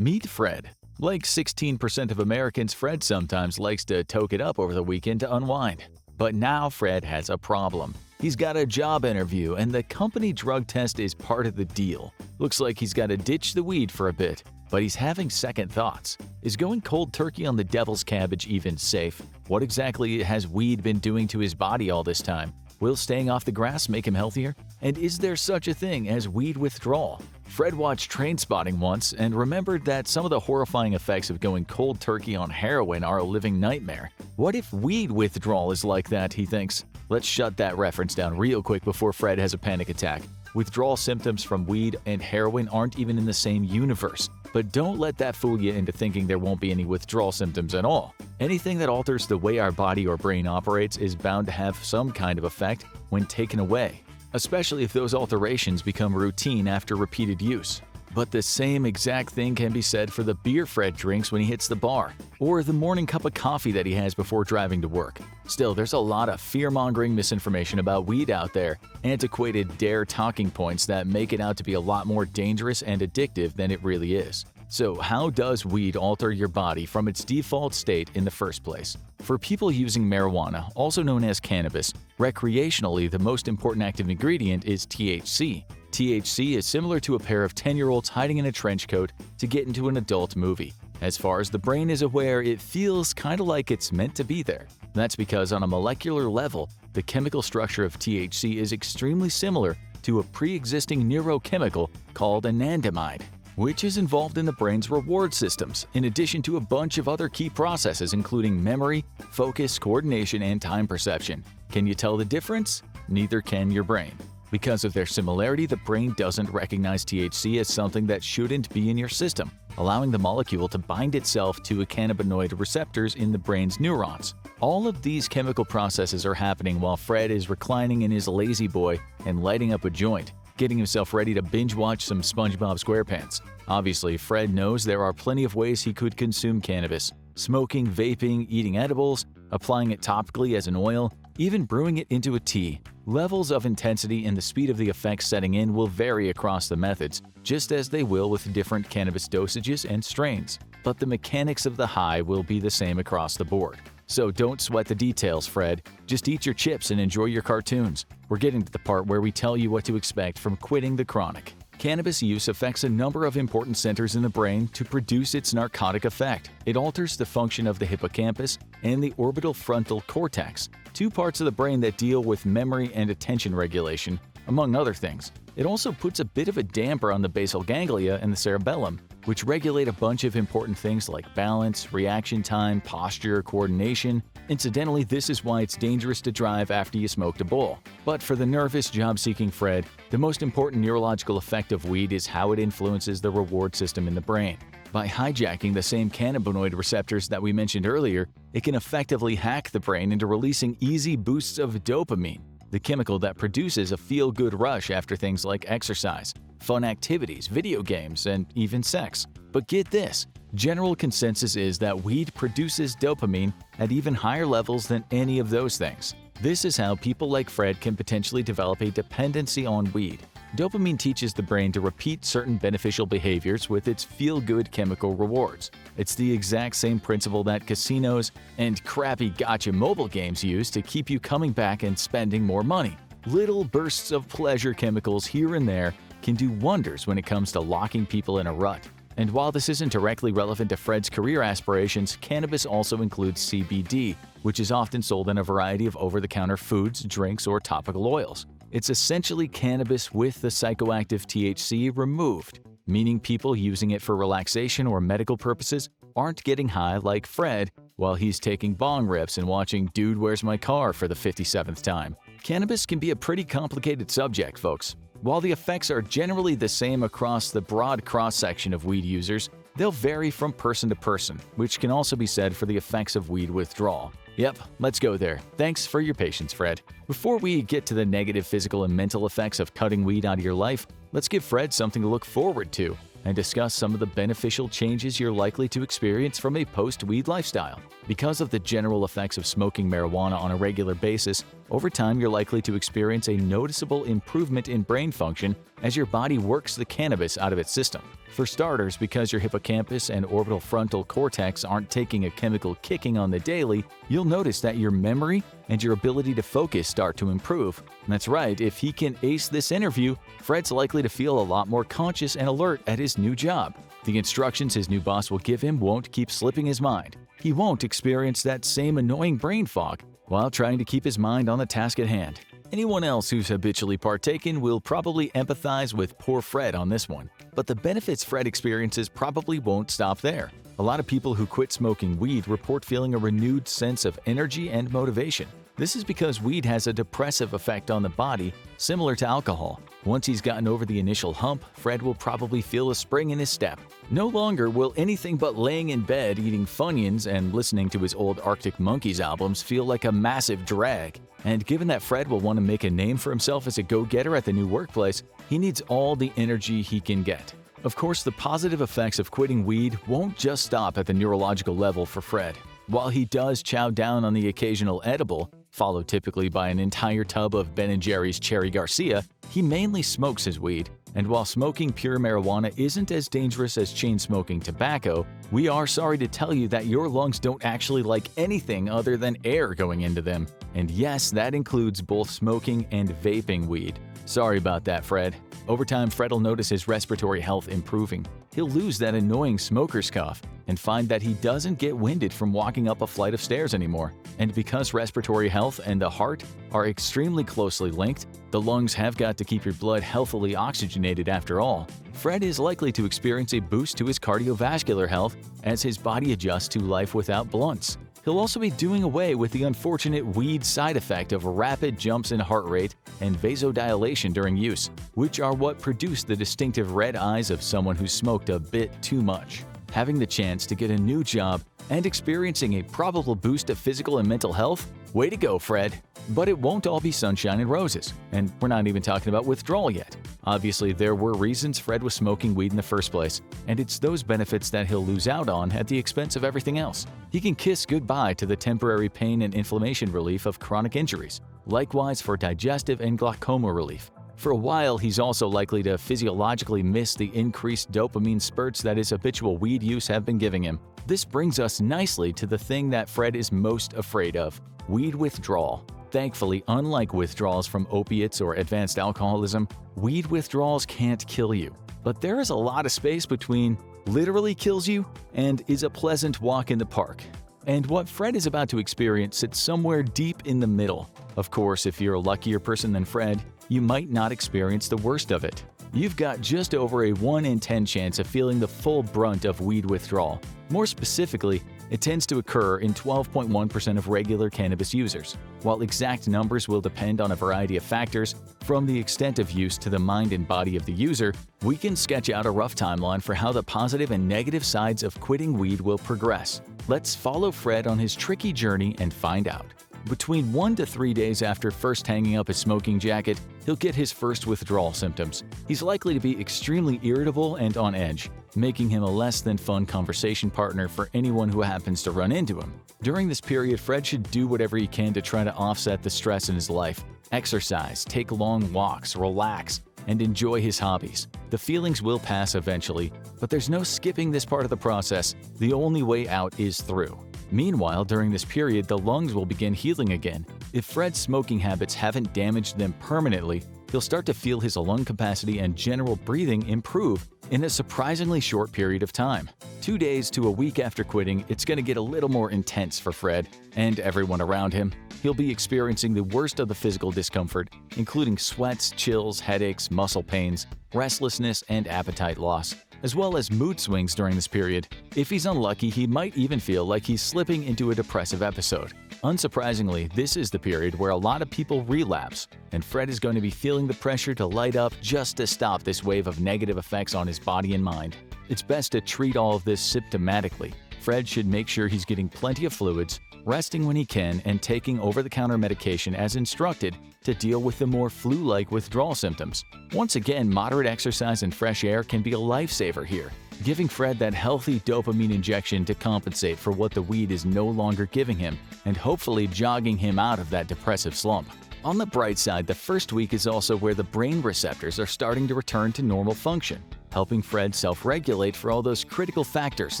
Meet Fred. Like 16% of Americans, Fred sometimes likes to toke it up over the weekend to unwind. But now Fred has a problem. He's got a job interview and the company drug test is part of the deal. Looks like he's got to ditch the weed for a bit, but he's having second thoughts. Is going cold turkey on the devil's cabbage even safe? What exactly has weed been doing to his body all this time? Will staying off the grass make him healthier? And is there such a thing as weed withdrawal? Fred watched Trainspotting once and remembered that some of the horrifying effects of going cold turkey on heroin are a living nightmare. What if weed withdrawal is like that, he thinks? Let's shut that reference down real quick before Fred has a panic attack. Withdrawal symptoms from weed and heroin aren't even in the same universe. But don't let that fool you into thinking there won't be any withdrawal symptoms at all. Anything that alters the way our body or brain operates is bound to have some kind of effect when taken away, especially if those alterations become routine after repeated use. But the same exact thing can be said for the beer Fred drinks when he hits the bar, or the morning cup of coffee that he has before driving to work. Still, there's a lot of fear-mongering misinformation about weed out there, antiquated dare talking points that make it out to be a lot more dangerous and addictive than it really is. So how does weed alter your body from its default state in the first place? For people using marijuana, also known as cannabis, recreationally the most important active ingredient is THC. THC is similar to a pair of 10-year-olds hiding in a trench coat to get into an adult movie. As far as the brain is aware, it feels kind of like it's meant to be there. That's because on a molecular level, the chemical structure of THC is extremely similar to a pre-existing neurochemical called anandamide, which is involved in the brain's reward systems, in addition to a bunch of other key processes including memory, focus, coordination, and time perception. Can you tell the difference? Neither can your brain. Because of their similarity, the brain doesn't recognize THC as something that shouldn't be in your system, allowing the molecule to bind itself to cannabinoid receptors in the brain's neurons. All of these chemical processes are happening while Fred is reclining in his lazy boy and lighting up a joint, getting himself ready to binge-watch some SpongeBob SquarePants. Obviously, Fred knows there are plenty of ways he could consume cannabis: smoking, vaping, eating edibles, applying it topically as an oil, even brewing it into a tea. Levels of intensity and the speed of the effects setting in will vary across the methods, just as they will with different cannabis dosages and strains. But the mechanics of the high will be the same across the board. So don't sweat the details, Fred. Just eat your chips and enjoy your cartoons. We're getting to the part where we tell you what to expect from quitting the chronic. Cannabis use affects a number of important centers in the brain to produce its narcotic effect. It alters the function of the hippocampus and the orbital frontal cortex, two parts of the brain that deal with memory and attention regulation, among other things. It also puts a bit of a damper on the basal ganglia and the cerebellum, which regulate a bunch of important things like balance, reaction time, posture, coordination. Incidentally, this is why it's dangerous to drive after you smoked a bowl. But for the nervous, job-seeking Fred, the most important neurological effect of weed is how it influences the reward system in the brain. By hijacking the same cannabinoid receptors that we mentioned earlier, it can effectively hack the brain into releasing easy boosts of dopamine, the chemical that produces a feel-good rush after things like exercise, fun activities, video games, and even sex. But get this, general consensus is that weed produces dopamine at even higher levels than any of those things. This is how people like Fred can potentially develop a dependency on weed. Dopamine teaches the brain to repeat certain beneficial behaviors with its feel-good chemical rewards. It's the exact same principle that casinos and crappy gotcha mobile games use to keep you coming back and spending more money. Little bursts of pleasure chemicals here and there can do wonders when it comes to locking people in a rut. And while this isn't directly relevant to Fred's career aspirations, cannabis also includes CBD, which is often sold in a variety of over-the-counter foods, drinks, or topical oils. It's essentially cannabis with the psychoactive THC removed, meaning people using it for relaxation or medical purposes aren't getting high like Fred while he's taking bong rips and watching Dude, Where's My Car for the 57th time. Cannabis can be a pretty complicated subject, folks. While the effects are generally the same across the broad cross-section of weed users, they'll vary from person to person, which can also be said for the effects of weed withdrawal. Yep, let's go there. Thanks for your patience, Fred. Before we get to the negative physical and mental effects of cutting weed out of your life, let's give Fred something to look forward to and discuss some of the beneficial changes you're likely to experience from a post-weed lifestyle. Because of the general effects of smoking marijuana on a regular basis, over time you're likely to experience a noticeable improvement in brain function as your body works the cannabis out of its system. For starters, because your hippocampus and orbital frontal cortex aren't taking a chemical kicking on the daily, you'll notice that your memory and your ability to focus start to improve. That's right, if he can ace this interview, Fred's likely to feel a lot more conscious and alert at his new job. The instructions his new boss will give him won't keep slipping his mind. He won't experience that same annoying brain fog while trying to keep his mind on the task at hand. Anyone else who's habitually partaken will probably empathize with poor Fred on this one. But the benefits Fred experiences probably won't stop there. A lot of people who quit smoking weed report feeling a renewed sense of energy and motivation. This is because weed has a depressive effect on the body, similar to alcohol. Once he's gotten over the initial hump, Fred will probably feel a spring in his step. No longer will anything but laying in bed eating Funyuns and listening to his old Arctic Monkeys albums feel like a massive drag. And given that Fred will want to make a name for himself as a go-getter at the new workplace, he needs all the energy he can get. Of course, the positive effects of quitting weed won't just stop at the neurological level for Fred. While he does chow down on the occasional edible, followed typically by an entire tub of Ben & Jerry's Cherry Garcia, he mainly smokes his weed. And while smoking pure marijuana isn't as dangerous as chain-smoking tobacco, we are sorry to tell you that your lungs don't actually like anything other than air going into them. And yes, that includes both smoking and vaping weed. Sorry about that, Fred. Over time, Fred will notice his respiratory health improving. He'll lose that annoying smoker's cough and find that he doesn't get winded from walking up a flight of stairs anymore. And because respiratory health and the heart are extremely closely linked, the lungs have got to keep your blood healthily oxygenated after all. Fred is likely to experience a boost to his cardiovascular health as his body adjusts to life without blunts. He'll also be doing away with the unfortunate weed side effect of rapid jumps in heart rate and vasodilation during use, which are what produce the distinctive red eyes of someone who smoked a bit too much. Having the chance to get a new job and experiencing a probable boost of physical and mental health? Way to go, Fred! But it won't all be sunshine and roses, and we're not even talking about withdrawal yet. Obviously, there were reasons Fred was smoking weed in the first place, and it's those benefits that he'll lose out on at the expense of everything else. He can kiss goodbye to the temporary pain and inflammation relief of chronic injuries, likewise for digestive and glaucoma relief. For a while, he's also likely to physiologically miss the increased dopamine spurts that his habitual weed use have been giving him. This brings us nicely to the thing that Fred is most afraid of: weed withdrawal. Thankfully, unlike withdrawals from opiates or advanced alcoholism, weed withdrawals can't kill you. But there is a lot of space between literally kills you and is a pleasant walk in the park. And what Fred is about to experience sits somewhere deep in the middle. Of course, if you're a luckier person than Fred, you might not experience the worst of it. You've got just over a 1 in 10 chance of feeling the full brunt of weed withdrawal. More specifically, it tends to occur in 12.1% of regular cannabis users. While exact numbers will depend on a variety of factors, from the extent of use to the mind and body of the user, we can sketch out a rough timeline for how the positive and negative sides of quitting weed will progress. Let's follow Fred on his tricky journey and find out. Between 1 to 3 days after first hanging up his smoking jacket, he'll get his first withdrawal symptoms. He's likely to be extremely irritable and on edge, making him a less than fun conversation partner for anyone who happens to run into him. During this period, Fred should do whatever he can to try to offset the stress in his life. Exercise, take long walks, relax, and enjoy his hobbies. The feelings will pass eventually, but there's no skipping this part of the process. The only way out is through. Meanwhile, during this period, the lungs will begin healing again. If Fred's smoking habits haven't damaged them permanently, he'll start to feel his lung capacity and general breathing improve in a surprisingly short period of time. 2 days to a week after quitting, it's going to get a little more intense for Fred and everyone around him. He'll be experiencing the worst of the physical discomfort, including sweats, chills, headaches, muscle pains, restlessness, and appetite loss, as well as mood swings during this period. If he's unlucky, he might even feel like he's slipping into a depressive episode. Unsurprisingly, this is the period where a lot of people relapse, and Fred is going to be feeling the pressure to light up just to stop this wave of negative effects on his body and mind. It's best to treat all of this symptomatically. Fred should make sure he's getting plenty of fluids, resting when he can, and taking over-the-counter medication as instructed to deal with the more flu-like withdrawal symptoms. Once again, moderate exercise and fresh air can be a lifesaver here, giving Fred that healthy dopamine injection to compensate for what the weed is no longer giving him, and hopefully jogging him out of that depressive slump. On the bright side, the first week is also where the brain receptors are starting to return to normal function. helping Fred self-regulate for all those critical factors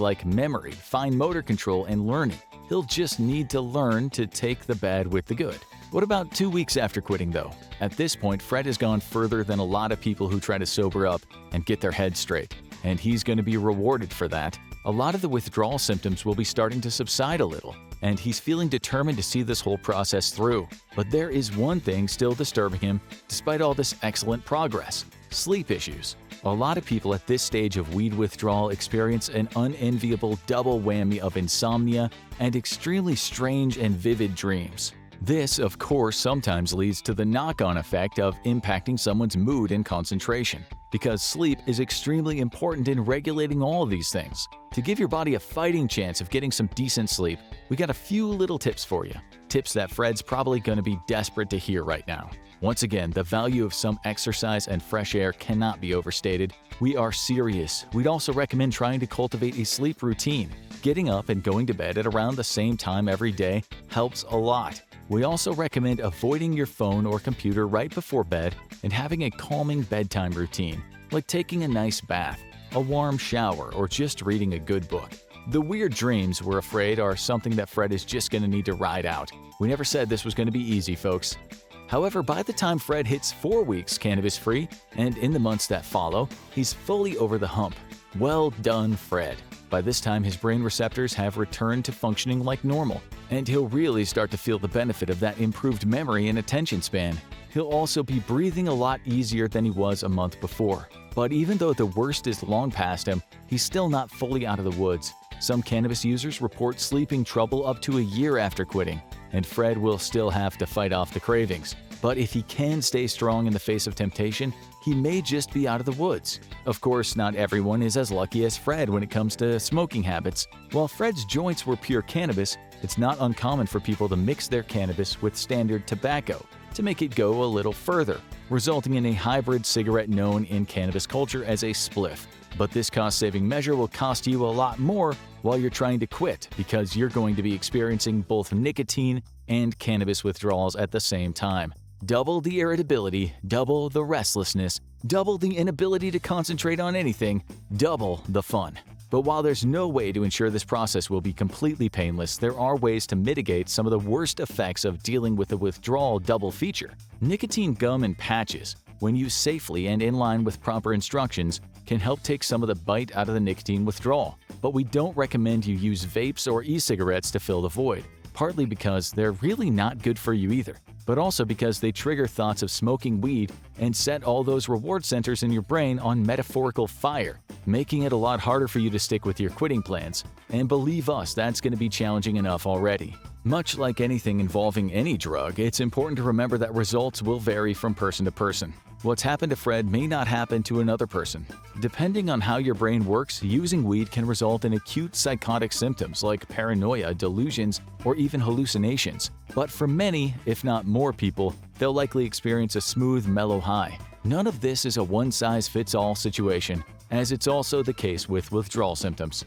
like memory, fine motor control, and learning. He'll just need to learn to take the bad with the good. What about 2 weeks after quitting though? At this point, Fred has gone further than a lot of people who try to sober up and get their head straight, and he's going to be rewarded for that. A lot of the withdrawal symptoms will be starting to subside a little, and he's feeling determined to see this whole process through. But there is one thing still disturbing him despite all this excellent progress: sleep issues. A lot of people at this stage of weed withdrawal experience an unenviable double whammy of insomnia and extremely strange and vivid dreams. This, of course, sometimes leads to the knock-on effect of impacting someone's mood and concentration, because sleep is extremely important in regulating all of these things. To give your body a fighting chance of getting some decent sleep, we got a few little tips for you. Tips that Fred's probably going to be desperate to hear right now. Once again, the value of some exercise and fresh air cannot be overstated. We are serious. We'd also recommend trying to cultivate a sleep routine. Getting up and going to bed at around the same time every day helps a lot. We also recommend avoiding your phone or computer right before bed and having a calming bedtime routine, like taking a nice bath, a warm shower, or just reading a good book. The weird dreams, we're afraid, are something that Fred is just going to need to ride out. We never said this was going to be easy, folks. However, by the time Fred hits 4 weeks cannabis-free, and in the months that follow, he's fully over the hump. Well done, Fred. By this time, his brain receptors have returned to functioning like normal, and he'll really start to feel the benefit of that improved memory and attention span. He'll also be breathing a lot easier than he was a month before. But even though the worst is long past him, he's still not fully out of the woods. Some cannabis users report sleeping trouble up to a year after quitting, and Fred will still have to fight off the cravings. But if he can stay strong in the face of temptation, he may just be out of the woods. Of course, not everyone is as lucky as Fred when it comes to smoking habits. While Fred's joints were pure cannabis, it's not uncommon for people to mix their cannabis with standard tobacco to make it go a little further, resulting in a hybrid cigarette known in cannabis culture as a spliff. But this cost-saving measure will cost you a lot more while you're trying to quit, because you're going to be experiencing both nicotine and cannabis withdrawals at the same time. Double the irritability, double the restlessness, double the inability to concentrate on anything, double the fun. But while there's no way to ensure this process will be completely painless, there are ways to mitigate some of the worst effects of dealing with the withdrawal double feature. Nicotine gum and patches, when used safely and in line with proper instructions, can help take some of the bite out of the nicotine withdrawal. But we don't recommend you use vapes or e-cigarettes to fill the void, partly because they're really not good for you either, but also because they trigger thoughts of smoking weed and set all those reward centers in your brain on metaphorical fire, making it a lot harder for you to stick with your quitting plans. And believe us, that's going to be challenging enough already. Much like anything involving any drug, it's important to remember that results will vary from person to person. What's happened to Fred may not happen to another person. Depending on how your brain works, using weed can result in acute psychotic symptoms like paranoia, delusions, or even hallucinations. But for many, if not more people, they'll likely experience a smooth, mellow high. None of this is a one-size-fits-all situation, as it's also the case with withdrawal symptoms.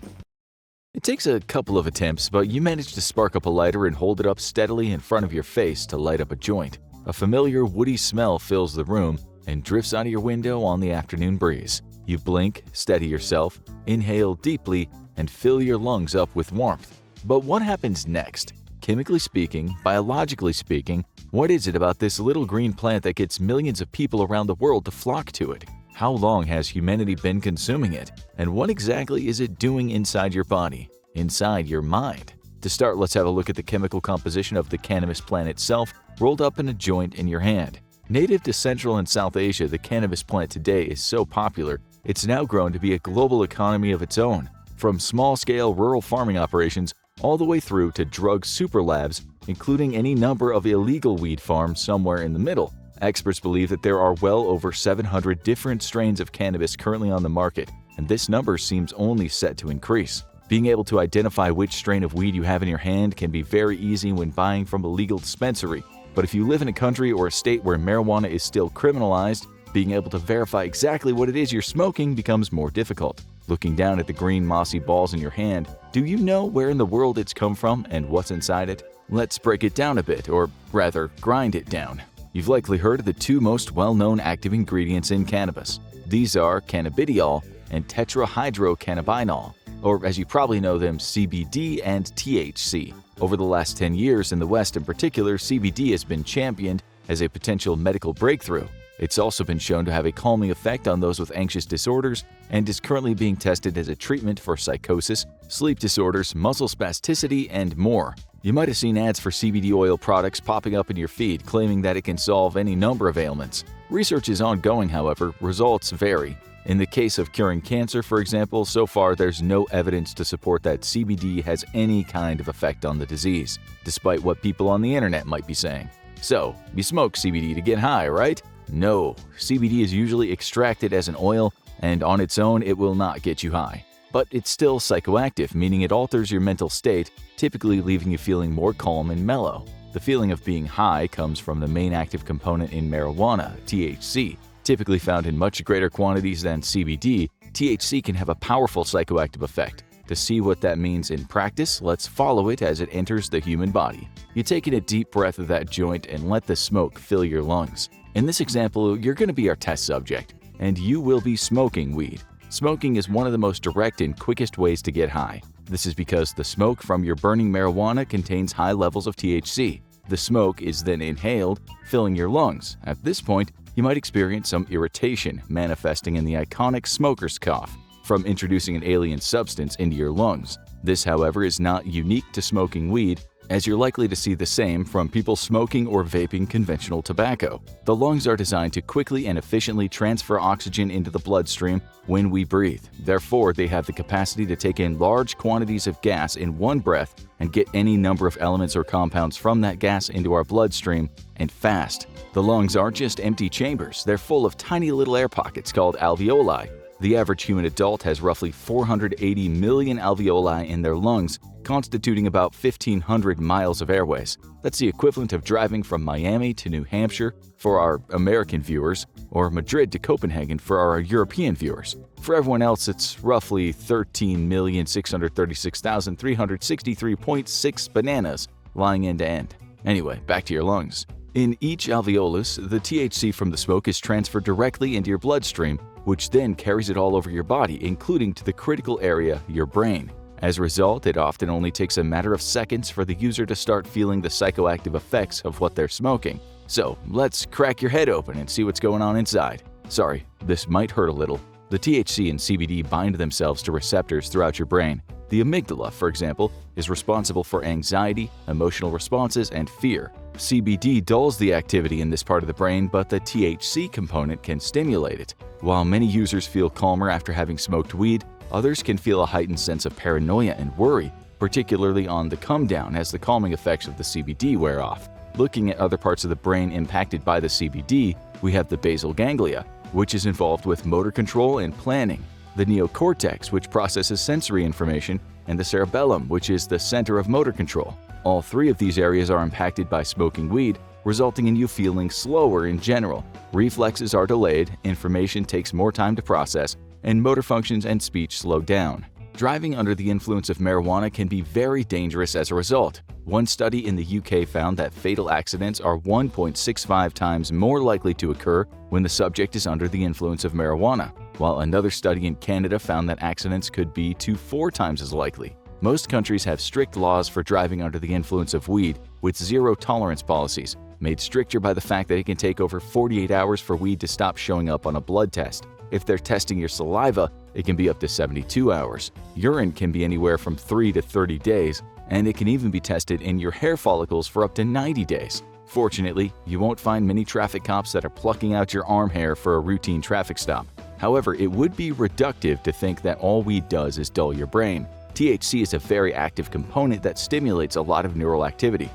It takes a couple of attempts, but you manage to spark up a lighter and hold it up steadily in front of your face to light up a joint. A familiar woody smell fills the room and drifts out of your window on the afternoon breeze. You blink, steady yourself, inhale deeply, and fill your lungs up with warmth. But what happens next? Chemically speaking, biologically speaking, what is it about this little green plant that gets millions of people around the world to flock to it? How long has humanity been consuming it? And what exactly is it doing inside your body, inside your mind? To start, let's have a look at the chemical composition of the cannabis plant itself, rolled up in a joint in your hand. Native to Central and South Asia, the cannabis plant today is so popular, it's now grown to be a global economy of its own. From small-scale rural farming operations all the way through to drug super labs, including any number of illegal weed farms somewhere in the middle. Experts believe that there are well over 700 different strains of cannabis currently on the market, and this number seems only set to increase. Being able to identify which strain of weed you have in your hand can be very easy when buying from a legal dispensary. But if you live in a country or a state where marijuana is still criminalized, being able to verify exactly what it is you're smoking becomes more difficult. Looking down at the green mossy balls in your hand, do you know where in the world it's come from and what's inside it? Let's break it down a bit, or rather, grind it down. You've likely heard of the two most well-known active ingredients in cannabis. These are cannabidiol and tetrahydrocannabinol, or as you probably know them, CBD and THC. Over the last 10 years in the West in particular, CBD has been championed as a potential medical breakthrough. It's also been shown to have a calming effect on those with anxious disorders and is currently being tested as a treatment for psychosis, sleep disorders, muscle spasticity, and more. You might have seen ads for CBD oil products popping up in your feed claiming that it can solve any number of ailments. Research is ongoing, however, results vary. In the case of curing cancer, for example, so far there's no evidence to support that CBD has any kind of effect on the disease, despite what people on the internet might be saying. So, you smoke CBD to get high, right? No, CBD is usually extracted as an oil, and on its own it will not get you high. But it's still psychoactive, meaning it alters your mental state, typically leaving you feeling more calm and mellow. The feeling of being high comes from the main active component in marijuana, THC. Typically found in much greater quantities than CBD, THC can have a powerful psychoactive effect. To see what that means in practice, let's follow it as it enters the human body. You take in a deep breath of that joint and let the smoke fill your lungs. In this example, you're going to be our test subject, and you will be smoking weed. Smoking is one of the most direct and quickest ways to get high. This is because the smoke from your burning marijuana contains high levels of THC. The smoke is then inhaled, filling your lungs. At this point, you might experience some irritation, manifesting in the iconic smoker's cough from introducing an alien substance into your lungs. This, however, is not unique to smoking weed, as you're likely to see the same from people smoking or vaping conventional tobacco. The lungs are designed to quickly and efficiently transfer oxygen into the bloodstream when we breathe. Therefore, they have the capacity to take in large quantities of gas in one breath and get any number of elements or compounds from that gas into our bloodstream, and fast. The lungs aren't just empty chambers, they're full of tiny little air pockets called alveoli. The average human adult has roughly 480 million alveoli in their lungs, constituting about 1,500 miles of airways. That's the equivalent of driving from Miami to New Hampshire for our American viewers, or Madrid to Copenhagen for our European viewers. For everyone else, it's roughly 13,636,363.6 bananas lying end to end. Anyway, back to your lungs. In each alveolus, the THC from the smoke is transferred directly into your bloodstream, which then carries it all over your body, including to the critical area, your brain. As a result, it often only takes a matter of seconds for the user to start feeling the psychoactive effects of what they're smoking. So, let's crack your head open and see what's going on inside. Sorry, this might hurt a little. The THC and CBD bind themselves to receptors throughout your brain. The amygdala, for example, is responsible for anxiety, emotional responses, and fear. CBD dulls the activity in this part of the brain, but the THC component can stimulate it. While many users feel calmer after having smoked weed, others can feel a heightened sense of paranoia and worry, particularly on the come down as the calming effects of the CBD wear off. Looking at other parts of the brain impacted by the CBD, we have the basal ganglia, which is involved with motor control and planning, the neocortex, which processes sensory information, and the cerebellum, which is the center of motor control. All three of these areas are impacted by smoking weed, resulting in you feeling slower in general. Reflexes are delayed, information takes more time to process, and motor functions and speech slow down. Driving under the influence of marijuana can be very dangerous as a result. One study in the UK found that fatal accidents are 1.65 times more likely to occur when the subject is under the influence of marijuana, while another study in Canada found that accidents could be 2 to 4 times as likely. Most countries have strict laws for driving under the influence of weed, with zero-tolerance policies, made stricter by the fact that it can take over 48 hours for weed to stop showing up on a blood test. If they're testing your saliva, it can be up to 72 hours. Urine can be anywhere from 3 to 30 days, and it can even be tested in your hair follicles for up to 90 days. Fortunately, you won't find many traffic cops that are plucking out your arm hair for a routine traffic stop. However, it would be reductive to think that all weed does is dull your brain. THC is a very active component that stimulates a lot of neural activity.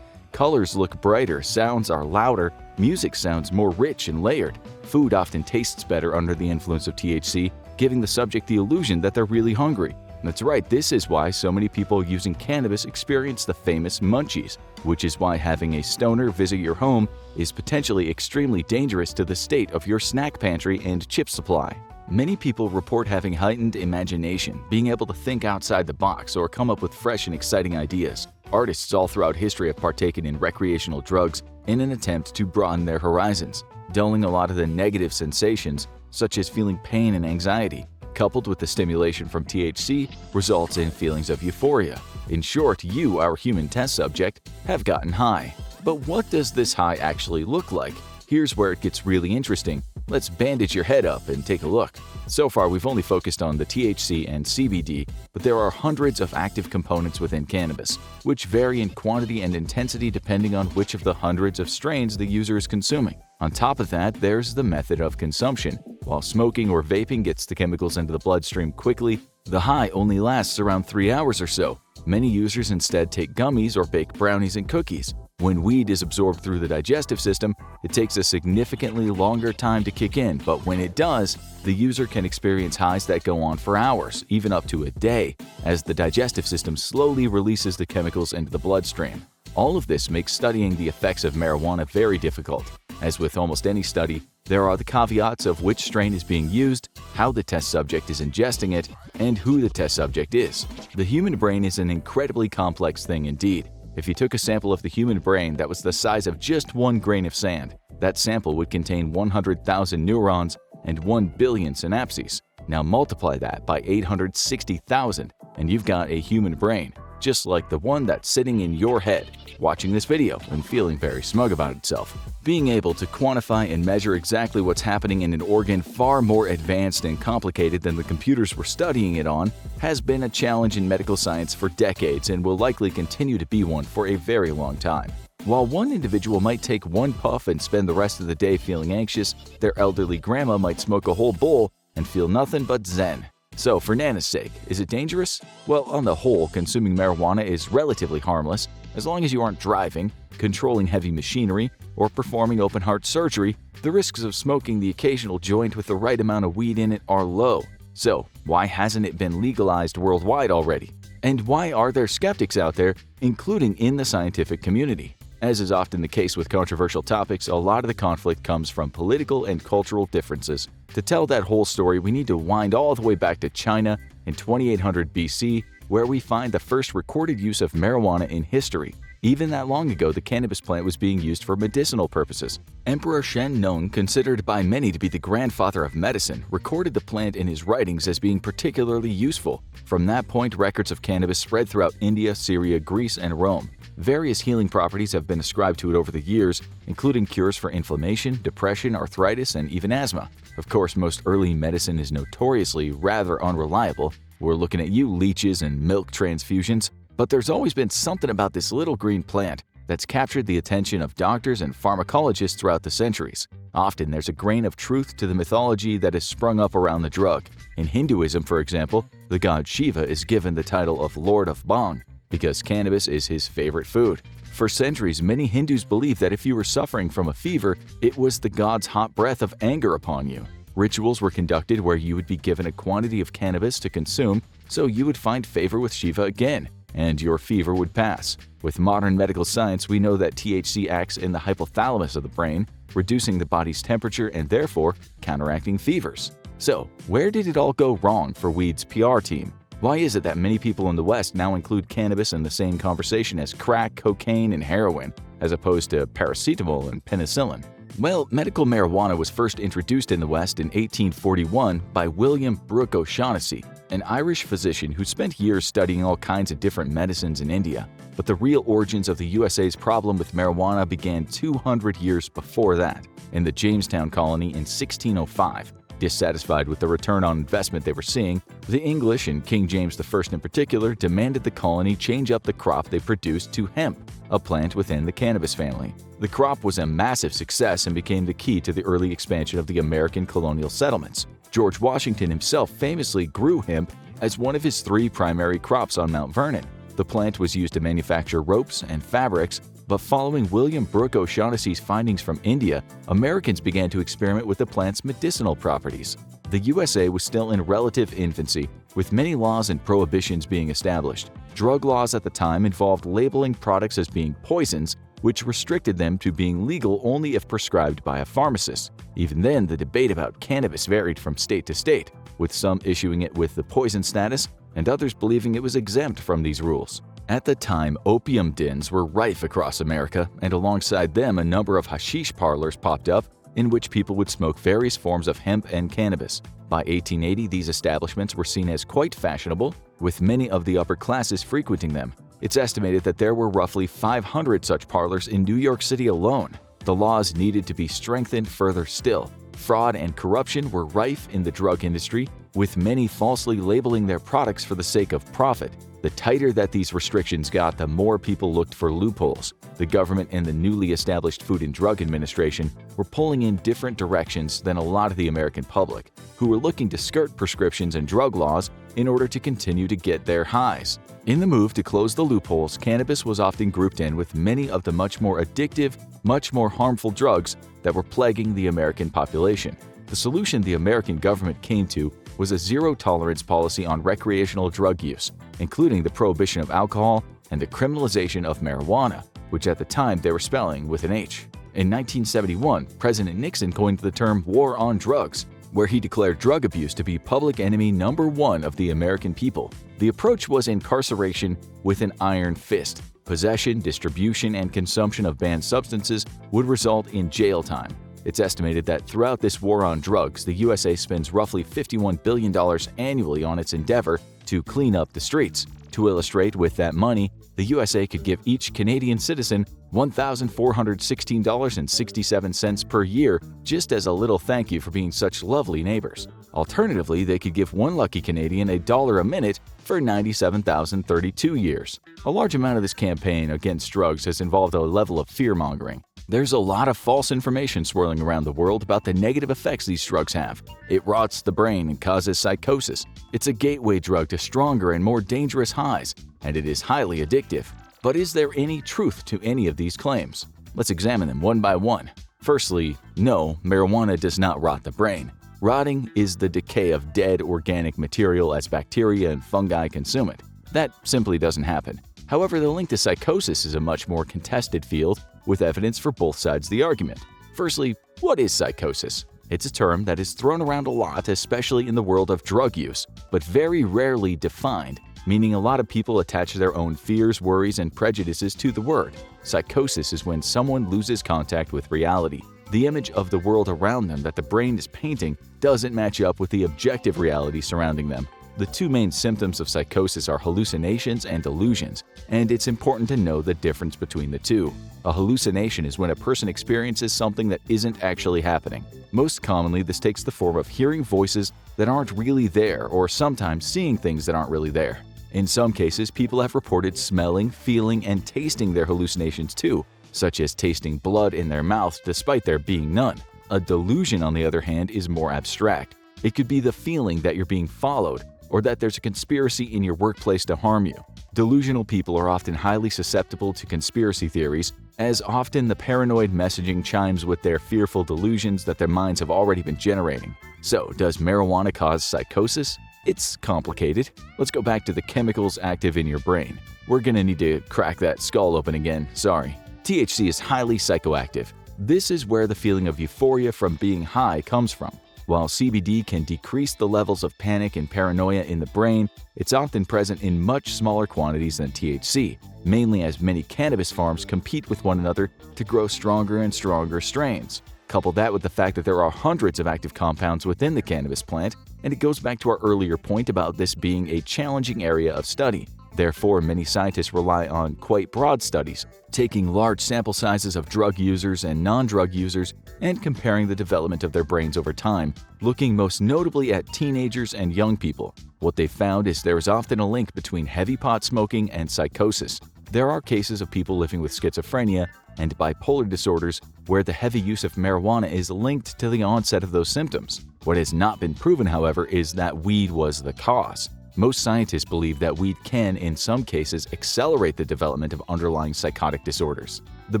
Colors look brighter, sounds are louder, music sounds more rich and layered. Food often tastes better under the influence of THC, giving the subject the illusion that they're really hungry. That's right, this is why so many people using cannabis experience the famous munchies, which is why having a stoner visit your home is potentially extremely dangerous to the state of your snack pantry and chip supply. Many people report having heightened imagination, being able to think outside the box or come up with fresh and exciting ideas. Artists all throughout history have partaken in recreational drugs in an attempt to broaden their horizons, dulling a lot of the negative sensations, such as feeling pain and anxiety. coupled with the stimulation from THC, results in feelings of euphoria. In short, you, our human test subject, have gotten high. But what does this high actually look like? Here's where it gets really interesting. Let's bandage your head up and take a look. So far, we've only focused on the THC and CBD, but there are hundreds of active components within cannabis, which vary in quantity and intensity depending on which of the hundreds of strains the user is consuming. On top of that, there's the method of consumption. While smoking or vaping gets the chemicals into the bloodstream quickly, the high only lasts around 3 hours or so. Many users instead take gummies or bake brownies and cookies. When weed is absorbed through the digestive system, it takes a significantly longer time to kick in, but when it does, the user can experience highs that go on for hours, even up to a day, as the digestive system slowly releases the chemicals into the bloodstream. All of this makes studying the effects of marijuana very difficult. As with almost any study, there are the caveats of which strain is being used, how the test subject is ingesting it, and who the test subject is. The human brain is an incredibly complex thing indeed. If you took a sample of the human brain that was the size of just 1 grain of sand, that sample would contain 100,000 neurons and 1 billion synapses. Now multiply that by 860,000 and you've got a human brain, just like the one that's sitting in your head, watching this video and feeling very smug about itself. Being able to quantify and measure exactly what's happening in an organ far more advanced and complicated than the computers we're studying it on has been a challenge in medical science for decades and will likely continue to be one for a very long time. While one individual might take 1 puff and spend the rest of the day feeling anxious, their elderly grandma might smoke a whole bowl and feel nothing but zen. So, for Nana's sake, is it dangerous? Well, on the whole, consuming marijuana is relatively harmless as long as you aren't driving, controlling heavy machinery, or performing open-heart surgery. The risks of smoking the occasional joint with the right amount of weed in it are low. So, why hasn't it been legalized worldwide already? And why are there skeptics out there, including in the scientific community? As is often the case with controversial topics, a lot of the conflict comes from political and cultural differences. To tell that whole story, we need to wind all the way back to China in 2800 BC, where we find the first recorded use of marijuana in history. Even that long ago, the cannabis plant was being used for medicinal purposes. Emperor Shen Nong, considered by many to be the grandfather of medicine, recorded the plant in his writings as being particularly useful. From that point, records of cannabis spread throughout India, Syria, Greece, and Rome. Various healing properties have been ascribed to it over the years, including cures for inflammation, depression, arthritis, and even asthma. Of course, most early medicine is notoriously rather unreliable. We're looking at you, leeches and milk transfusions. But there's always been something about this little green plant that's captured the attention of doctors and pharmacologists throughout the centuries. Often there's a grain of truth to the mythology that has sprung up around the drug. In Hinduism, for example, the god Shiva is given the title of Lord of Bhang because cannabis is his favorite food. For centuries, many Hindus believed that if you were suffering from a fever, it was the god's hot breath of anger upon you. Rituals were conducted where you would be given a quantity of cannabis to consume so you would find favor with Shiva again, and your fever would pass. With modern medical science, we know that THC acts in the hypothalamus of the brain, reducing the body's temperature and therefore counteracting fevers. So, where did it all go wrong for weed's PR team? Why is it that many people in the West now include cannabis in the same conversation as crack, cocaine, and heroin, as opposed to paracetamol and penicillin? Well, medical marijuana was first introduced in the West in 1841 by William Brooke O'Shaughnessy, an Irish physician who spent years studying all kinds of different medicines in India. But the real origins of the USA's problem with marijuana began 200 years before that, in the Jamestown colony in 1605. Dissatisfied with the return on investment they were seeing, the English, and King James I in particular, demanded the colony change up the crop they produced to hemp, a plant within the cannabis family. The crop was a massive success and became the key to the early expansion of the American colonial settlements. George Washington himself famously grew hemp as one of his 3 primary crops on Mount Vernon. The plant was used to manufacture ropes and fabrics, but following William Brooke O'Shaughnessy's findings from India, Americans began to experiment with the plant's medicinal properties. The USA was still in relative infancy, with many laws and prohibitions being established. Drug laws at the time involved labeling products as being poisons, which restricted them to being legal only if prescribed by a pharmacist. Even then, the debate about cannabis varied from state to state, with some issuing it with the poison status and others believing it was exempt from these rules. At the time, opium dens were rife across America, and alongside them a number of hashish parlors popped up in which people would smoke various forms of hemp and cannabis. By 1880, these establishments were seen as quite fashionable, with many of the upper classes frequenting them. It's estimated that there were roughly 500 such parlors in New York City alone. The laws needed to be strengthened further still. Fraud and corruption were rife in the drug industry, with many falsely labeling their products for the sake of profit. The tighter that these restrictions got, the more people looked for loopholes. The government and the newly established Food and Drug Administration were pulling in different directions than a lot of the American public, who were looking to skirt prescriptions and drug laws in order to continue to get their highs. In the move to close the loopholes, cannabis was often grouped in with many of the much more addictive, much more harmful drugs that were plaguing the American population. The solution the American government came to was a zero-tolerance policy on recreational drug use, including the prohibition of alcohol and the criminalization of marijuana, which at the time they were spelling with an H. In 1971, President Nixon coined the term "war on drugs," where he declared drug abuse to be public enemy number one of the American people. The approach was incarceration with an iron fist. Possession, distribution, and consumption of banned substances would result in jail time. It's estimated that throughout this war on drugs, the USA spends roughly $51 billion annually on its endeavor to clean up the streets. To illustrate, with that money, the USA could give each Canadian citizen $1,416.67 per year just as a little thank you for being such lovely neighbors. Alternatively, they could give one lucky Canadian $1 a minute for 97,032 years. A large amount of this campaign against drugs has involved a level of fear-mongering. There's a lot of false information swirling around the world about the negative effects these drugs have. It rots the brain and causes psychosis. It's a gateway drug to stronger and more dangerous highs, and it is highly addictive. But is there any truth to any of these claims? Let's examine them one by one. Firstly, no, marijuana does not rot the brain. Rotting is the decay of dead organic material as bacteria and fungi consume it. That simply doesn't happen. However, the link to psychosis is a much more contested field, with evidence for both sides of the argument. Firstly, what is psychosis? It's a term that is thrown around a lot, especially in the world of drug use, but very rarely defined, meaning a lot of people attach their own fears, worries, and prejudices to the word. Psychosis is when someone loses contact with reality. The image of the world around them that the brain is painting doesn't match up with the objective reality surrounding them. The two main symptoms of psychosis are hallucinations and delusions, and it's important to know the difference between the two. A hallucination is when a person experiences something that isn't actually happening. Most commonly, this takes the form of hearing voices that aren't really there, or sometimes seeing things that aren't really there. In some cases, people have reported smelling, feeling, and tasting their hallucinations too, such as tasting blood in their mouth despite there being none. A delusion, on the other hand, is more abstract. It could be the feeling that you're being followed, or that there's a conspiracy in your workplace to harm you. Delusional people are often highly susceptible to conspiracy theories, as often the paranoid messaging chimes with their fearful delusions that their minds have already been generating. So, does marijuana cause psychosis? It's complicated. Let's go back to the chemicals active in your brain. We're gonna need to crack that skull open again, sorry. THC is highly psychoactive. This is where the feeling of euphoria from being high comes from. While CBD can decrease the levels of panic and paranoia in the brain, it's often present in much smaller quantities than THC, mainly as many cannabis farms compete with one another to grow stronger and stronger strains. Couple that with the fact that there are hundreds of active compounds within the cannabis plant, and it goes back to our earlier point about this being a challenging area of study. Therefore, many scientists rely on quite broad studies, taking large sample sizes of drug users and non-drug users and comparing the development of their brains over time, looking most notably at teenagers and young people. What they found is there is often a link between heavy pot smoking and psychosis. There are cases of people living with schizophrenia and bipolar disorders where the heavy use of marijuana is linked to the onset of those symptoms. What has not been proven, however, is that weed was the cause. Most scientists believe that weed can, in some cases, accelerate the development of underlying psychotic disorders. The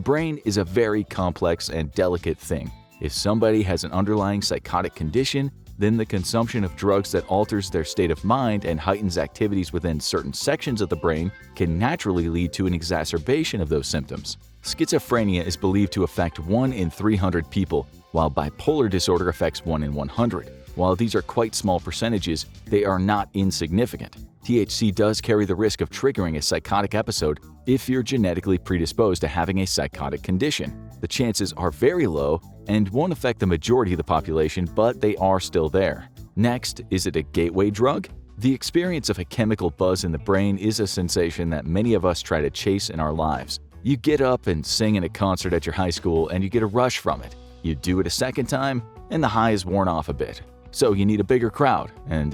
brain is a very complex and delicate thing. If somebody has an underlying psychotic condition, then the consumption of drugs that alters their state of mind and heightens activities within certain sections of the brain can naturally lead to an exacerbation of those symptoms. Schizophrenia is believed to affect 1 in 300 people, while bipolar disorder affects 1 in 100. While these are quite small percentages, they are not insignificant. THC does carry the risk of triggering a psychotic episode if you're genetically predisposed to having a psychotic condition. The chances are very low and won't affect the majority of the population, but they are still there. Next, is it a gateway drug? The experience of a chemical buzz in the brain is a sensation that many of us try to chase in our lives. You get up and sing in a concert at your high school and you get a rush from it. You do it a second time and the high is worn off a bit. So you need a bigger crowd, and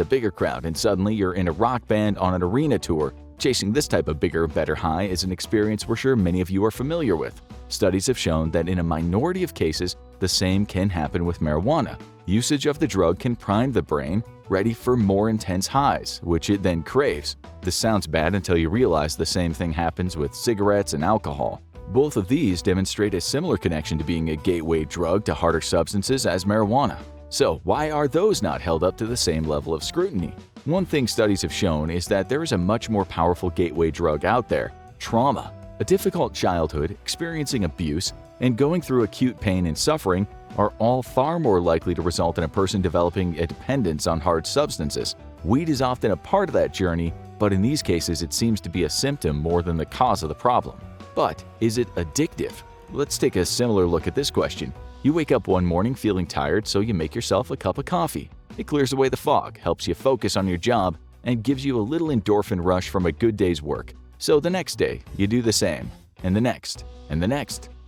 suddenly you're in a rock band on an arena tour. Chasing this type of bigger, better high is an experience we're sure many of you are familiar with. Studies have shown that in a minority of cases, the same can happen with marijuana. Usage of the drug can prime the brain, ready for more intense highs, which it then craves. This sounds bad until you realize the same thing happens with cigarettes and alcohol. Both of these demonstrate a similar connection to being a gateway drug to harder substances as marijuana. So why are those not held up to the same level of scrutiny? One thing studies have shown is that there is a much more powerful gateway drug out there: trauma. A difficult childhood, experiencing abuse, and going through acute pain and suffering are all far more likely to result in a person developing a dependence on hard substances. Weed is often a part of that journey, but in these cases it seems to be a symptom more than the cause of the problem. But is it addictive? Let's take a similar look at this question. You wake up one morning feeling tired, so you make yourself a cup of coffee. It clears away the fog, helps you focus on your job, and gives you a little endorphin rush from a good day's work. So the next day, you do the same, and the next,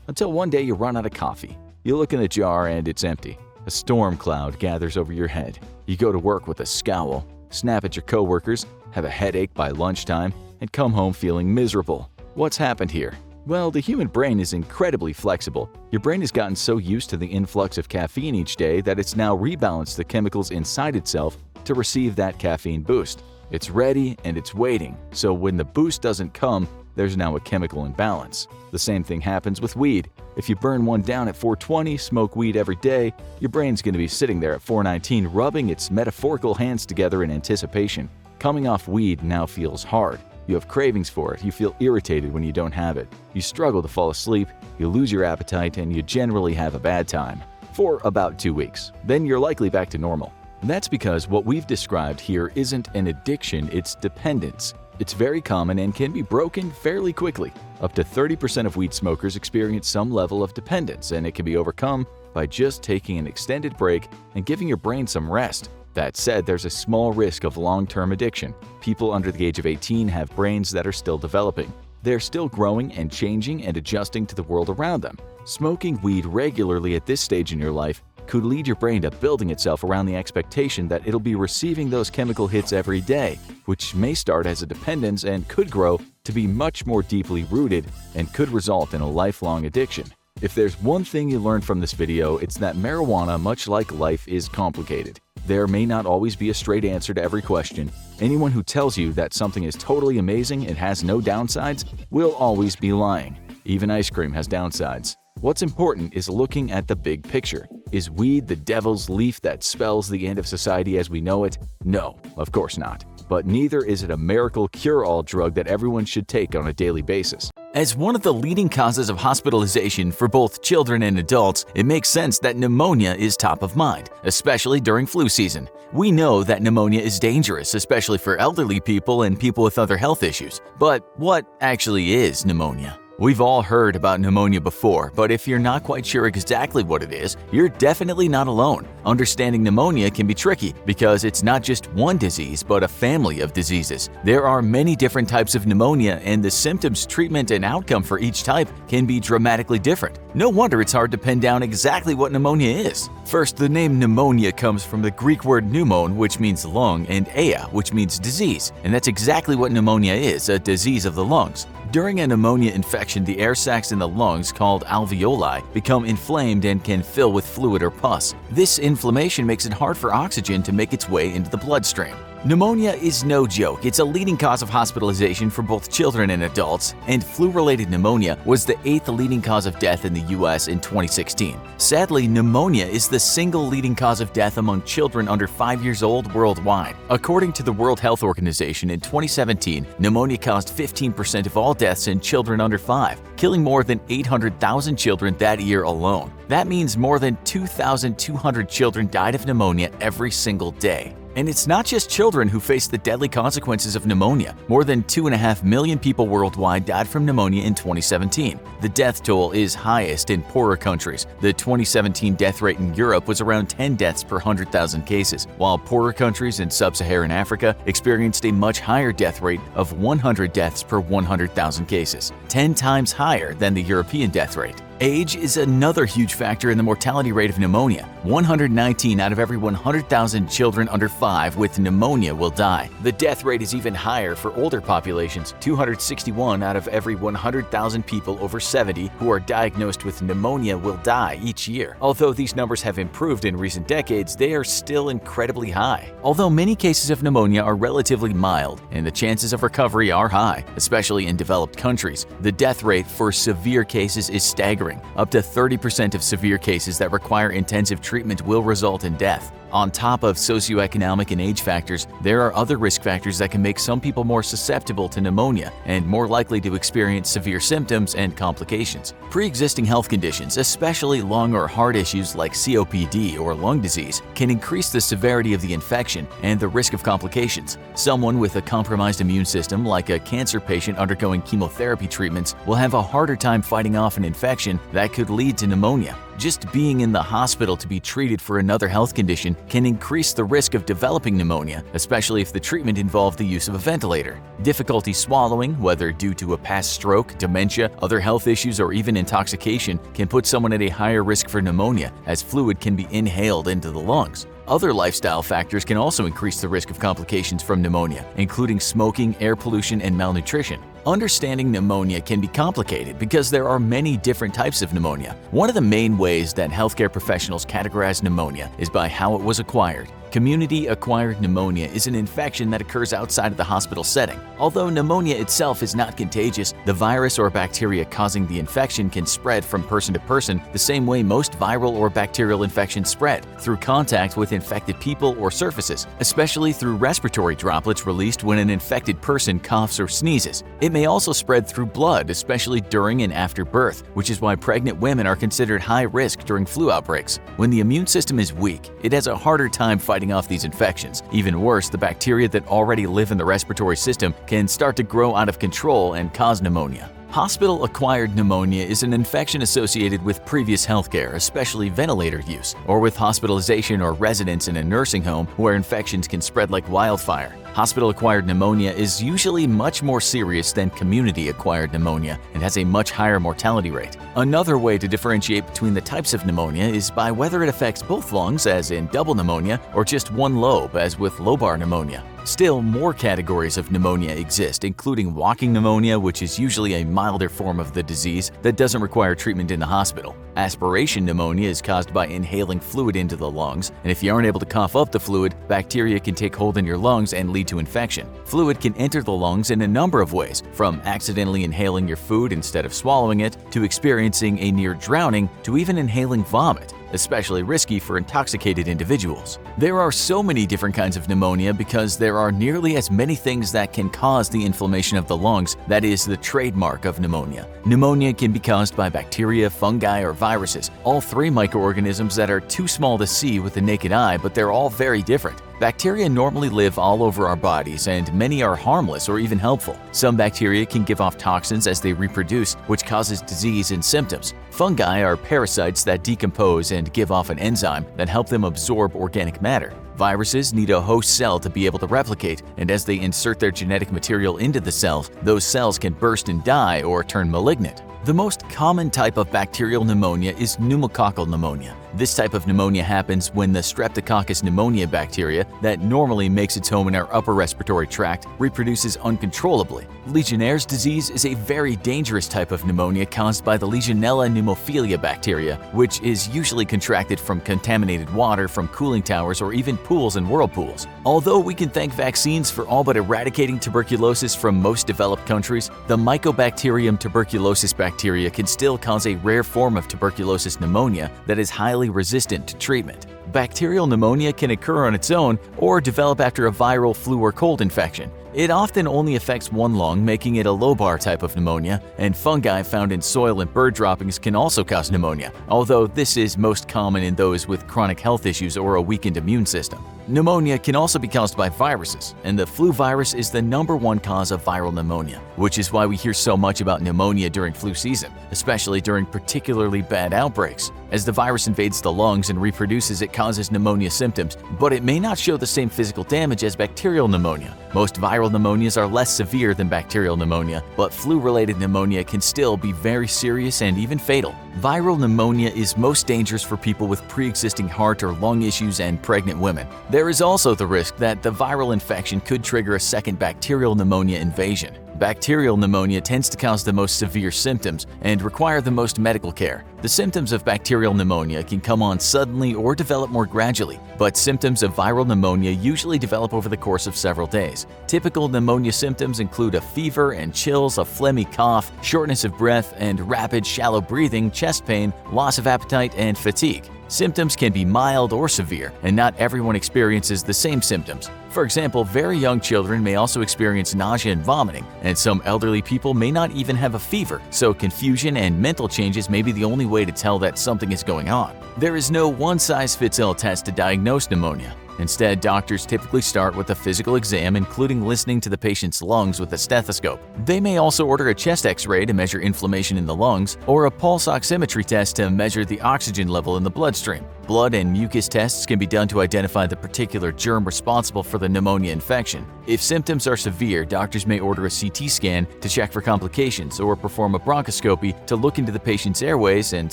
until one day you run out of coffee. You look in the jar and it's empty. A storm cloud gathers over your head. You go to work with a scowl, snap at your coworkers, have a headache by lunchtime, and come home feeling miserable. What's happened here? Well, the human brain is incredibly flexible. Your brain has gotten so used to the influx of caffeine each day that it's now rebalanced the chemicals inside itself to receive that caffeine boost. It's ready and it's waiting, so when the boost doesn't come, there's now a chemical imbalance. The same thing happens with weed. If you burn one down at 420, smoke weed every day, your brain's going to be sitting there at 419 rubbing its metaphorical hands together in anticipation. Coming off weed now feels hard. You have cravings for it, you feel irritated when you don't have it. You struggle to fall asleep, you lose your appetite, and you generally have a bad time. For about 2 weeks. Then you're likely back to normal. And that's because what we've described here isn't an addiction, it's dependence. It's very common and can be broken fairly quickly. Up to 30% of weed smokers experience some level of dependence, and it can be overcome by just taking an extended break and giving your brain some rest. That said, there's a small risk of long-term addiction. People under the age of 18 have brains that are still developing. They're still growing and changing and adjusting to the world around them. Smoking weed regularly at this stage in your life could lead your brain to building itself around the expectation that it'll be receiving those chemical hits every day, which may start as a dependence and could grow to be much more deeply rooted and could result in a lifelong addiction. If there's one thing you learned from this video, it's that marijuana, much like life, is complicated. There may not always be a straight answer to every question. Anyone who tells you that something is totally amazing and has no downsides will always be lying. Even ice cream has downsides. What's important is looking at the big picture. Is weed the devil's leaf that spells the end of society as we know it? No, of course not. But neither is it a miracle cure-all drug that everyone should take on a daily basis. As one of the leading causes of hospitalization for both children and adults, it makes sense that pneumonia is top of mind, especially during flu season. We know that pneumonia is dangerous, especially for elderly people and people with other health issues. But what actually is pneumonia? We've all heard about pneumonia before, but if you're not quite sure exactly what it is, you're definitely not alone. Understanding pneumonia can be tricky because it's not just one disease, but a family of diseases. There are many different types of pneumonia, and the symptoms, treatment, and outcome for each type can be dramatically different. No wonder it's hard to pin down exactly what pneumonia is. First, the name pneumonia comes from the Greek word pneumon, which means lung, and aia, which means disease. And that's exactly what pneumonia is, a disease of the lungs. During a pneumonia infection, the air sacs in the lungs, called alveoli, become inflamed and can fill with fluid or pus. This inflammation makes it hard for oxygen to make its way into the bloodstream. Pneumonia is no joke. It's a leading cause of hospitalization for both children and adults, and flu-related pneumonia was the 8th leading cause of death in the U.S. in 2016. Sadly, pneumonia is the single leading cause of death among children under 5 years old worldwide. According to the World Health Organization, in 2017, pneumonia caused 15% of all deaths in children under 5, killing more than 800,000 children that year alone. That means more than 2,200 children died of pneumonia every single day. And it's not just children who face the deadly consequences of pneumonia. More than 2.5 million people worldwide died from pneumonia in 2017. The death toll is highest in poorer countries. The 2017 death rate in Europe was around 10 deaths per 100,000 cases, while poorer countries in sub-Saharan Africa experienced a much higher death rate of 100 deaths per 100,000 cases, 10 times higher than the European death rate. Age is another huge factor in the mortality rate of pneumonia. 119 out of every 100,000 children under 5 with pneumonia will die. The death rate is even higher for older populations. 261 out of every 100,000 people over 70 who are diagnosed with pneumonia will die each year. Although these numbers have improved in recent decades, they are still incredibly high. Although many cases of pneumonia are relatively mild and the chances of recovery are high, especially in developed countries, the death rate for severe cases is staggering. Up to 30% of severe cases that require intensive treatment will result in death. On top of socioeconomic and age factors, there are other risk factors that can make some people more susceptible to pneumonia and more likely to experience severe symptoms and complications. Pre-existing health conditions, especially lung or heart issues like COPD or lung disease, can increase the severity of the infection and the risk of complications. Someone with a compromised immune system, like a cancer patient undergoing chemotherapy treatments, will have a harder time fighting off an infection that could lead to pneumonia. Just being in the hospital to be treated for another health condition can increase the risk of developing pneumonia, especially if the treatment involved the use of a ventilator. Difficulty swallowing, whether due to a past stroke, dementia, other health issues, or even intoxication, can put someone at a higher risk for pneumonia, as fluid can be inhaled into the lungs. Other lifestyle factors can also increase the risk of complications from pneumonia, including smoking, air pollution, and malnutrition. Understanding pneumonia can be complicated because there are many different types of pneumonia. One of the main ways that healthcare professionals categorize pneumonia is by how it was acquired. Community-acquired pneumonia is an infection that occurs outside of the hospital setting. Although pneumonia itself is not contagious, the virus or bacteria causing the infection can spread from person to person the same way most viral or bacterial infections spread, through contact with infected people or surfaces, especially through respiratory droplets released when an infected person coughs or sneezes. It may also spread through blood, especially during and after birth, which is why pregnant women are considered high risk during flu outbreaks. When the immune system is weak, it has a harder time fighting off these infections. Even worse, the bacteria that already live in the respiratory system can start to grow out of control and cause pneumonia. Hospital-acquired pneumonia is an infection associated with previous healthcare, especially ventilator use, or with hospitalization or residence in a nursing home where infections can spread like wildfire. Hospital-acquired pneumonia is usually much more serious than community-acquired pneumonia and has a much higher mortality rate. Another way to differentiate between the types of pneumonia is by whether it affects both lungs, as in double pneumonia, or just one lobe, as with lobar pneumonia. Still, more categories of pneumonia exist, including walking pneumonia, which is usually a milder form of the disease that doesn't require treatment in the hospital. Aspiration pneumonia is caused by inhaling fluid into the lungs, and if you aren't able to cough up the fluid, bacteria can take hold in your lungs and lead to infection. Fluid can enter the lungs in a number of ways, from accidentally inhaling your food instead of swallowing it, to experiencing a near drowning, to even inhaling vomit, especially risky for intoxicated individuals. There are so many different kinds of pneumonia because there are nearly as many things that can cause the inflammation of the lungs that is the trademark of pneumonia. Pneumonia can be caused by bacteria, fungi, or viruses, all three microorganisms that are too small to see with the naked eye, but they're all very different. Bacteria normally live all over our bodies, and many are harmless or even helpful. Some bacteria can give off toxins as they reproduce, which causes disease and symptoms. Fungi are parasites that decompose and give off an enzyme that help them absorb organic matter. Viruses need a host cell to be able to replicate, and as they insert their genetic material into the cells, those cells can burst and die or turn malignant. The most common type of bacterial pneumonia is pneumococcal pneumonia. This type of pneumonia happens when the Streptococcus pneumoniae bacteria that normally makes its home in our upper respiratory tract reproduces uncontrollably. Legionnaire's disease is a very dangerous type of pneumonia caused by the Legionella pneumophilia bacteria, which is usually contracted from contaminated water from cooling towers or even pools and whirlpools. Although we can thank vaccines for all but eradicating tuberculosis from most developed countries, the Mycobacterium tuberculosis bacteria can still cause a rare form of tuberculosis pneumonia that is highly resistant to treatment. Bacterial pneumonia can occur on its own or develop after a viral flu or cold infection. It often only affects one lung, making it a lobar type of pneumonia, and fungi found in soil and bird droppings can also cause pneumonia, although this is most common in those with chronic health issues or a weakened immune system. Pneumonia can also be caused by viruses, and the flu virus is the #1 cause of viral pneumonia, which is why we hear so much about pneumonia during flu season, especially during particularly bad outbreaks. As the virus invades the lungs and reproduces, it causes pneumonia symptoms, but it may not show the same physical damage as bacterial pneumonia. Most viral pneumonias are less severe than bacterial pneumonia, but flu-related pneumonia can still be very serious and even fatal. Viral pneumonia is most dangerous for people with pre-existing heart or lung issues and pregnant women. There is also the risk that the viral infection could trigger a second bacterial pneumonia invasion. Bacterial pneumonia tends to cause the most severe symptoms and require the most medical care. The symptoms of bacterial pneumonia can come on suddenly or develop more gradually, but symptoms of viral pneumonia usually develop over the course of several days. Typical pneumonia symptoms include a fever and chills, a phlegmy cough, shortness of breath, and rapid, shallow breathing, chest pain, loss of appetite, and fatigue. Symptoms can be mild or severe, and not everyone experiences the same symptoms. For example, very young children may also experience nausea and vomiting, and some elderly people may not even have a fever, so confusion and mental changes may be the only way to tell that something is going on. There is no one-size-fits-all test to diagnose pneumonia. Instead, doctors typically start with a physical exam, including listening to the patient's lungs with a stethoscope. They may also order a chest X-ray to measure inflammation in the lungs, or a pulse oximetry test to measure the oxygen level in the bloodstream. Blood and mucus tests can be done to identify the particular germ responsible for the pneumonia infection. If symptoms are severe, doctors may order a CT scan to check for complications or perform a bronchoscopy to look into the patient's airways and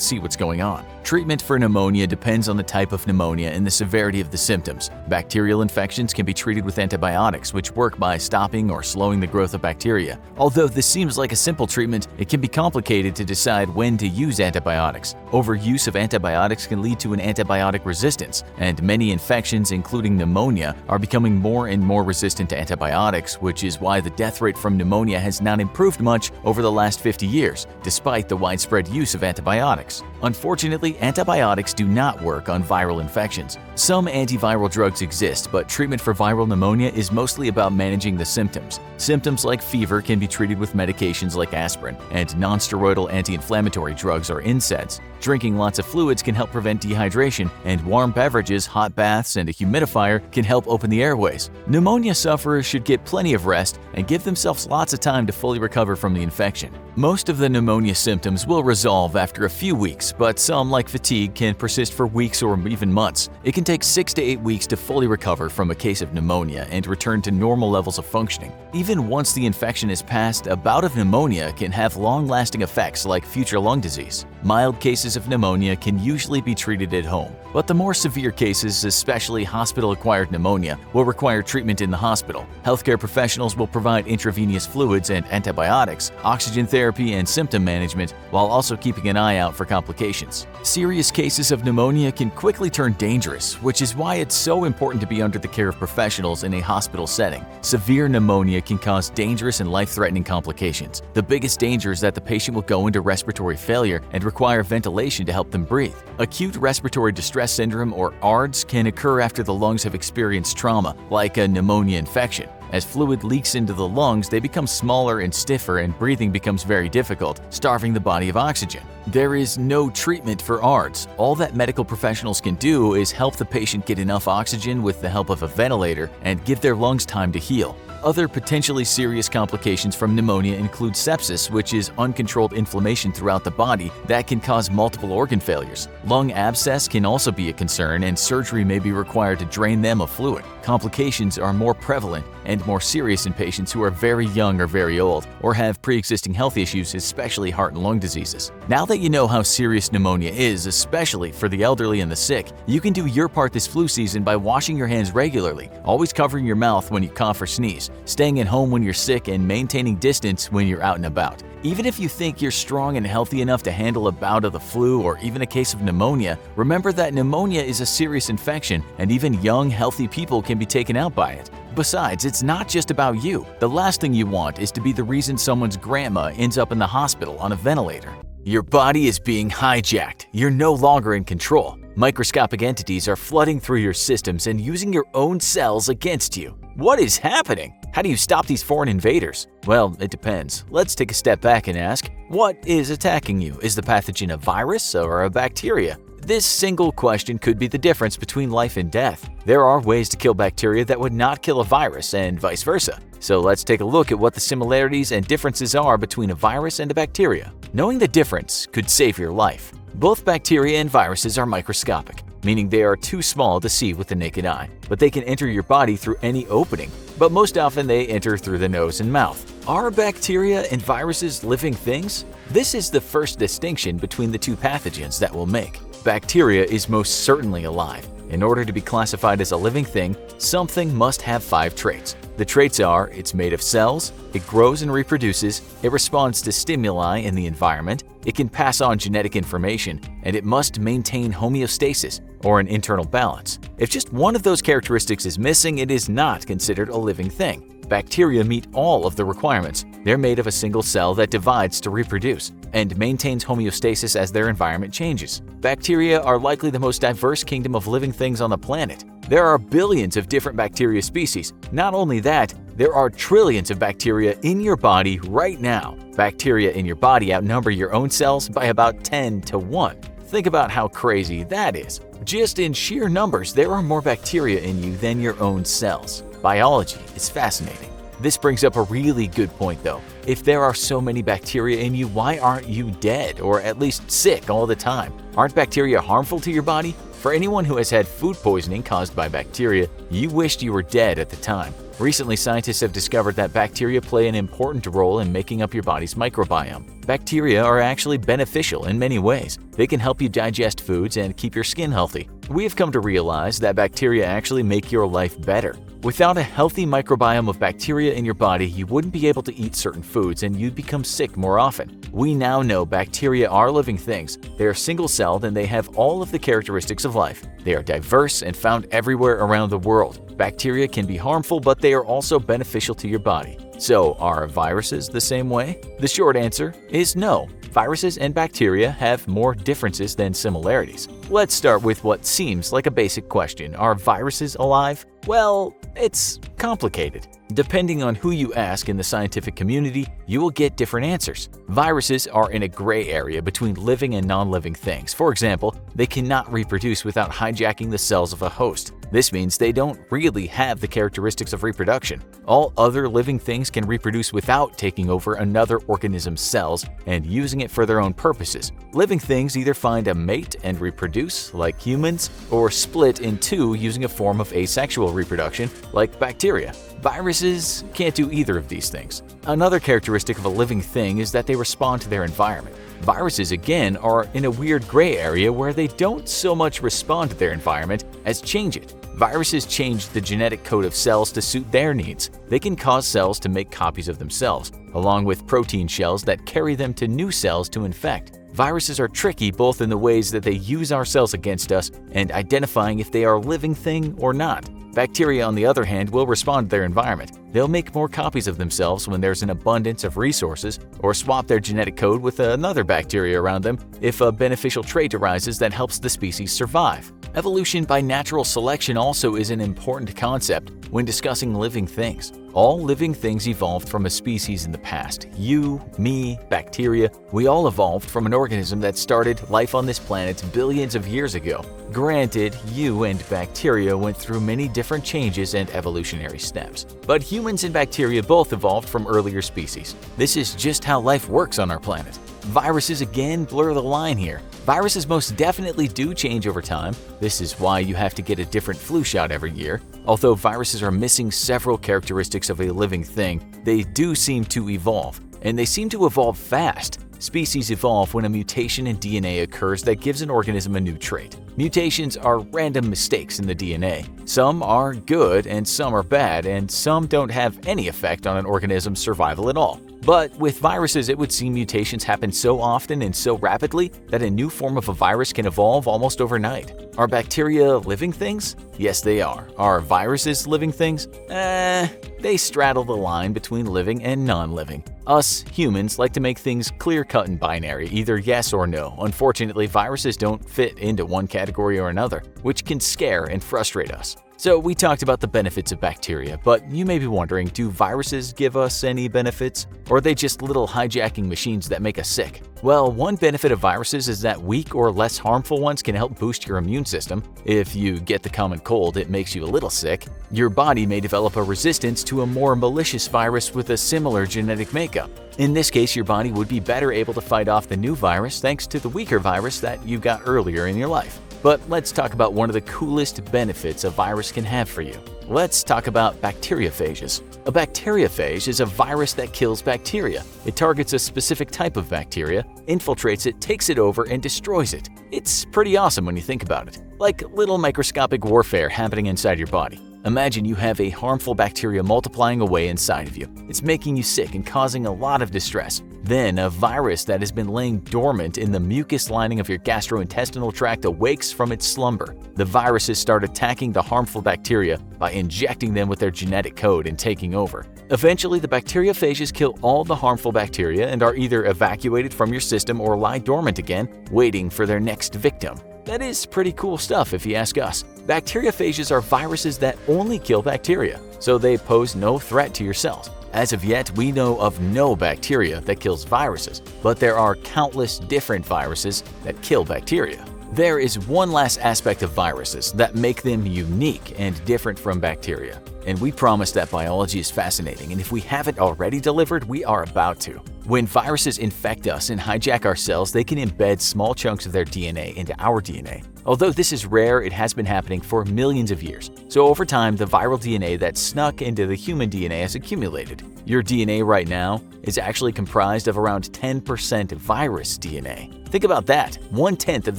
see what's going on. Treatment for pneumonia depends on the type of pneumonia and the severity of the symptoms. Bacterial infections can be treated with antibiotics, which work by stopping or slowing the growth of bacteria. Although this seems like a simple treatment, it can be complicated to decide when to use antibiotics. Overuse of antibiotics can lead to an antibiotic resistance, and many infections, including pneumonia, are becoming more and more resistant to antibiotics, which is why the death rate from pneumonia has not improved much over the last 50 years, despite the widespread use of antibiotics. Unfortunately, antibiotics do not work on viral infections. Some antiviral drugs exist, but treatment for viral pneumonia is mostly about managing the symptoms. Symptoms like fever can be treated with medications like aspirin, and nonsteroidal anti-inflammatory drugs or NSAIDs. Drinking lots of fluids can help prevent dehydration, and warm beverages, hot baths, and a humidifier can help open the airways. Pneumonia sufferers should get plenty of rest and give themselves lots of time to fully recover from the infection. Most of the pneumonia symptoms will resolve after a few weeks, but some, like fatigue, can persist for weeks or even months. It can take 6 to 8 weeks to fully recover from a case of pneumonia and return to normal levels of functioning. Even once the infection is passed, a bout of pneumonia can have long-lasting effects like future lung disease. Mild cases of pneumonia can usually be treated at home, but the more severe cases, especially hospital-acquired pneumonia, will require treatment in the hospital. Healthcare professionals will provide intravenous fluids and antibiotics, oxygen therapy, and symptom management, while also keeping an eye out for complications. Serious cases of pneumonia can quickly turn dangerous, which is why it's so important to be under the care of professionals in a hospital setting. Severe pneumonia can cause dangerous and life-threatening complications. The biggest danger is that the patient will go into respiratory failure and require ventilation to help them breathe. Acute respiratory distress syndrome, or ARDS, can occur after the lungs have experienced trauma, like a pneumonia infection. As fluid leaks into the lungs, they become smaller and stiffer, and breathing becomes very difficult, starving the body of oxygen. There is no treatment for ARDS. All that medical professionals can do is help the patient get enough oxygen with the help of a ventilator and give their lungs time to heal. Other potentially serious complications from pneumonia include sepsis, which is uncontrolled inflammation throughout the body that can cause multiple organ failures. Lung abscess can also be a concern, and surgery may be required to drain them of fluid. Complications are more prevalent and more serious in patients who are very young or very old, or have pre-existing health issues, especially heart and lung diseases. Now that you know how serious pneumonia is, especially for the elderly and the sick, you can do your part this flu season by washing your hands regularly, always covering your mouth when you cough or sneeze, staying at home when you're sick, and maintaining distance when you're out and about. Even if you think you're strong and healthy enough to handle a bout of the flu or even a case of pneumonia, remember that pneumonia is a serious infection, and even young, healthy people can be taken out by it. Besides, it's not just about you. The last thing you want is to be the reason someone's grandma ends up in the hospital on a ventilator. Your body is being hijacked. You're no longer in control. Microscopic entities are flooding through your systems and using your own cells against you. What is happening? How do you stop these foreign invaders? Well, it depends. Let's take a step back and ask, what is attacking you? Is the pathogen a virus or a bacteria? This single question could be the difference between life and death. There are ways to kill bacteria that would not kill a virus, and vice versa. So let's take a look at what the similarities and differences are between a virus and a bacteria. Knowing the difference could save your life. Both bacteria and viruses are microscopic, meaning they are too small to see with the naked eye, but they can enter your body through any opening. But most often they enter through the nose and mouth. Are bacteria and viruses living things? This is the first distinction between the two pathogens that we'll make. Bacteria is most certainly alive. In order to be classified as a living thing, something must have 5 traits. The traits are: it's made of cells, it grows and reproduces, it responds to stimuli in the environment, it can pass on genetic information, and it must maintain homeostasis, or an internal balance. If just one of those characteristics is missing, it is not considered a living thing. Bacteria meet all of the requirements. They're made of a single cell that divides to reproduce and maintains homeostasis as their environment changes. Bacteria are likely the most diverse kingdom of living things on the planet. There are billions of different bacteria species. Not only that, there are trillions of bacteria in your body right now. Bacteria in your body outnumber your own cells by about 10 to 1. Think about how crazy that is. Just in sheer numbers, there are more bacteria in you than your own cells. Biology is fascinating. This brings up a really good point though. If there are so many bacteria in you, why aren't you dead or at least sick all the time? Aren't bacteria harmful to your body? For anyone who has had food poisoning caused by bacteria, you wished you were dead at the time. Recently, scientists have discovered that bacteria play an important role in making up your body's microbiome. Bacteria are actually beneficial in many ways. They can help you digest foods and keep your skin healthy. We have come to realize that bacteria actually make your life better. Without a healthy microbiome of bacteria in your body, you wouldn't be able to eat certain foods and you'd become sick more often. We now know bacteria are living things. They are single-celled and they have all of the characteristics of life. They are diverse and found everywhere around the world. Bacteria can be harmful, but they are also beneficial to your body. So, are viruses the same way? The short answer is no. Viruses and bacteria have more differences than similarities. Let's start with what seems like a basic question. Are viruses alive? Well, it's complicated. Depending on who you ask in the scientific community, you will get different answers. Viruses are in a gray area between living and non-living things. For example, they cannot reproduce without hijacking the cells of a host. This means they don't really have the characteristics of reproduction. All other living things can reproduce without taking over another organism's cells and using it for their own purposes. Living things either find a mate and reproduce, like humans, or split in two using a form of asexual reproduction, like bacteria. Viruses can't do either of these things. Another characteristic of a living thing is that they respond to their environment. Viruses, again, are in a weird gray area where they don't so much respond to their environment as change it. Viruses change the genetic code of cells to suit their needs. They can cause cells to make copies of themselves, along with protein shells that carry them to new cells to infect. Viruses are tricky both in the ways that they use our cells against us and identifying if they are a living thing or not. Bacteria, on the other hand, will respond to their environment. They'll make more copies of themselves when there's an abundance of resources, or swap their genetic code with another bacteria around them if a beneficial trait arises that helps the species survive. Evolution by natural selection also is an important concept when discussing living things. All living things evolved from a species in the past. You, me, bacteria, we all evolved from an organism that started life on this planet billions of years ago. Granted, you and bacteria went through many different changes and evolutionary steps, but humans and bacteria both evolved from earlier species. This is just how life works on our planet. Viruses again blur the line here. Viruses most definitely do change over time. This is why you have to get a different flu shot every year. Although viruses are missing several characteristics of a living thing, they do seem to evolve, and they seem to evolve fast. Species evolve when a mutation in DNA occurs that gives an organism a new trait. Mutations are random mistakes in the DNA. Some are good and some are bad, and some don't have any effect on an organism's survival at all. But with viruses, it would seem mutations happen so often and so rapidly that a new form of a virus can evolve almost overnight. Are bacteria living things? Yes, they are. Are viruses living things? They straddle the line between living and non-living. Us humans like to make things clear-cut and binary, either yes or no. Unfortunately, viruses don't fit into one category or another, which can scare and frustrate us. So we talked about the benefits of bacteria, but you may be wondering, do viruses give us any benefits? Or are they just little hijacking machines that make us sick? Well, one benefit of viruses is that weak or less harmful ones can help boost your immune system. If you get the common cold, it makes you a little sick. Your body may develop a resistance to a more malicious virus with a similar genetic makeup. In this case, your body would be better able to fight off the new virus thanks to the weaker virus that you got earlier in your life. But let's talk about one of the coolest benefits a virus can have for you. Let's talk about bacteriophages. A bacteriophage is a virus that kills bacteria. It targets a specific type of bacteria, infiltrates it, takes it over, and destroys it. It's pretty awesome when you think about it. Like little microscopic warfare happening inside your body. Imagine you have a harmful bacteria multiplying away inside of you. It's making you sick and causing a lot of distress. Then a virus that has been laying dormant in the mucus lining of your gastrointestinal tract awakes from its slumber. The viruses start attacking the harmful bacteria by injecting them with their genetic code and taking over. Eventually, the bacteriophages kill all the harmful bacteria and are either evacuated from your system or lie dormant again, waiting for their next victim. That is pretty cool stuff if you ask us. Bacteriophages are viruses that only kill bacteria, so they pose no threat to your cells. As of yet, we know of no bacteria that kills viruses, but there are countless different viruses that kill bacteria. There is one last aspect of viruses that make them unique and different from bacteria. And we promise that biology is fascinating, and if we haven't already delivered, we are about to. When viruses infect us and hijack our cells, they can embed small chunks of their DNA into our DNA. Although this is rare, it has been happening for millions of years. So over time, the viral DNA that snuck into the human DNA has accumulated. Your DNA right now is actually comprised of around 10% virus DNA. Think about that. 1/10 of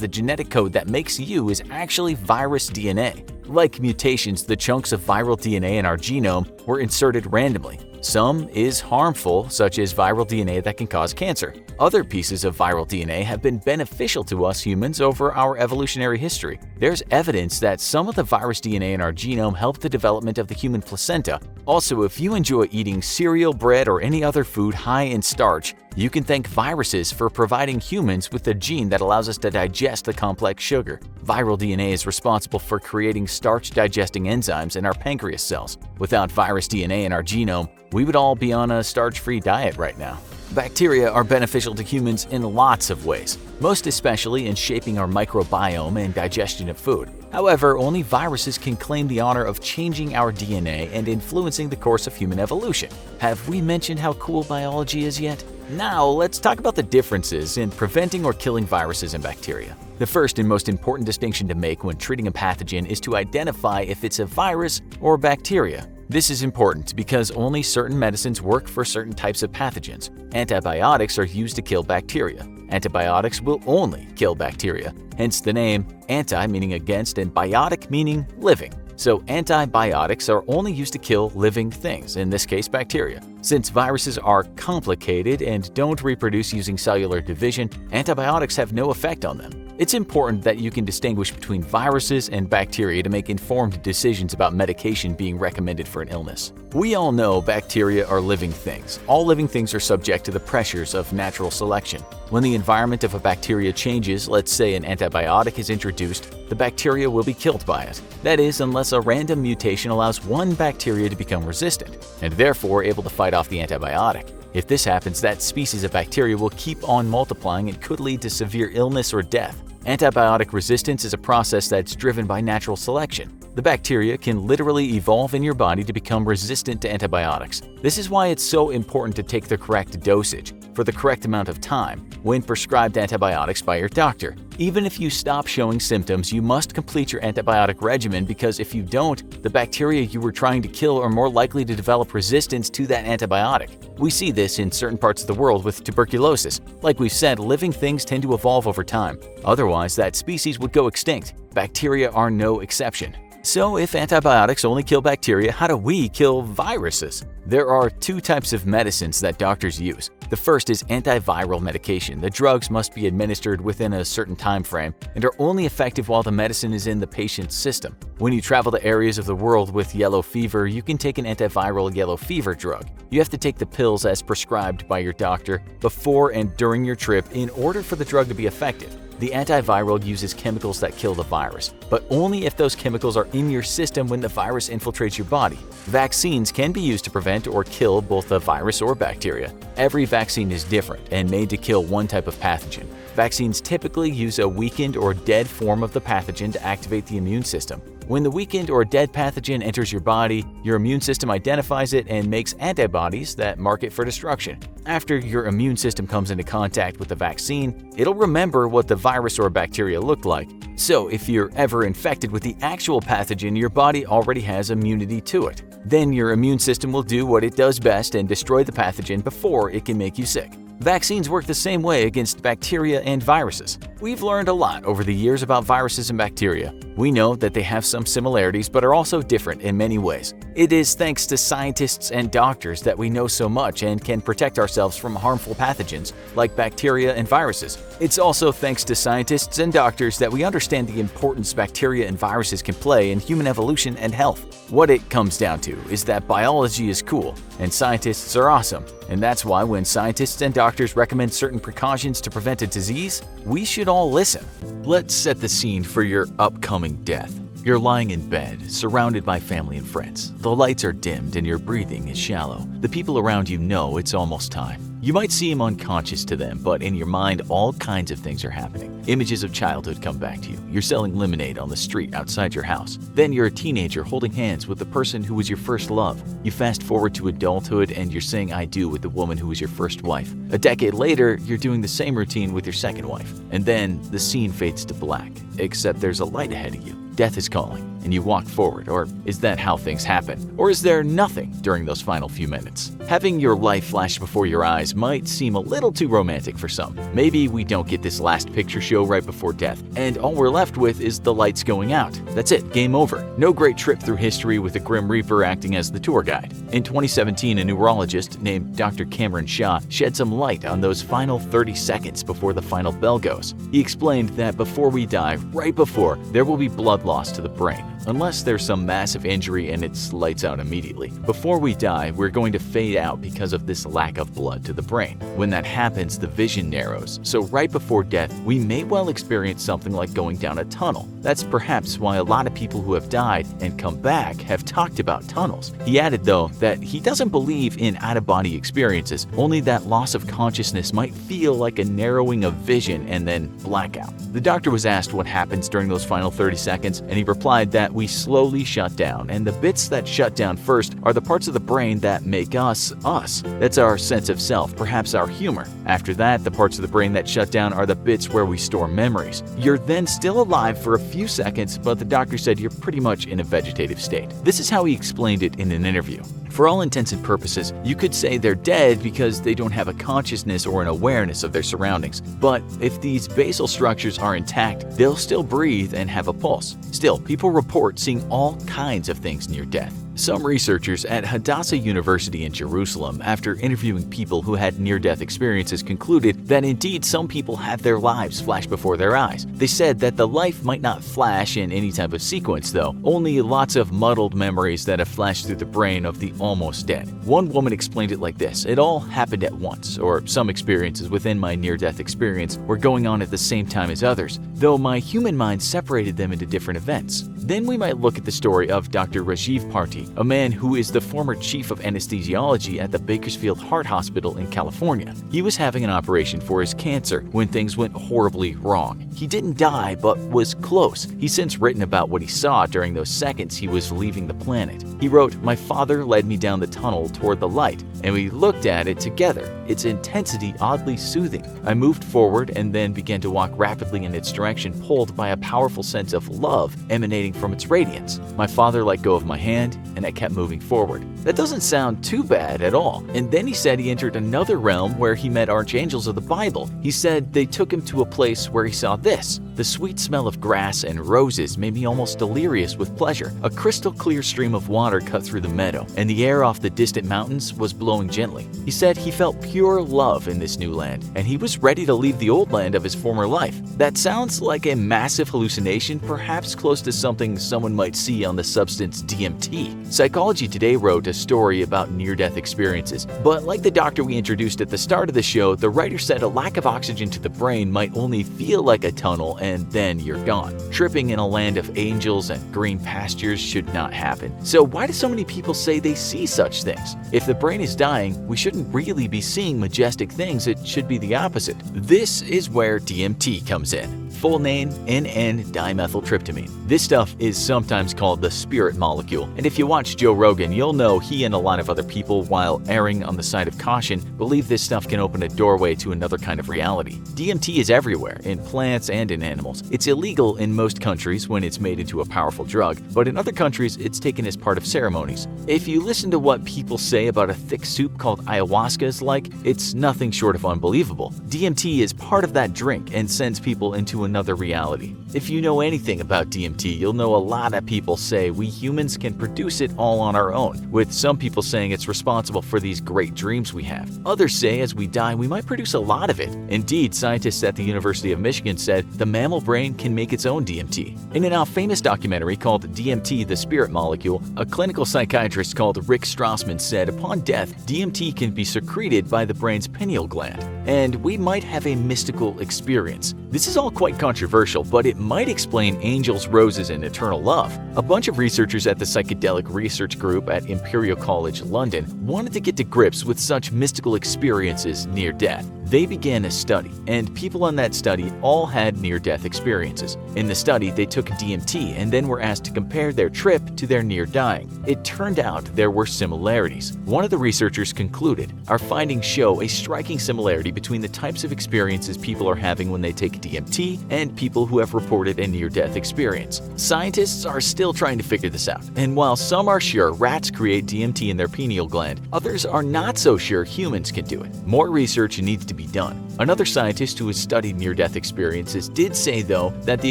the genetic code that makes you is actually virus DNA. Like mutations, the chunks of viral DNA in our genome were inserted randomly. Some is harmful, such as viral DNA that can cause cancer. Other pieces of viral DNA have been beneficial to us humans over our evolutionary history. There's evidence that some of the virus DNA in our genome helped the development of the human placenta. Also, if you enjoy eating cereal, bread, or any other food high in starch, you can thank viruses for providing humans with the gene that allows us to digest the complex sugar. Viral DNA is responsible for creating starch-digesting enzymes in our pancreas cells. Without virus DNA in our genome, we would all be on a starch-free diet right now. Bacteria are beneficial to humans in lots of ways, most especially in shaping our microbiome and digestion of food. However, only viruses can claim the honor of changing our DNA and influencing the course of human evolution. Have we mentioned how cool biology is yet? Now, let's talk about the differences in preventing or killing viruses and bacteria. The first and most important distinction to make when treating a pathogen is to identify if it's a virus or bacteria. This is important because only certain medicines work for certain types of pathogens. Antibiotics are used to kill bacteria. Antibiotics will only kill bacteria, hence the name anti meaning against and biotic meaning living. So antibiotics are only used to kill living things, in this case bacteria. Since viruses are complicated and don't reproduce using cellular division, antibiotics have no effect on them. It's important that you can distinguish between viruses and bacteria to make informed decisions about medication being recommended for an illness. We all know bacteria are living things. All living things are subject to the pressures of natural selection. When the environment of a bacteria changes, let's say an antibiotic is introduced, the bacteria will be killed by it. That is, unless a random mutation allows one bacteria to become resistant, and therefore able to fight off the antibiotic. If this happens, that species of bacteria will keep on multiplying and could lead to severe illness or death. Antibiotic resistance is a process that's driven by natural selection. The bacteria can literally evolve in your body to become resistant to antibiotics. This is why it's so important to take the correct dosage, for the correct amount of time, when prescribed antibiotics by your doctor. Even if you stop showing symptoms, you must complete your antibiotic regimen because if you don't, the bacteria you were trying to kill are more likely to develop resistance to that antibiotic. We see this in certain parts of the world with tuberculosis. Like we've said, living things tend to evolve over time. Otherwise, that species would go extinct. Bacteria are no exception. So if antibiotics only kill bacteria, how do we kill viruses? There are two types of medicines that doctors use. The first is antiviral medication. The drugs must be administered within a certain time frame and are only effective while the medicine is in the patient's system. When you travel to areas of the world with yellow fever, you can take an antiviral yellow fever drug. You have to take the pills as prescribed by your doctor before and during your trip in order for the drug to be effective. The antiviral uses chemicals that kill the virus, but only if those chemicals are in your system when the virus infiltrates your body. Vaccines can be used to prevent or kill both a virus or bacteria. Every vaccine is different and made to kill one type of pathogen. Vaccines typically use a weakened or dead form of the pathogen to activate the immune system. When the weakened or dead pathogen enters your body, your immune system identifies it and makes antibodies that mark it for destruction. After your immune system comes into contact with the vaccine, it'll remember what the virus or bacteria looked like. So if you're ever infected with the actual pathogen, your body already has immunity to it. Then your immune system will do what it does best and destroy the pathogen before it can make you sick. Vaccines work the same way against bacteria and viruses. We've learned a lot over the years about viruses and bacteria. We know that they have some similarities but are also different in many ways. It is thanks to scientists and doctors that we know so much and can protect ourselves from harmful pathogens like bacteria and viruses. It's also thanks to scientists and doctors that we understand the importance bacteria and viruses can play in human evolution and health. What it comes down to is that biology is cool and scientists are awesome. And that's why when scientists and doctors recommend certain precautions to prevent a disease, we should all listen. Let's set the scene for your upcoming death. You're lying in bed, surrounded by family and friends. The lights are dimmed and your breathing is shallow. The people around you know it's almost time. You might seem unconscious to them, but in your mind, all kinds of things are happening. Images of childhood come back to you. You're selling lemonade on the street outside your house. Then you're a teenager holding hands with the person who was your first love. You fast forward to adulthood and you're saying I do with the woman who was your first wife. A decade later, you're doing the same routine with your second wife. And then the scene fades to black, except there's a light ahead of you. Death is calling, and you walk forward. Or is that how things happen? Or is there nothing during those final few minutes? Having your life flash before your eyes might seem a little too romantic for some. Maybe we don't get this last picture show right before death, and all we're left with is the lights going out. That's it, game over. No great trip through history with a Grim Reaper acting as the tour guide. In 2017, a neurologist named Dr. Cameron Shaw shed some light on those final 30 seconds before the final bell goes. He explained that before we die, right before, there will be blood loss to the brain, unless there's some massive injury and it's lights out immediately. Before we die, we're going to fade out because of this lack of blood to the brain. When that happens, the vision narrows, so right before death, we may well experience something like going down a tunnel. That's perhaps why a lot of people who have died and come back have talked about tunnels. He added, though, that he doesn't believe in out-of-body experiences, only that loss of consciousness might feel like a narrowing of vision and then blackout. The doctor was asked what happens during those final 30 seconds, and he replied that we slowly shut down, and the bits that shut down first are the parts of the brain that make us, us. That's our sense of self, perhaps our humor. After that, the parts of the brain that shut down are the bits where we store memories. You're then still alive for a few seconds, but the doctor said you're pretty much in a vegetative state. This is how he explained it in an interview. For all intents and purposes, you could say they're dead because they don't have a consciousness or an awareness of their surroundings. But if these basal structures are intact, they'll still breathe and have a pulse. Still, people report seeing all kinds of things near death. Some researchers at Hadassah University in Jerusalem, after interviewing people who had near-death experiences, concluded that indeed some people had their lives flash before their eyes. They said that the life might not flash in any type of sequence, though, only lots of muddled memories that have flashed through the brain of the almost dead. One woman explained it like this: "It all happened at once, or some experiences within my near-death experience were going on at the same time as others, though my human mind separated them into different events." Then we might look at the story of Dr. Rajiv Party, a man who is the former chief of anesthesiology at the Bakersfield Heart Hospital in California. He was having an operation for his cancer when things went horribly wrong. He didn't die, but was close. He's since written about what he saw during those seconds he was leaving the planet. He wrote, "My father led me down the tunnel toward the light, and we looked at it together, its intensity oddly soothing. I moved forward and then began to walk rapidly in its direction, pulled by a powerful sense of love emanating from its radiance. My father let go of my hand, and I kept moving forward." That doesn't sound too bad at all. And then he said he entered another realm where he met archangels of the Bible. He said they took him to a place where he saw this: "The sweet smell of grass and roses made me almost delirious with pleasure. A crystal clear stream of water water cut through the meadow, and the air off the distant mountains was blowing gently. He said he felt pure love in this new land, and he was ready to leave the old land of his former life. That sounds like a massive hallucination, perhaps close to something someone might see on the substance DMT. Psychology Today wrote a story about near-death experiences, but like the doctor we introduced at the start of the show, the writer said a lack of oxygen to the brain might only feel like a tunnel and then you're gone. Tripping in a land of angels and green pastures should not happen. So why do so many people say they see such things? If the brain is dying, we shouldn't really be seeing majestic things, it should be the opposite. This is where DMT comes in. Full name, N,N-dimethyltryptamine. This stuff is sometimes called the spirit molecule, and if you watch Joe Rogan, you'll know he and a lot of other people, while erring on the side of caution, believe this stuff can open a doorway to another kind of reality. DMT is everywhere, in plants and in animals. It's illegal in most countries when it's made into a powerful drug, but in other countries it's taken as part of ceremonies. If you listen to what people say about a thick soup called ayahuasca is like, it's nothing short of unbelievable. DMT is part of that drink and sends people into another reality. If you know anything about DMT, you'll know a lot of people say we humans can produce it all on our own, with some people saying it's responsible for these great dreams we have. Others say as we die we might produce a lot of it. Indeed, scientists at the University of Michigan said the mammal brain can make its own DMT. In a now famous documentary called DMT, the Spirit Molecule, a clinical psychiatrist called Rick Strassman said upon death, DMT can be secreted by the brain's pineal gland, and we might have a mystical experience. This is all quite controversial, but it might explain angels, roses, and eternal love. A bunch of researchers at the Psychedelic Research Group at Imperial College London wanted to get to grips with such mystical experiences near death. They began a study, and people on that study all had near-death experiences. In the study, they took DMT and then were asked to compare their trip to their near-dying. It turned out there were similarities. One of the researchers concluded, "Our findings show a striking similarity between the types of experiences people are having when they take DMT and people who have reported a near-death experience." Scientists are still trying to figure this out, and while some are sure rats create DMT in their pineal gland, others are not so sure humans can do it. More research needs to be done. Another scientist who has studied near-death experiences did say, though, that the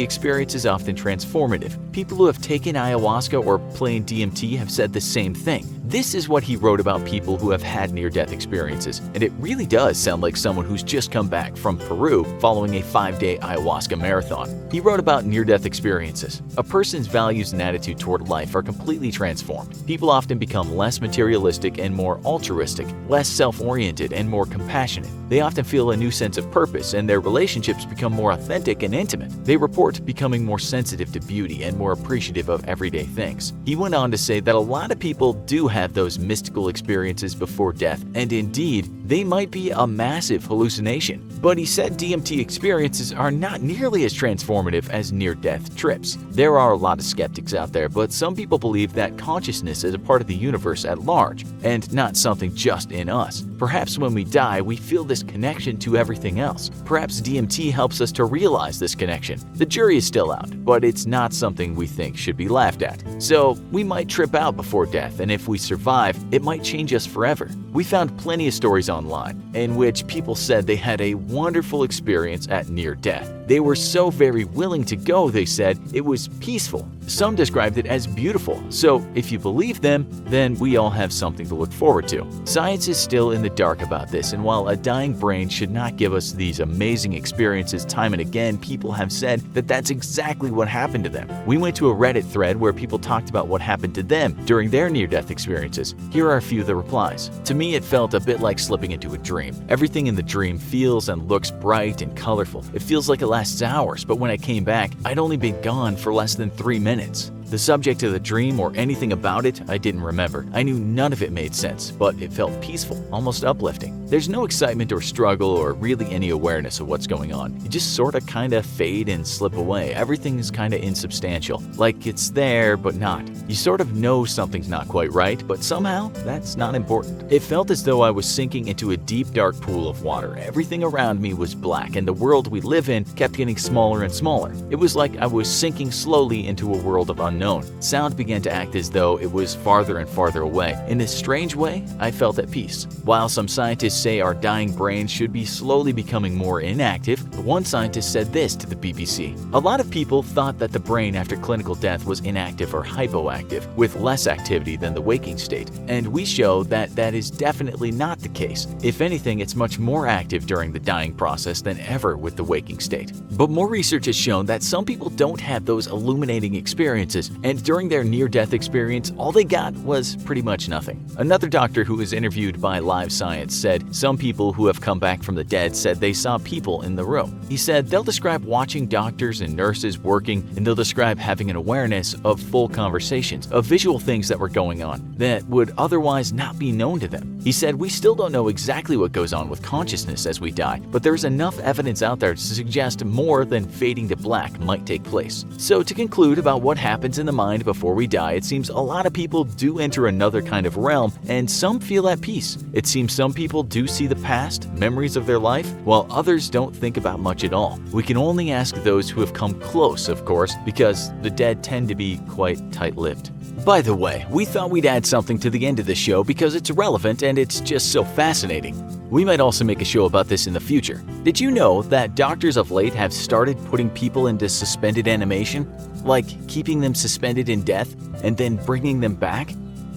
experience is often transformative. People who have taken ayahuasca or plain DMT have said the same thing. This is what he wrote about people who have had near-death experiences, and it really does sound like someone who's just come back from Peru following a 5-day ayahuasca marathon. He wrote about near-death experiences. A person's values and attitude toward life are completely transformed. People often become less materialistic and more altruistic, less self-oriented and more compassionate. They often feel a new sense of purpose, and their relationships become more authentic and intimate. They report becoming more sensitive to beauty and more appreciative of everyday things. He went on to say that a lot of people do have those mystical experiences before death, and indeed, they might be a massive hallucination. But he said DMT experiences are not nearly as transformative as near-death trips. There are a lot of skeptics out there, but some people believe that consciousness is a part of the universe at large, and not something just in us. Perhaps when we die, we feel this connection to everything else. Perhaps DMT helps us to realize this connection. The jury is still out, but it's not something we think should be laughed at. So, we might trip out before death, and if we survive, it might change us forever. We found plenty of stories online in which people said they had a wonderful experience at near death. They were so very willing to go, they said it was peaceful. Some described it as beautiful. So if you believe them, then we all have something to look forward to. Science is still in the dark about this, and while a dying brain should not give us these amazing experiences time and again, people have said that that's exactly what happened to them. We went to a Reddit thread where people talked about what happened to them during their near-death experiences. Here are a few of the replies. "To me, it felt a bit like slipping into a dream. Everything in the dream feels and looks bright and colorful. It feels like it lasts hours, but when I came back, I'd only been gone for less than 3 minutes. The subject of the dream or anything about it, I didn't remember. I knew none of it made sense, but it felt peaceful, almost uplifting. There's no excitement or struggle or really any awareness of what's going on. You just sorta kinda fade and slip away. Everything is kinda insubstantial, like it's there but not. You sort of know something's not quite right, but somehow that's not important. It felt as though I was sinking into a deep dark pool of water. Everything around me was black, and the world we live in kept getting smaller and smaller. It was like I was sinking slowly into a world of unknown. unknown. Sound began to act as though it was farther and farther away. In a strange way, I felt at peace. While some scientists say our dying brains should be slowly becoming more inactive, one scientist said this to the BBC. A lot of people thought that the brain after clinical death was inactive or hypoactive, with less activity than the waking state, and we show that that is definitely not the case. If anything, it's much more active during the dying process than ever with the waking state. But more research has shown that some people don't have those illuminating experiences, and during their near-death experience, all they got was pretty much nothing. Another doctor who was interviewed by Live Science said some people who have come back from the dead said they saw people in the room. He said they'll describe watching doctors and nurses working, and they'll describe having an awareness of full conversations, of visual things that were going on that would otherwise not be known to them. He said we still don't know exactly what goes on with consciousness as we die, but there's enough evidence out there to suggest more than fading to black might take place. So to conclude about what happens in the mind before we die, it seems a lot of people do enter another kind of realm, and some feel at peace. It seems some people do see the past, memories of their life, while others don't think about much at all. We can only ask those who have come close, of course, because the dead tend to be quite tight-lipped. By the way, we thought we'd add something to the end of the show because it's relevant and it's just so fascinating. We might also make a show about this in the future. Did you know that doctors of late have started putting people into suspended animation? Like keeping them suspended in death and then bringing them back?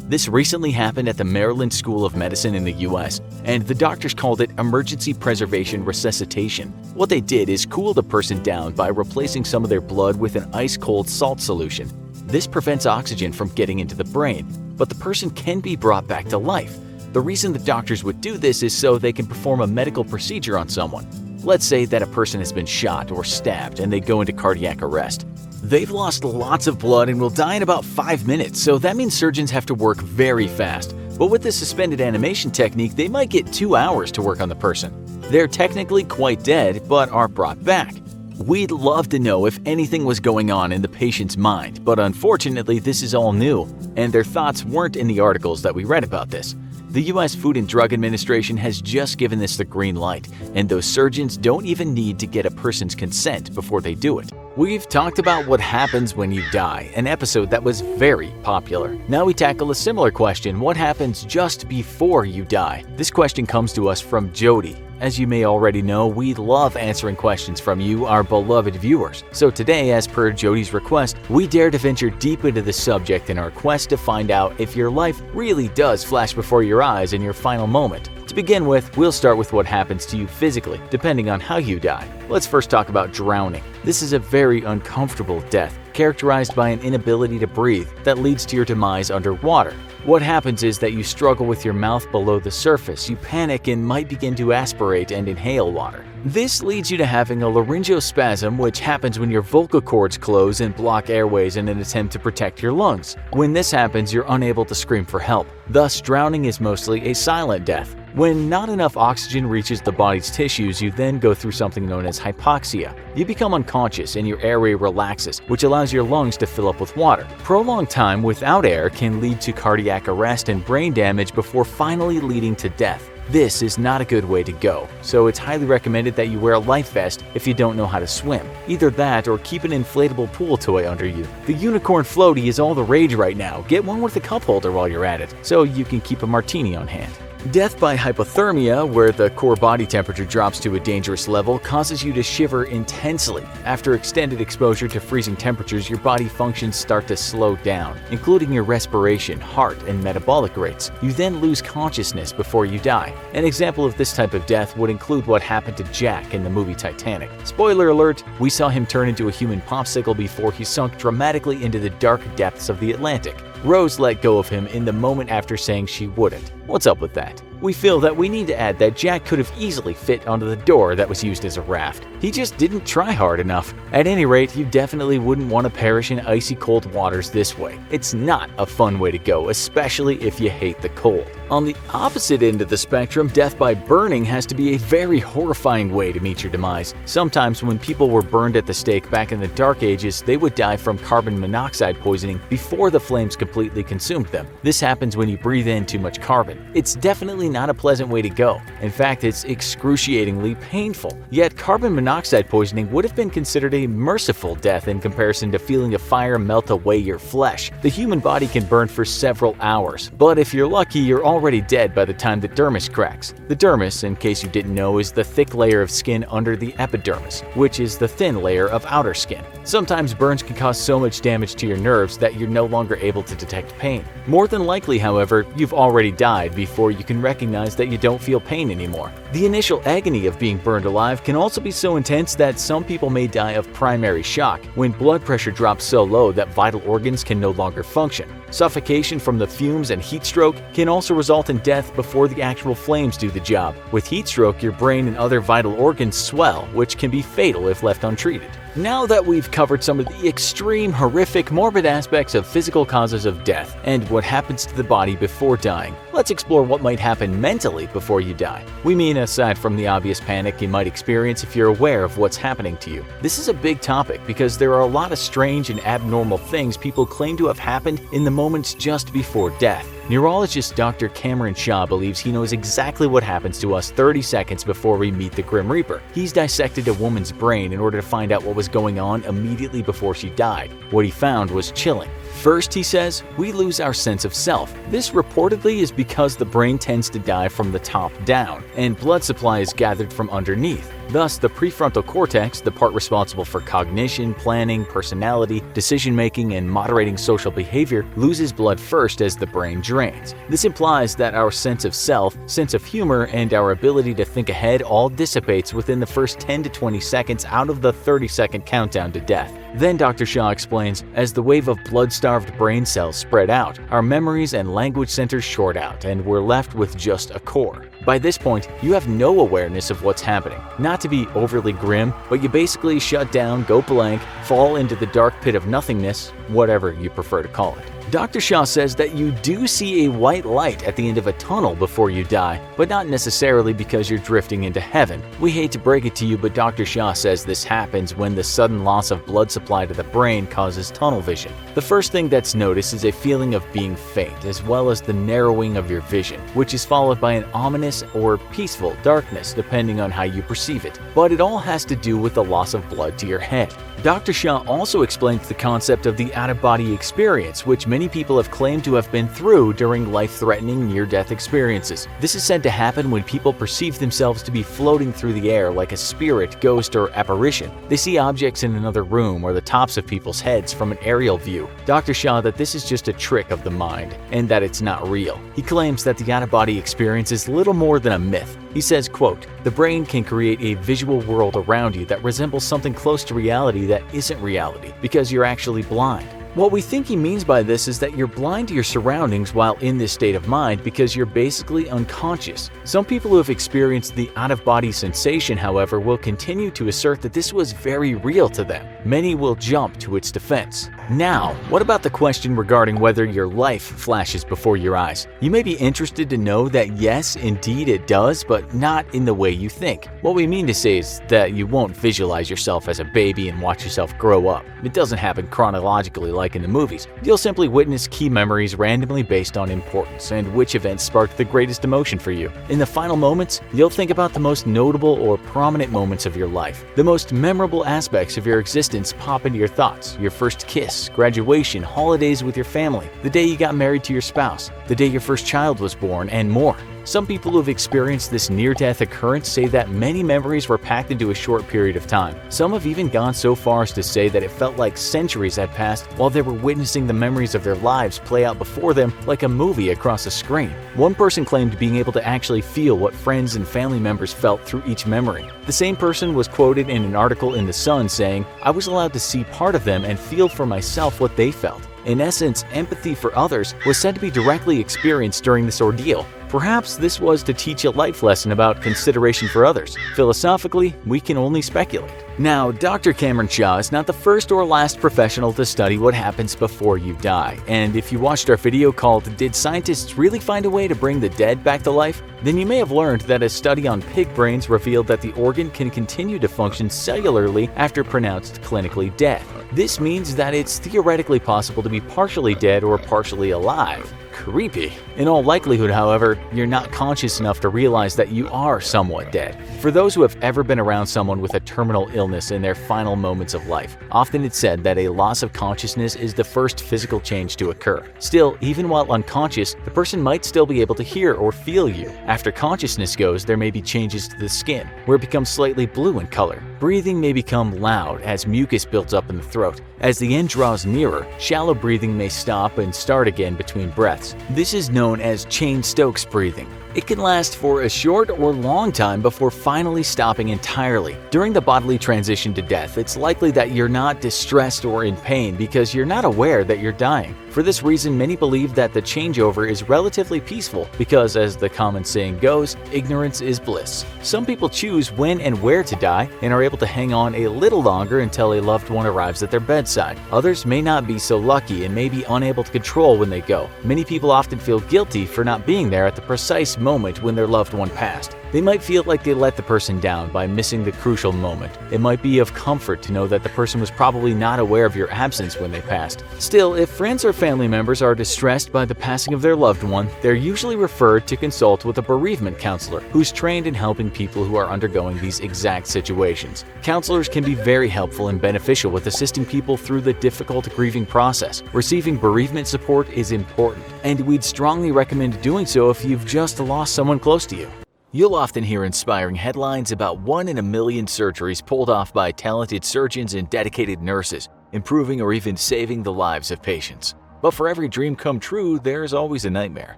This recently happened at the Maryland School of Medicine in the US, and the doctors called it emergency preservation resuscitation. What they did is cool the person down by replacing some of their blood with an ice-cold salt solution. This prevents oxygen from getting into the brain, but the person can be brought back to life. The reason the doctors would do this is so they can perform a medical procedure on someone. Let's say that a person has been shot or stabbed and they go into cardiac arrest. They've lost lots of blood and will die in about 5 minutes, so that means surgeons have to work very fast. But with the suspended animation technique, they might get 2 hours to work on the person. They're technically quite dead, but are brought back. We'd love to know if anything was going on in the patient's mind, but unfortunately this is all new, and their thoughts weren't in the articles that we read about this. The US Food and Drug Administration has just given this the green light, and those surgeons don't even need to get a person's consent before they do it. We've talked about what happens when you die, an episode that was very popular. Now we tackle a similar question: what happens just before you die? This question comes to us from Jody. As you may already know, we love answering questions from you, our beloved viewers. So today, as per Jody's request, we dare to venture deep into the subject in our quest to find out if your life really does flash before your eyes in your final moment. To begin with, we'll start with what happens to you physically, depending on how you die. Let's first talk about drowning. This is a very uncomfortable death, characterized by an inability to breathe that leads to your demise underwater. What happens is that you struggle with your mouth below the surface, you panic and might begin to aspirate and inhale water. This leads you to having a laryngospasm, which happens when your vocal cords close and block airways in an attempt to protect your lungs. When this happens, you're unable to scream for help. Thus, drowning is mostly a silent death. When not enough oxygen reaches the body's tissues, you then go through something known as hypoxia. You become unconscious and your airway relaxes, which allows your lungs to fill up with water. Prolonged time without air can lead to cardiac arrest and brain damage before finally leading to death. This is not a good way to go, so it's highly recommended that you wear a life vest if you don't know how to swim. Either that or keep an inflatable pool toy under you. The unicorn floaty is all the rage right now. Get one with a cup holder while you're at it, so you can keep a martini on hand. Death by hypothermia, where the core body temperature drops to a dangerous level, causes you to shiver intensely. After extended exposure to freezing temperatures, your body functions start to slow down, including your respiration, heart, and metabolic rates. You then lose consciousness before you die. An example of this type of death would include what happened to Jack in the movie Titanic. Spoiler alert, we saw him turn into a human popsicle before he sunk dramatically into the dark depths of the Atlantic. Rose let go of him in the moment after saying she wouldn't. What's up with that? We feel that we need to add that Jack could have easily fit onto the door that was used as a raft. He just didn't try hard enough. At any rate, you definitely wouldn't want to perish in icy cold waters this way. It's not a fun way to go, especially if you hate the cold. On the opposite end of the spectrum, death by burning has to be a very horrifying way to meet your demise. Sometimes when people were burned at the stake back in the Dark Ages, they would die from carbon monoxide poisoning before the flames completely consumed them. This happens when you breathe in too much carbon. It's definitely not a pleasant way to go. In fact, it's excruciatingly painful. Yet carbon monoxide poisoning would have been considered a merciful death in comparison to feeling a fire melt away your flesh. The human body can burn for several hours, but if you're lucky, you're already dead by the time the dermis cracks. The dermis, in case you didn't know, is the thick layer of skin under the epidermis, which is the thin layer of outer skin. Sometimes burns can cause so much damage to your nerves that you're no longer able to detect pain. More than likely, however, you've already died before you can recognize that you don't feel pain anymore. The initial agony of being burned alive can also be so intense that some people may die of primary shock, when blood pressure drops so low that vital organs can no longer function. Suffocation from the fumes and heat stroke can also result in death before the actual flames do the job. With heat stroke, your brain and other vital organs swell, which can be fatal if left untreated. Now that we've covered some of the extreme, horrific, morbid aspects of physical causes of death and what happens to the body before dying, let's explore what might happen mentally before you die. We mean aside from the obvious panic you might experience if you're aware of what's happening to you. This is a big topic because there are a lot of strange and abnormal things people claim to have happened in the moments just before death. Neurologist Dr. Cameron Shaw believes he knows exactly what happens to us 30 seconds before we meet the Grim Reaper. He's dissected a woman's brain in order to find out what was going on immediately before she died. What he found was chilling. First, he says, we lose our sense of self. This reportedly is because the brain tends to die from the top down, and blood supply is gathered from underneath. Thus, the prefrontal cortex, the part responsible for cognition, planning, personality, decision-making, and moderating social behavior, loses blood first as the brain drains. This implies that our sense of self, sense of humor, and our ability to think ahead all dissipates within the first 10 to 20 seconds out of the 30-second countdown to death. Then Dr. Shaw explains, as the wave of blood-starved brain cells spread out, our memories and language centers short out, and we're left with just a core. By this point, you have no awareness of what's happening. Not to be overly grim, but you basically shut down, go blank, fall into the dark pit of nothingness, whatever you prefer to call it. Dr. Shaw says that you do see a white light at the end of a tunnel before you die, but not necessarily because you're drifting into heaven. We hate to break it to you, but Dr. Shaw says this happens when the sudden loss of blood supply to the brain causes tunnel vision. The first thing that's noticed is a feeling of being faint, as well as the narrowing of your vision, which is followed by an ominous or peaceful darkness, depending on how you perceive it. But it all has to do with the loss of blood to your head. Dr. Shaw also explains the concept of the out-of-body experience, which many people have claimed to have been through during life-threatening near-death experiences. This is said to happen when people perceive themselves to be floating through the air like a spirit, ghost, or apparition. They see objects in another room or the tops of people's heads from an aerial view. Dr. Shaw that this is just a trick of the mind and that it's not real. He claims that the out-of-body experience is little more than a myth. He says, quote, "The brain can create a visual world around you that resembles something close to reality that isn't reality because you're actually blind." What we think he means by this is that you're blind to your surroundings while in this state of mind because you're basically unconscious. Some people who have experienced the out-of-body sensation, however, will continue to assert that this was very real to them. Many will jump to its defense. Now, what about the question regarding whether your life flashes before your eyes? You may be interested to know that yes, indeed it does, but not in the way you think. What we mean to say is that you won't visualize yourself as a baby and watch yourself grow up. It doesn't happen chronologically like in the movies. You'll simply witness key memories randomly based on importance and which events sparked the greatest emotion for you. In the final moments, you'll think about the most notable or prominent moments of your life. The most memorable aspects of your existence pop into your thoughts: your first kiss, graduation, holidays with your family, the day you got married to your spouse, the day your first child was born, and more. Some people who have experienced this near-death occurrence say that many memories were packed into a short period of time. Some have even gone so far as to say that it felt like centuries had passed while they were witnessing the memories of their lives play out before them like a movie across a screen. One person claimed being able to actually feel what friends and family members felt through each memory. The same person was quoted in an article in The Sun saying, "I was allowed to see part of them and feel for myself what they felt." In essence, empathy for others was said to be directly experienced during this ordeal. Perhaps this was to teach a life lesson about consideration for others. Philosophically, we can only speculate. Now, Dr. Cameron Shaw is not the first or last professional to study what happens before you die. And if you watched our video called "Did Scientists Really Find a Way to Bring the Dead Back to Life?", then you may have learned that a study on pig brains revealed that the organ can continue to function cellularly after pronounced clinically dead. This means that it's theoretically possible to be partially dead or partially alive. Creepy. In all likelihood, however, you're not conscious enough to realize that you are somewhat dead. For those who have ever been around someone with a terminal illness in their final moments of life, often it's said that a loss of consciousness is the first physical change to occur. Still, even while unconscious, the person might still be able to hear or feel you. After consciousness goes, there may be changes to the skin, where it becomes slightly blue in color. Breathing may become loud as mucus builds up in the throat. As the end draws nearer, shallow breathing may stop and start again between breaths. This is known as Cheyne-Stokes breathing. It can last for a short or long time before finally stopping entirely. During the bodily transition to death, it's likely that you're not distressed or in pain because you're not aware that you're dying. For this reason, many believe that the changeover is relatively peaceful because, as the common saying goes, ignorance is bliss. Some people choose when and where to die and are able to hang on a little longer until a loved one arrives at their bedside. Others may not be so lucky and may be unable to control when they go. Many people often feel guilty for not being there at the precise moment when their loved one passed. They might feel like they let the person down by missing the crucial moment. It might be of comfort to know that the person was probably not aware of your absence when they passed. Still, if friends or family members are distressed by the passing of their loved one, they're usually referred to consult with a bereavement counselor who's trained in helping people who are undergoing these exact situations. Counselors can be very helpful and beneficial with assisting people through the difficult grieving process. Receiving bereavement support is important, and we'd strongly recommend doing so if you've just lost someone close to you. You'll often hear inspiring headlines about 1 in a million surgeries pulled off by talented surgeons and dedicated nurses, improving or even saving the lives of patients. But for every dream come true, there's always a nightmare.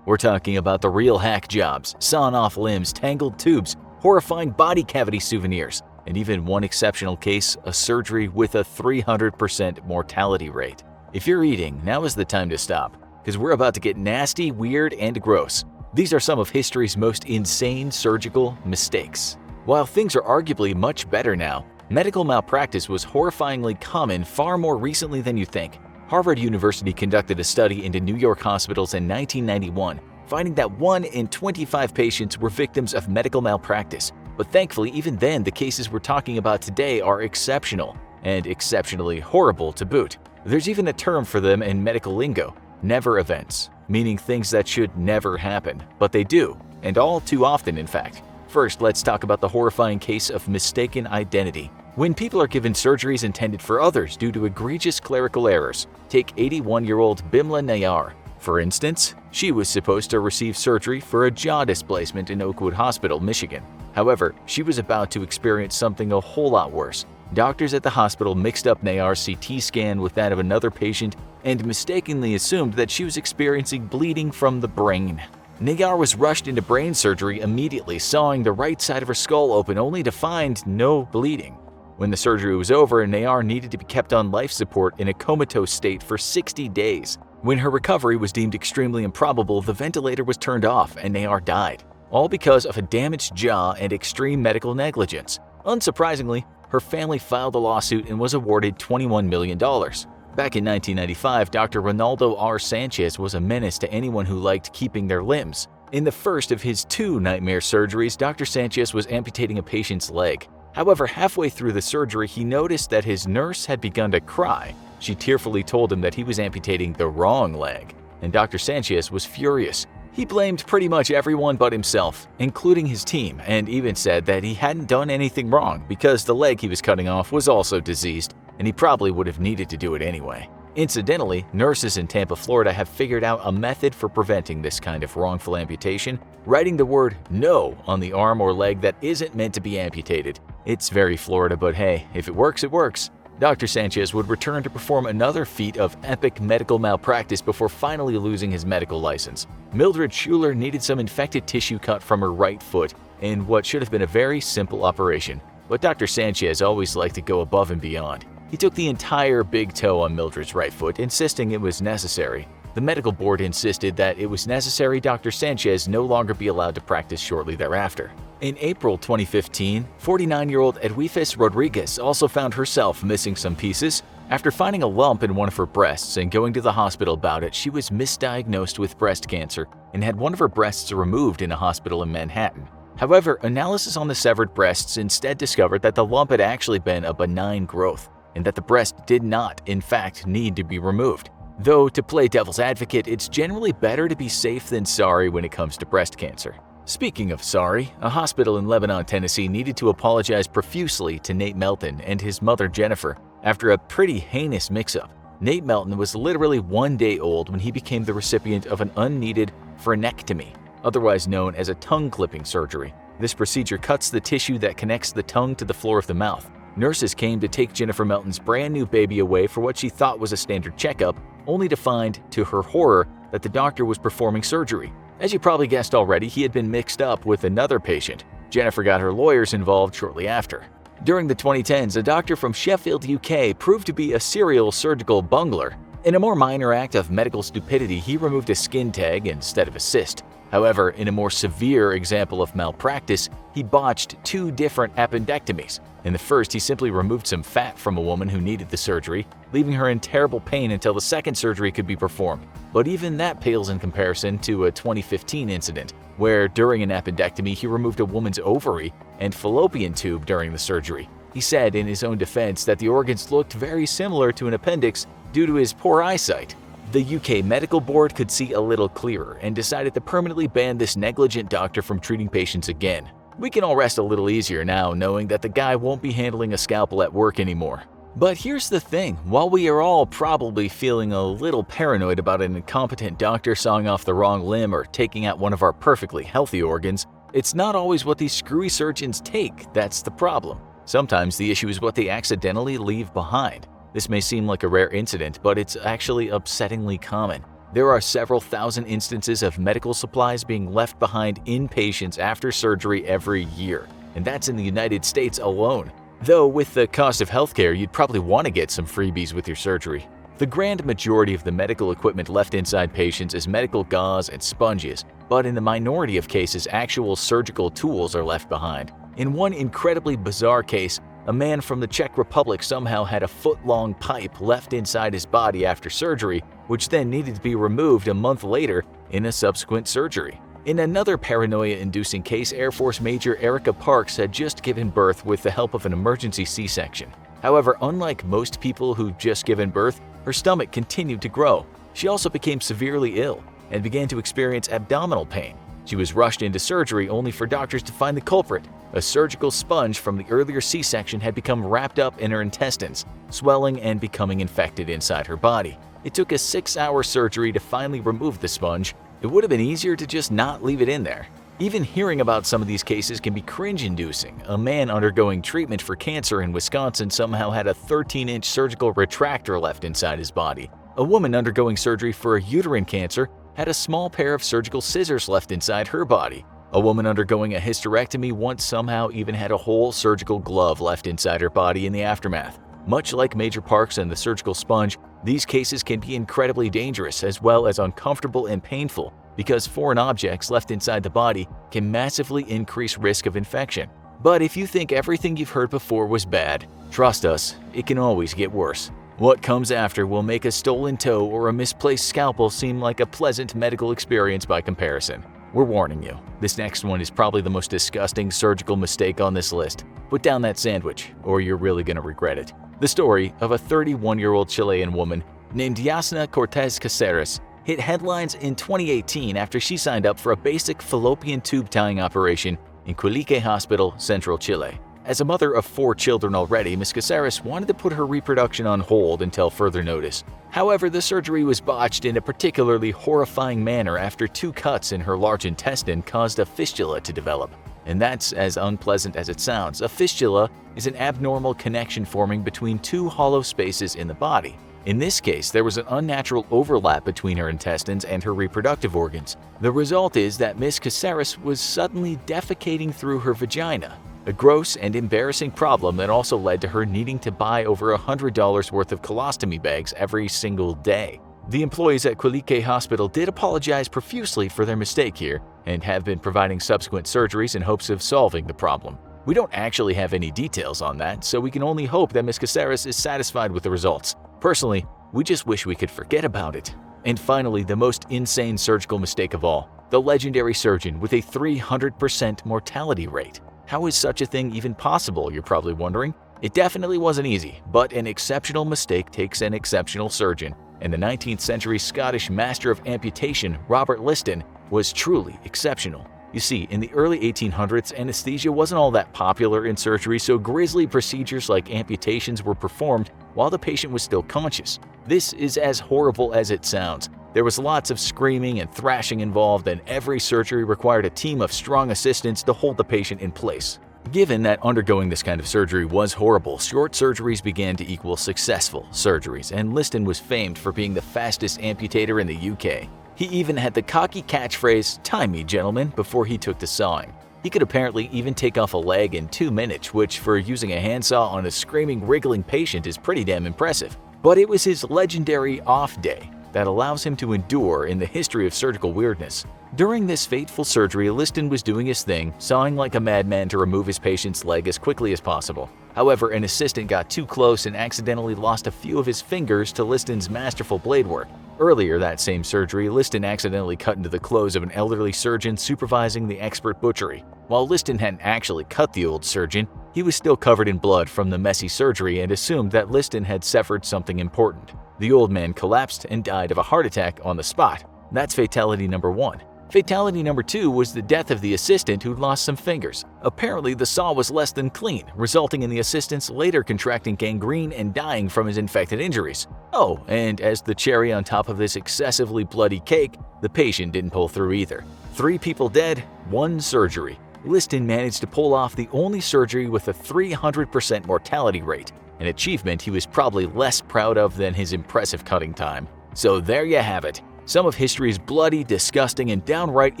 We're talking about the real hack jobs, sawn off limbs, tangled tubes, horrifying body cavity souvenirs, and even one exceptional case, a surgery with a 300% mortality rate. If you're eating, now is the time to stop, because we're about to get nasty, weird, and gross. These are some of history's most insane surgical mistakes. While things are arguably much better now, medical malpractice was horrifyingly common far more recently than you think. Harvard University conducted a study into New York hospitals in 1991, finding that 1 in 25 patients were victims of medical malpractice. But thankfully, even then, the cases we're talking about today are exceptional, and exceptionally horrible to boot. There's even a term for them in medical lingo: never events, meaning things that should never happen, but they do, and all too often in fact. First, let's talk about the horrifying case of mistaken identity. When people are given surgeries intended for others due to egregious clerical errors, take 81-year-old Bimla Nayar. For instance, she was supposed to receive surgery for a jaw displacement in Oakwood Hospital, Michigan. However, she was about to experience something a whole lot worse. Doctors at the hospital mixed up Nayar's CT scan with that of another patient and mistakenly assumed that she was experiencing bleeding from the brain. Nayar was rushed into brain surgery immediately, sawing the right side of her skull open only to find no bleeding. When the surgery was over, Nayar needed to be kept on life support in a comatose state for 60 days. When her recovery was deemed extremely improbable, the ventilator was turned off and Nayar died, all because of a damaged jaw and extreme medical negligence. Unsurprisingly, her family filed a lawsuit and was awarded $21 million. Back in 1995, Dr. Ronaldo R. Sanchez was a menace to anyone who liked keeping their limbs. In the first of his 2 nightmare surgeries, Dr. Sanchez was amputating a patient's leg. However, halfway through the surgery, he noticed that his nurse had begun to cry. She tearfully told him that he was amputating the wrong leg, and Dr. Sanchez was furious. He blamed pretty much everyone but himself, including his team, and even said that he hadn't done anything wrong because the leg he was cutting off was also diseased, and he probably would have needed to do it anyway. Incidentally, nurses in Tampa, Florida have figured out a method for preventing this kind of wrongful amputation: writing the word "no" on the arm or leg that isn't meant to be amputated. It's very Florida, but hey, if it works, it works. Dr. Sanchez would return to perform another feat of epic medical malpractice before finally losing his medical license. Mildred Schuler needed some infected tissue cut from her right foot in what should have been a very simple operation. But Dr. Sanchez always liked to go above and beyond. He took the entire big toe on Mildred's right foot, insisting it was necessary. The medical board insisted that it was necessary Dr. Sanchez no longer be allowed to practice shortly thereafter. In April 2015, 49-year-old Edwifis Rodriguez also found herself missing some pieces. After finding a lump in one of her breasts and going to the hospital about it, she was misdiagnosed with breast cancer and had one of her breasts removed in a hospital in Manhattan. However, analysis on the severed breasts instead discovered that the lump had actually been a benign growth and that the breast did not, in fact, need to be removed. Though, to play devil's advocate, it's generally better to be safe than sorry when it comes to breast cancer. Speaking of sorry, a hospital in Lebanon, Tennessee needed to apologize profusely to Nate Melton and his mother Jennifer after a pretty heinous mix-up. Nate Melton was literally 1 day old when he became the recipient of an unneeded frenectomy, otherwise known as a tongue clipping surgery. This procedure cuts the tissue that connects the tongue to the floor of the mouth. Nurses came to take Jennifer Melton's brand new baby away for what she thought was a standard checkup, only to find, to her horror, that the doctor was performing surgery. As you probably guessed already, he had been mixed up with another patient. Jennifer got her lawyers involved shortly after. During the 2010s, a doctor from Sheffield, UK proved to be a serial surgical bungler. In a more minor act of medical stupidity, he removed a skin tag instead of a cyst. However, in a more severe example of malpractice, he botched 2 different appendectomies. In the first, he simply removed some fat from a woman who needed the surgery, leaving her in terrible pain until the second surgery could be performed. But even that pales in comparison to a 2015 incident, where during an appendectomy he removed a woman's ovary and fallopian tube during the surgery. He said in his own defense that the organs looked very similar to an appendix due to his poor eyesight. The UK Medical Board could see a little clearer and decided to permanently ban this negligent doctor from treating patients again. We can all rest a little easier now knowing that the guy won't be handling a scalpel at work anymore. But here's the thing, while we are all probably feeling a little paranoid about an incompetent doctor sawing off the wrong limb or taking out one of our perfectly healthy organs, it's not always what these screwy surgeons take that's the problem. Sometimes the issue is what they accidentally leave behind. This may seem like a rare incident, but it's actually upsettingly common. There are several thousand instances of medical supplies being left behind in patients after surgery every year, and that's in the United States alone. Though with the cost of healthcare, you'd probably want to get some freebies with your surgery. The grand majority of the medical equipment left inside patients is medical gauze and sponges, but in the minority of cases, actual surgical tools are left behind. In one incredibly bizarre case, a man from the Czech Republic somehow had a foot-long pipe left inside his body after surgery, which then needed to be removed a month later in a subsequent surgery. In another paranoia-inducing case, Air Force Major Erica Parks had just given birth with the help of an emergency C-section. However, unlike most people who've just given birth, her stomach continued to grow. She also became severely ill and began to experience abdominal pain. She was rushed into surgery only for doctors to find the culprit. A surgical sponge from the earlier C-section had become wrapped up in her intestines, swelling and becoming infected inside her body. It took a 6-hour surgery to finally remove the sponge. It would have been easier to just not leave it in there. Even hearing about some of these cases can be cringe-inducing. A man undergoing treatment for cancer in Wisconsin somehow had a 13-inch surgical retractor left inside his body. A woman undergoing surgery for a uterine cancer had a small pair of surgical scissors left inside her body. A woman undergoing a hysterectomy once somehow even had a whole surgical glove left inside her body in the aftermath. Much like Major Parks and the surgical sponge, these cases can be incredibly dangerous as well as uncomfortable and painful because foreign objects left inside the body can massively increase risk of infection. But if you think everything you've heard before was bad, trust us, it can always get worse. What comes after will make a stolen toe or a misplaced scalpel seem like a pleasant medical experience by comparison. We're warning you, this next one is probably the most disgusting surgical mistake on this list. Put down that sandwich, or you're really gonna regret it. The story of a 31-year-old Chilean woman named Yasna Cortez Caceres hit headlines in 2018 after she signed up for a basic fallopian tube tying operation in Quilique Hospital, Central Chile. As a mother of 4 children already, Ms. Caceres wanted to put her reproduction on hold until further notice. However, the surgery was botched in a particularly horrifying manner after 2 cuts in her large intestine caused a fistula to develop. And that's as unpleasant as it sounds. A fistula is an abnormal connection forming between 2 hollow spaces in the body. In this case, there was an unnatural overlap between her intestines and her reproductive organs. The result is that Ms. Caceres was suddenly defecating through her vagina, a gross and embarrassing problem that also led to her needing to buy over $100 worth of colostomy bags every single day. The employees at Quilique Hospital did apologize profusely for their mistake here and have been providing subsequent surgeries in hopes of solving the problem. We don't actually have any details on that, so we can only hope that Ms. Caceres is satisfied with the results. Personally, we just wish we could forget about it. And finally, the most insane surgical mistake of all, the legendary surgeon with a 300% mortality rate. How is such a thing even possible, you're probably wondering? It definitely wasn't easy, but an exceptional mistake takes an exceptional surgeon, and the 19th century Scottish master of amputation, Robert Liston, was truly exceptional. You see, in the early 1800s, anesthesia wasn't all that popular in surgery, so grisly procedures like amputations were performed while the patient was still conscious. This is as horrible as it sounds. There was lots of screaming and thrashing involved, and every surgery required a team of strong assistants to hold the patient in place. Given that undergoing this kind of surgery was horrible, short surgeries began to equal successful surgeries, and Liston was famed for being the fastest amputator in the UK. He even had the cocky catchphrase, "Time me, gentlemen," before he took to sawing. He could apparently even take off a leg in 2 minutes, which for using a handsaw on a screaming, wriggling patient is pretty damn impressive. But it was his legendary off day that allows him to endure in the history of surgical weirdness. During this fateful surgery, Liston was doing his thing, sawing like a madman to remove his patient's leg as quickly as possible. However, an assistant got too close and accidentally lost a few of his fingers to Liston's masterful blade work. Earlier that same surgery, Liston accidentally cut into the clothes of an elderly surgeon supervising the expert butchery. While Liston hadn't actually cut the old surgeon, he was still covered in blood from the messy surgery and assumed that Liston had severed something important. The old man collapsed and died of a heart attack on the spot. That's fatality number 1. Fatality number 2 was the death of the assistant who lost some fingers. Apparently, the saw was less than clean, resulting in the assistant's later contracting gangrene and dying from his infected injuries. Oh, and as the cherry on top of this excessively bloody cake, the patient didn't pull through either. 3 people dead, 1 surgery. Liston managed to pull off the only surgery with a 300% mortality rate, an achievement he was probably less proud of than his impressive cutting time. So there you have it. Some of history's bloody, disgusting, and downright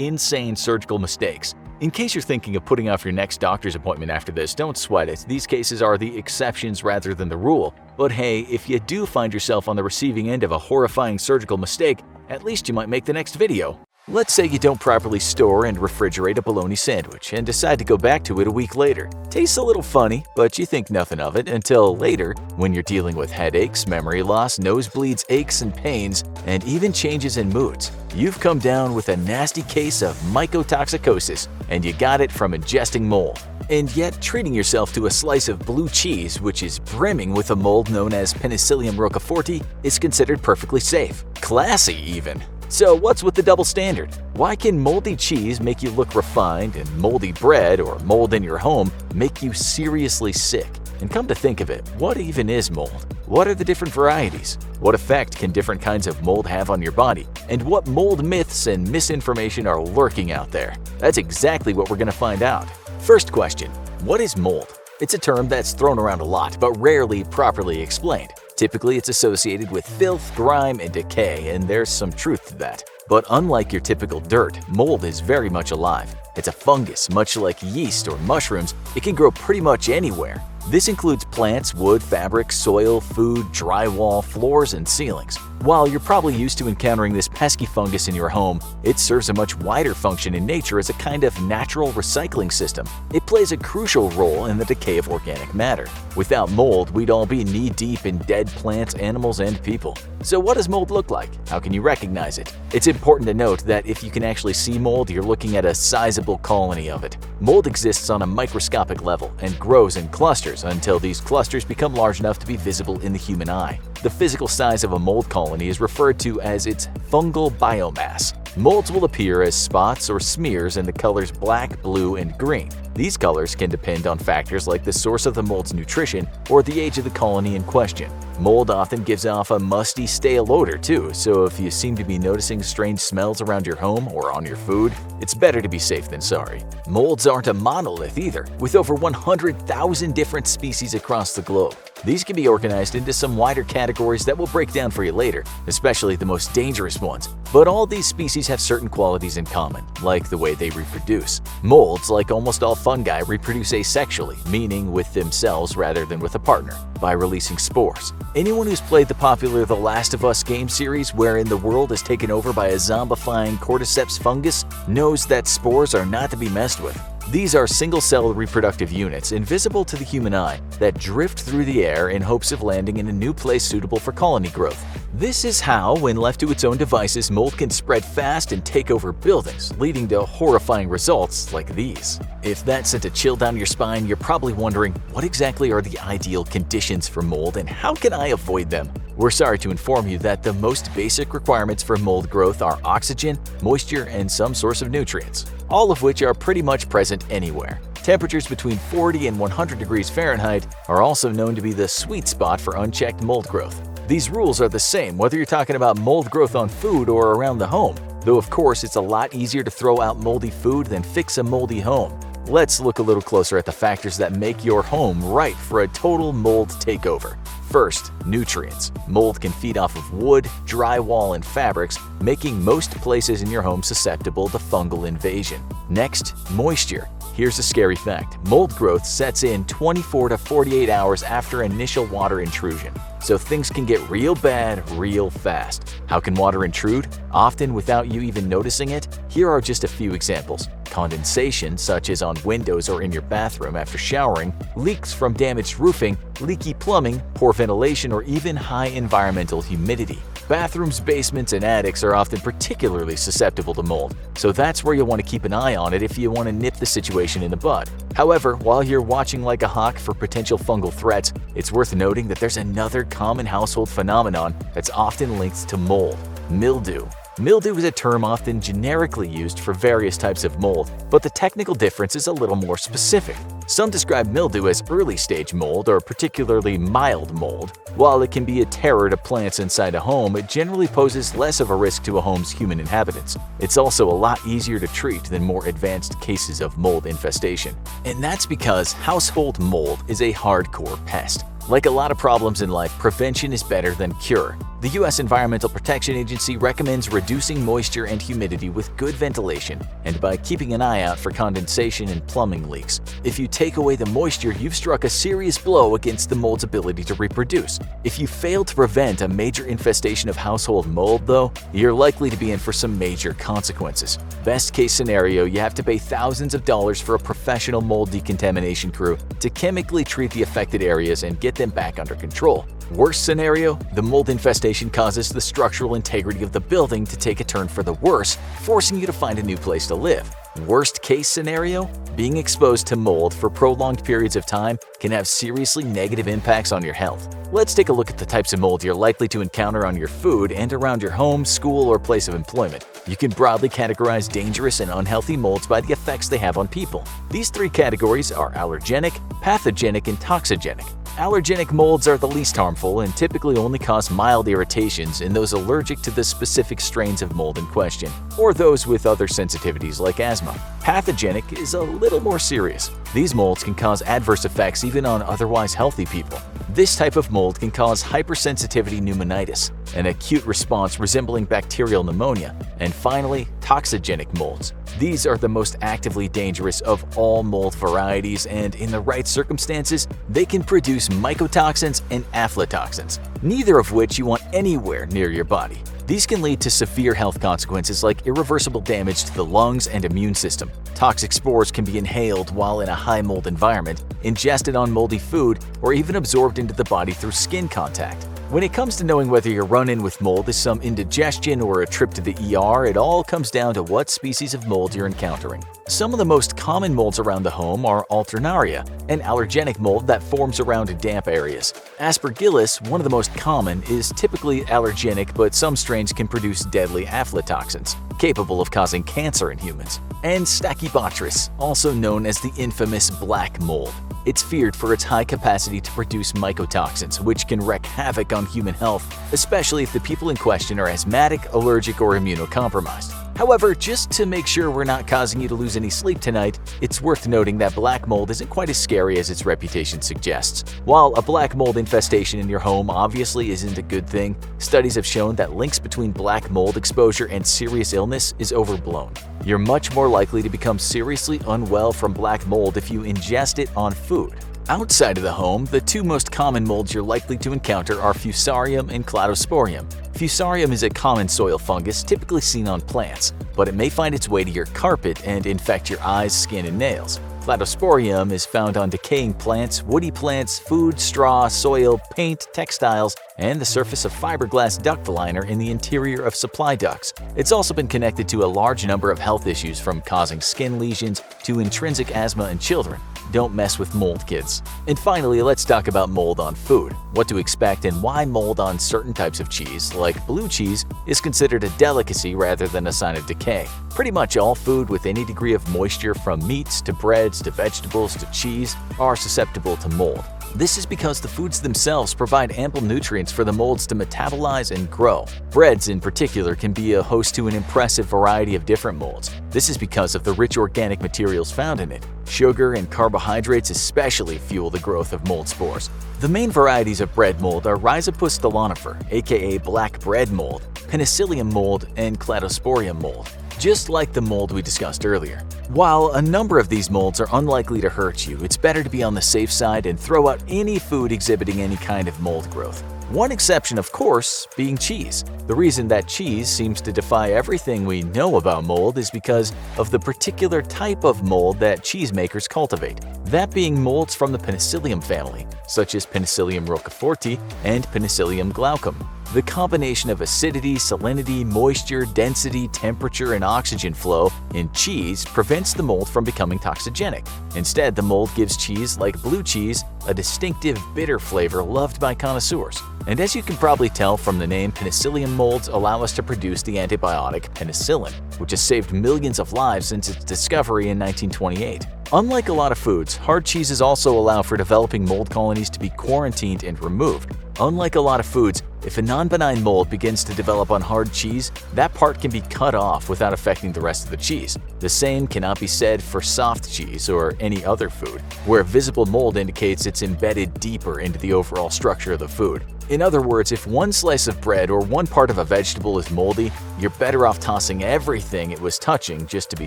insane surgical mistakes. In case you're thinking of putting off your next doctor's appointment after this, don't sweat it. These cases are the exceptions rather than the rule. But hey, if you do find yourself on the receiving end of a horrifying surgical mistake, at least you might make the next video. Let's say you don't properly store and refrigerate a bologna sandwich and decide to go back to it a week later. Tastes a little funny, but you think nothing of it until later, when you're dealing with headaches, memory loss, nosebleeds, aches and pains, and even changes in moods. You've come down with a nasty case of mycotoxicosis, and you got it from ingesting mold. And yet, treating yourself to a slice of blue cheese, which is brimming with a mold known as Penicillium roqueforti, is considered perfectly safe. Classy, even. So what's with the double standard? Why can moldy cheese make you look refined and moldy bread or mold in your home make you seriously sick? And come to think of it, what even is mold? What are the different varieties? What effect can different kinds of mold have on your body? And what mold myths and misinformation are lurking out there? That's exactly what we're going to find out. First question, what is mold? It's a term that's thrown around a lot, but rarely properly explained. Typically, it's associated with filth, grime, and decay, and there's some truth to that. But unlike your typical dirt, mold is very much alive. It's a fungus, much like yeast or mushrooms. It can grow pretty much anywhere. This includes plants, wood, fabric, soil, food, drywall, floors, and ceilings. While you're probably used to encountering this pesky fungus in your home, it serves a much wider function in nature as a kind of natural recycling system. It plays a crucial role in the decay of organic matter. Without mold, we'd all be knee-deep in dead plants, animals, and people. So what does mold look like? How can you recognize it? It's important to note that if you can actually see mold, you're looking at a sizable colony of it. Mold exists on a microscopic level and grows in clusters until these clusters become large enough to be visible in the human eye. The physical size of a mold colony is referred to as its fungal biomass. Molds will appear as spots or smears in the colors black, blue, and green. These colors can depend on factors like the source of the mold's nutrition or the age of the colony in question. Mold often gives off a musty, stale odor too, so if you seem to be noticing strange smells around your home or on your food, it's better to be safe than sorry. Molds aren't a monolith either, with over 100,000 different species across the globe. These can be organized into some wider categories that we'll break down for you later, especially the most dangerous ones. But all these species have certain qualities in common, like the way they reproduce. Molds, like almost all fungi, reproduce asexually, meaning with themselves rather than with a partner, by releasing spores. Anyone who's played the popular The Last of Us game series, wherein the world is taken over by a zombifying cordyceps fungus, knows that spores are not to be messed with. These are single-cell reproductive units, invisible to the human eye, that drift through the air in hopes of landing in a new place suitable for colony growth. This is how, when left to its own devices, mold can spread fast and take over buildings, leading to horrifying results like these. If that sent a chill down your spine, you're probably wondering, what exactly are the ideal conditions for mold and how can I avoid them? We're sorry to inform you that the most basic requirements for mold growth are oxygen, moisture, and some source of nutrients, all of which are pretty much present anywhere. Temperatures between 40 and 100 degrees Fahrenheit are also known to be the sweet spot for unchecked mold growth. These rules are the same whether you're talking about mold growth on food or around the home, though of course it's a lot easier to throw out moldy food than fix a moldy home. Let's look a little closer at the factors that make your home right for a total mold takeover. First, nutrients. Mold can feed off of wood, drywall, and fabrics, making most places in your home susceptible to fungal invasion. Next, moisture. Here's a scary fact. Mold growth sets in 24 to 48 hours after initial water intrusion, so things can get real bad real fast. How can water intrude? Often without you even noticing it? Here are just a few examples. Condensation, such as on windows or in your bathroom after showering, leaks from damaged roofing, leaky plumbing, poor ventilation, or even high environmental humidity. Bathrooms, basements, and attics are often particularly susceptible to mold, so that's where you'll want to keep an eye on it if you want to nip the situation in the bud. However, while you're watching like a hawk for potential fungal threats, it's worth noting that there's another common household phenomenon that's often linked to mold: mildew. Mildew is a term often generically used for various types of mold, but the technical difference is a little more specific. Some describe mildew as early-stage mold or particularly mild mold. While it can be a terror to plants inside a home, it generally poses less of a risk to a home's human inhabitants. It's also a lot easier to treat than more advanced cases of mold infestation. And that's because household mold is a hardcore pest. Like a lot of problems in life, prevention is better than cure. The U.S. Environmental Protection Agency recommends reducing moisture and humidity with good ventilation and by keeping an eye out for condensation and plumbing leaks. If you take away the moisture, you've struck a serious blow against the mold's ability to reproduce. If you fail to prevent a major infestation of household mold, though, you're likely to be in for some major consequences. Best case scenario, you have to pay thousands of dollars for a professional mold decontamination crew to chemically treat the affected areas and get them back under control. Worst scenario, the mold infestation causes the structural integrity of the building to take a turn for the worse, forcing you to find a new place to live. Worst case scenario, being exposed to mold for prolonged periods of time can have seriously negative impacts on your health. Let's take a look at the types of mold you're likely to encounter on your food and around your home, school, or place of employment. You can broadly categorize dangerous and unhealthy molds by the effects they have on people. These three categories are allergenic, pathogenic, and toxigenic. Allergenic molds are the least harmful and typically only cause mild irritations in those allergic to the specific strains of mold in question, or those with other sensitivities like asthma. Pathogenic is a little more serious. These molds can cause adverse effects even on otherwise healthy people. This type of mold can cause hypersensitivity pneumonitis, an acute response resembling bacterial pneumonia, and finally, toxigenic molds. These are the most actively dangerous of all mold varieties, and in the right circumstances, they can produce mycotoxins and aflatoxins, neither of which you want anywhere near your body. These can lead to severe health consequences like irreversible damage to the lungs and immune system. Toxic spores can be inhaled while in a high mold environment, ingested on moldy food, or even absorbed into the body through skin contact. When it comes to knowing whether your run-in with mold is some indigestion or a trip to the ER, it all comes down to what species of mold you're encountering. Some of the most common molds around the home are Alternaria, an allergenic mold that forms around damp areas. Aspergillus, one of the most common, is typically allergenic, but some strains can produce deadly aflatoxins, capable of causing cancer in humans. And Stachybotrys, also known as the infamous black mold. It's feared for its high capacity to produce mycotoxins, which can wreak havoc on human health, especially if the people in question are asthmatic, allergic, or immunocompromised. However, just to make sure we're not causing you to lose any sleep tonight, it's worth noting that black mold isn't quite as scary as its reputation suggests. While a black mold infestation in your home obviously isn't a good thing, studies have shown that links between black mold exposure and serious illness is overblown. You're much more likely to become seriously unwell from black mold if you ingest it on food. Outside of the home, the two most common molds you're likely to encounter are Fusarium and Cladosporium. Fusarium is a common soil fungus typically seen on plants, but it may find its way to your carpet and infect your eyes, skin, and nails. Cladosporium is found on decaying plants, woody plants, food, straw, soil, paint, textiles, and the surface of fiberglass duct liner in the interior of supply ducts. It's also been connected to a large number of health issues, from causing skin lesions to intrinsic asthma in children. Don't mess with mold, kids. And finally, let's talk about mold on food, what to expect, and why mold on certain types of cheese, like blue cheese, is considered a delicacy rather than a sign of decay. Pretty much all food with any degree of moisture, from meats to breads to vegetables to cheese, are susceptible to mold. This is because the foods themselves provide ample nutrients for the molds to metabolize and grow. Breads in particular can be a host to an impressive variety of different molds. This is because of the rich organic materials found in it. Sugar and carbohydrates especially fuel the growth of mold spores. The main varieties of bread mold are Rhizopus stolonifer, aka black bread mold, Penicillium mold, and Cladosporium mold, just like the mold we discussed earlier. While a number of these molds are unlikely to hurt you, it's better to be on the safe side and throw out any food exhibiting any kind of mold growth. One exception, of course, being cheese. The reason that cheese seems to defy everything we know about mold is because of the particular type of mold that cheesemakers cultivate, that being molds from the Penicillium family, such as Penicillium roqueforti and Penicillium glaucum. The combination of acidity, salinity, moisture, density, temperature, and oxygen flow in cheese prevents the mold from becoming toxigenic. Instead, the mold gives cheese, like blue cheese, a distinctive bitter flavor loved by connoisseurs. And as you can probably tell from the name, Penicillium molds allow us to produce the antibiotic penicillin, which has saved millions of lives since its discovery in 1928. Unlike a lot of foods, hard cheeses also allow for developing mold colonies to be quarantined and removed. Unlike a lot of foods, if a non-benign mold begins to develop on hard cheese, that part can be cut off without affecting the rest of the cheese. The same cannot be said for soft cheese or any other food, where visible mold indicates it's embedded deeper into the overall structure of the food. In other words, if one slice of bread or one part of a vegetable is moldy, you're better off tossing everything it was touching just to be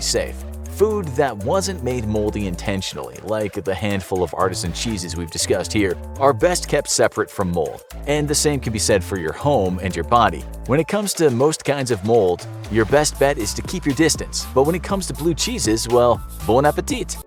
safe. Food that wasn't made moldy intentionally, like the handful of artisan cheeses we've discussed here, are best kept separate from mold. And the same can be said for your home and your body. When it comes to most kinds of mold, your best bet is to keep your distance. But when it comes to blue cheeses, well, bon appetit!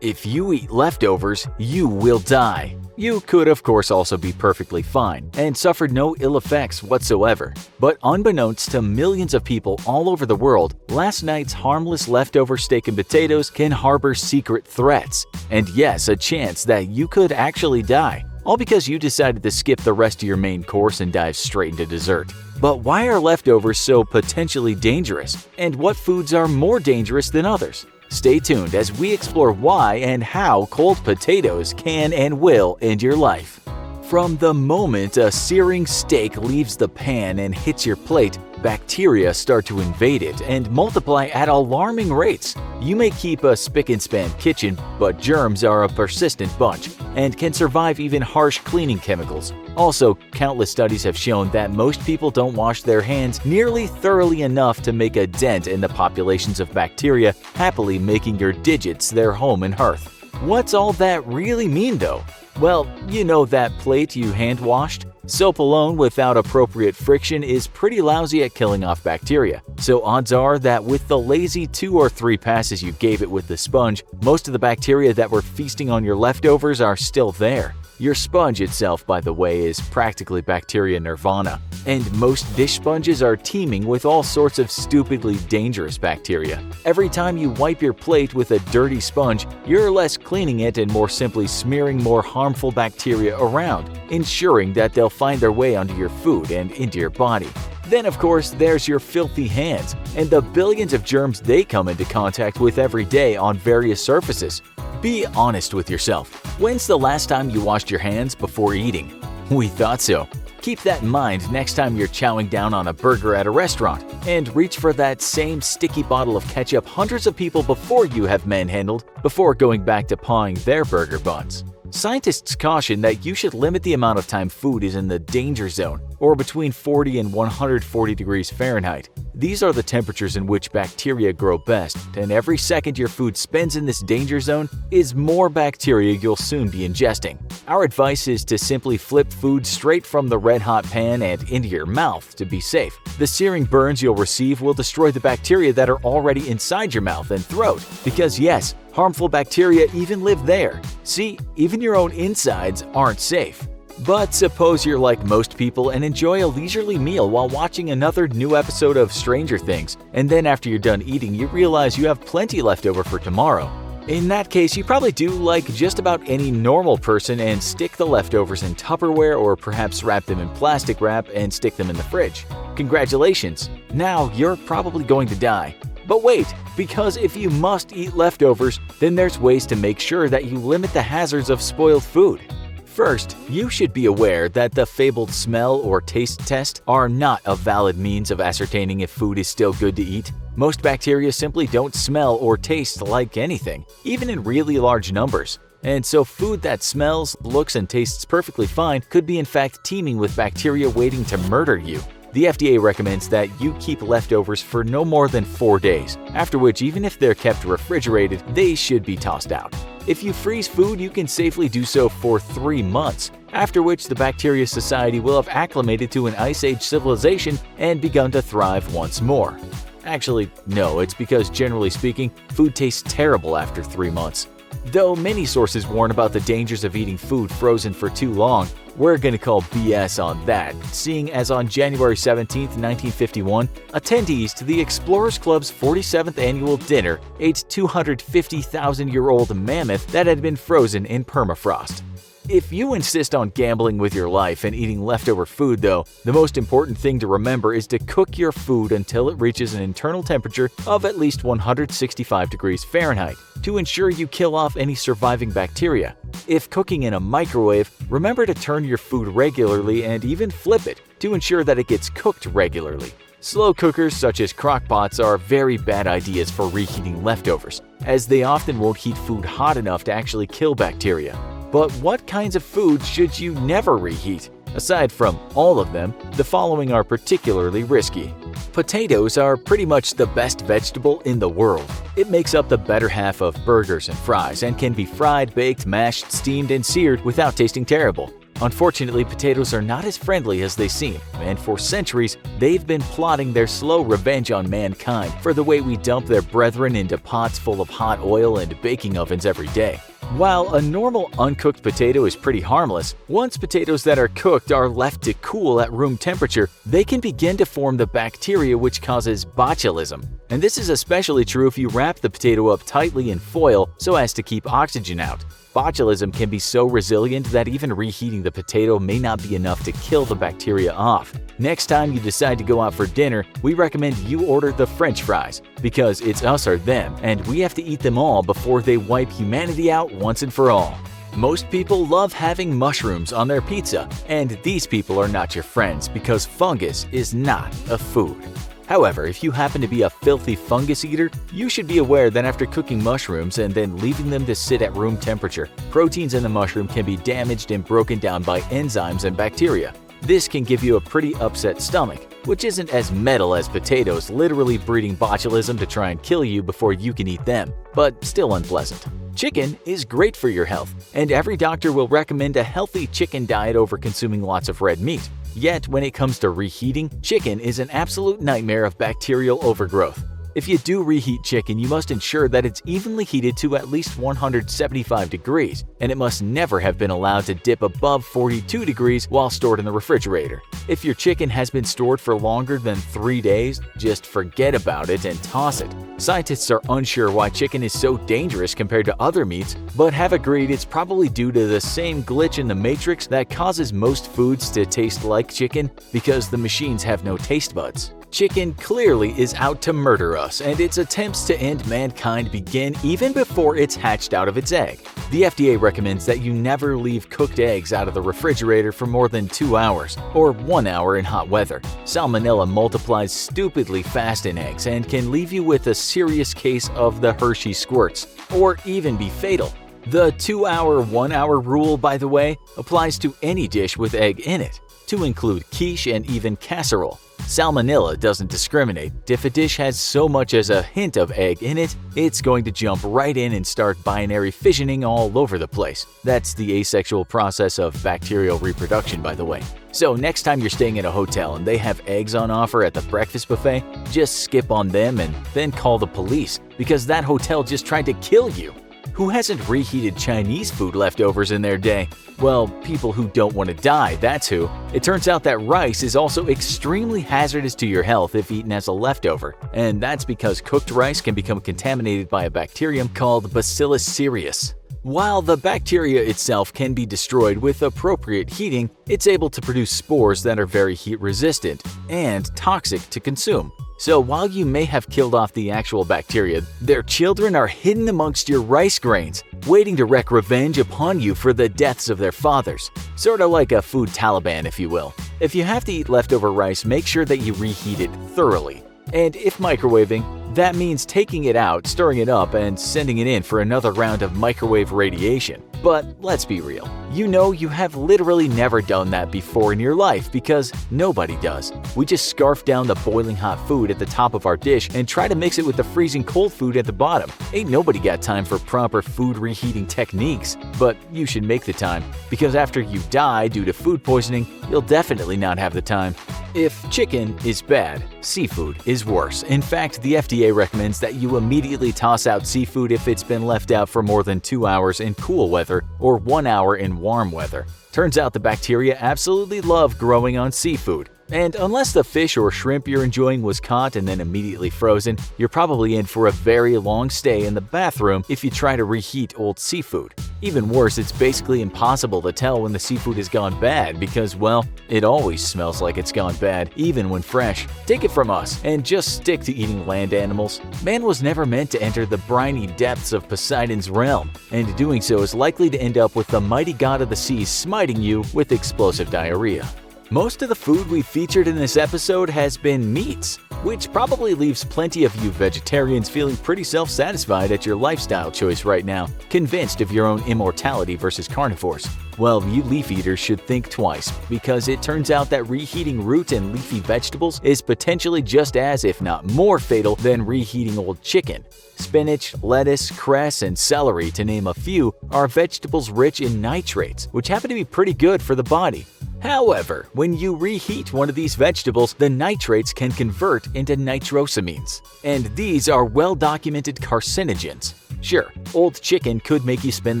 If you eat leftovers, you will die. You could, of course, also be perfectly fine and suffered no ill effects whatsoever. But unbeknownst to millions of people all over the world, last night's harmless leftover steak and potatoes can harbor secret threats. And yes, a chance that you could actually die, all because you decided to skip the rest of your main course and dive straight into dessert. But why are leftovers so potentially dangerous? And what foods are more dangerous than others? Stay tuned as we explore why and how cold potatoes can and will end your life. From the moment a searing steak leaves the pan and hits your plate, bacteria start to invade it and multiply at alarming rates. You may keep a spick-and-span kitchen, but germs are a persistent bunch and can survive even harsh cleaning chemicals. Also, countless studies have shown that most people don't wash their hands nearly thoroughly enough to make a dent in the populations of bacteria happily making your digits their home and hearth. What's all that really mean, though? Well, you know that plate you hand-washed? Soap alone without appropriate friction is pretty lousy at killing off bacteria. So odds are that with the lazy 2 or 3 passes you gave it with the sponge, most of the bacteria that were feasting on your leftovers are still there. Your sponge itself, by the way, is practically bacteria nirvana. And most dish sponges are teeming with all sorts of stupidly dangerous bacteria. Every time you wipe your plate with a dirty sponge, you're less cleaning it and more simply smearing more harmful bacteria around, ensuring that they'll find their way onto your food and into your body. Then, of course, there's your filthy hands and the billions of germs they come into contact with every day on various surfaces. Be honest with yourself. When's the last time you washed your hands before eating? We thought so. Keep that in mind next time you're chowing down on a burger at a restaurant, and reach for that same sticky bottle of ketchup hundreds of people before you have manhandled before going back to pawing their burger buns. Scientists caution that you should limit the amount of time food is in the danger zone, or between 40 and 140 degrees Fahrenheit. These are the temperatures in which bacteria grow best, and every second your food spends in this danger zone is more bacteria you'll soon be ingesting. Our advice is to simply flip food straight from the red-hot pan and into your mouth to be safe. The searing burns you'll receive will destroy the bacteria that are already inside your mouth and throat, because yes, harmful bacteria even live there. See, even your own insides aren't safe. But suppose you're like most people and enjoy a leisurely meal while watching another new episode of Stranger Things, and then after you're done eating you realize you have plenty left over for tomorrow. In that case, you probably do like just about any normal person and stick the leftovers in Tupperware or perhaps wrap them in plastic wrap and stick them in the fridge. Congratulations! Now you're probably going to die. But wait, because if you must eat leftovers, then there's ways to make sure that you limit the hazards of spoiled food. First, you should be aware that the fabled smell or taste test are not a valid means of ascertaining if food is still good to eat. Most bacteria simply don't smell or taste like anything, even in really large numbers. And so food that smells, looks, and tastes perfectly fine could be in fact teeming with bacteria waiting to murder you. The FDA recommends that you keep leftovers for no more than 4 days, after which even if they're kept refrigerated, they should be tossed out. If you freeze food, you can safely do so for 3 months, after which the bacteria society will have acclimated to an Ice Age civilization and begun to thrive once more. Actually, no, it's because generally speaking, food tastes terrible after 3 months. Though many sources warn about the dangers of eating food frozen for too long, we're gonna call BS on that, seeing as on January 17, 1951, attendees to the Explorers Club's 47th annual dinner ate 250,000-year-old mammoth that had been frozen in permafrost. If you insist on gambling with your life and eating leftover food though, the most important thing to remember is to cook your food until it reaches an internal temperature of at least 165 degrees Fahrenheit to ensure you kill off any surviving bacteria. If cooking in a microwave, remember to turn your food regularly and even flip it to ensure that it gets cooked regularly. Slow cookers such as crockpots are very bad ideas for reheating leftovers, as they often won't heat food hot enough to actually kill bacteria. But what kinds of food should you never reheat? Aside from all of them, the following are particularly risky. Potatoes are pretty much the best vegetable in the world. It makes up the better half of burgers and fries and can be fried, baked, mashed, steamed, and seared without tasting terrible. Unfortunately, potatoes are not as friendly as they seem, and for centuries, they've been plotting their slow revenge on mankind for the way we dump their brethren into pots full of hot oil and baking ovens every day. While a normal uncooked potato is pretty harmless, once potatoes that are cooked are left to cool at room temperature, they can begin to form the bacteria which causes botulism. And this is especially true if you wrap the potato up tightly in foil so as to keep oxygen out. Botulism can be so resilient that even reheating the potato may not be enough to kill the bacteria off. Next time you decide to go out for dinner, we recommend you order the French fries, because it's us or them, and we have to eat them all before they wipe humanity out once and for all. Most people love having mushrooms on their pizza, and these people are not your friends because fungus is not a food. However, if you happen to be a filthy fungus eater, you should be aware that after cooking mushrooms and then leaving them to sit at room temperature, proteins in the mushroom can be damaged and broken down by enzymes and bacteria. This can give you a pretty upset stomach, which isn't as metal as potatoes literally breeding botulism to try and kill you before you can eat them, but still unpleasant. Chicken is great for your health, and every doctor will recommend a healthy chicken diet over consuming lots of red meat. Yet, when it comes to reheating, chicken is an absolute nightmare of bacterial overgrowth. If you do reheat chicken, you must ensure that it's evenly heated to at least 175 degrees, and it must never have been allowed to dip above 42 degrees while stored in the refrigerator. If your chicken has been stored for longer than 3 days, just forget about it and toss it. Scientists are unsure why chicken is so dangerous compared to other meats, but have agreed it's probably due to the same glitch in the matrix that causes most foods to taste like chicken because the machines have no taste buds. Chicken clearly is out to murder us, and its attempts to end mankind begin even before it's hatched out of its egg. The FDA recommends that you never leave cooked eggs out of the refrigerator for more than 2 hours, or 1 hour in hot weather. Salmonella multiplies stupidly fast in eggs and can leave you with a serious case of the Hershey squirts, or even be fatal. The 2-hour, 1-hour rule, by the way, applies to any dish with egg in it, to include quiche and even casserole. Salmonella doesn't discriminate. If a dish has so much as a hint of egg in it, it's going to jump right in and start binary fissioning all over the place. That's the asexual process of bacterial reproduction, by the way. So next time you're staying at a hotel and they have eggs on offer at the breakfast buffet, just skip on them and then call the police, because that hotel just tried to kill you. Who hasn't reheated Chinese food leftovers in their day? Well, people who don't want to die, that's who. It turns out that rice is also extremely hazardous to your health if eaten as a leftover, and that's because cooked rice can become contaminated by a bacterium called Bacillus cereus. While the bacteria itself can be destroyed with appropriate heating, it's able to produce spores that are very heat resistant and toxic to consume. So while you may have killed off the actual bacteria, their children are hidden amongst your rice grains, waiting to wreak revenge upon you for the deaths of their fathers. Sort of like a food Taliban, if you will. If you have to eat leftover rice, make sure that you reheat it thoroughly. And if microwaving, that means taking it out, stirring it up, and sending it in for another round of microwave radiation. But let's be real. You know you have literally never done that before in your life, because nobody does. We just scarf down the boiling hot food at the top of our dish and try to mix it with the freezing cold food at the bottom. Ain't nobody got time for proper food reheating techniques, but you should make the time, because after you die due to food poisoning, you'll definitely not have the time. If chicken is bad, seafood is worse. In fact, the FDA recommends that you immediately toss out seafood if it's been left out for more than 2 hours in cool weather or 1 hour in warm weather. Turns out the bacteria absolutely love growing on seafood. And unless the fish or shrimp you're enjoying was caught and then immediately frozen, you're probably in for a very long stay in the bathroom if you try to reheat old seafood. Even worse, it's basically impossible to tell when the seafood has gone bad because, well, it always smells like it's gone bad, even when fresh. Take it from us, and just stick to eating land animals. Man was never meant to enter the briny depths of Poseidon's realm, and doing so is likely to end up with the mighty god of the seas smiting you with explosive diarrhea. Most of the food we featured in this episode has been meats, which probably leaves plenty of you vegetarians feeling pretty self-satisfied at your lifestyle choice right now, convinced of your own immortality versus carnivores. Well, you leaf eaters should think twice, because it turns out that reheating root and leafy vegetables is potentially just as, if not more fatal than reheating old chicken. Spinach, lettuce, cress, and celery, to name a few, are vegetables rich in nitrates, which happen to be pretty good for the body. However, when you reheat one of these vegetables, the nitrates can convert into nitrosamines, and these are well-documented carcinogens. Sure, old chicken could make you spend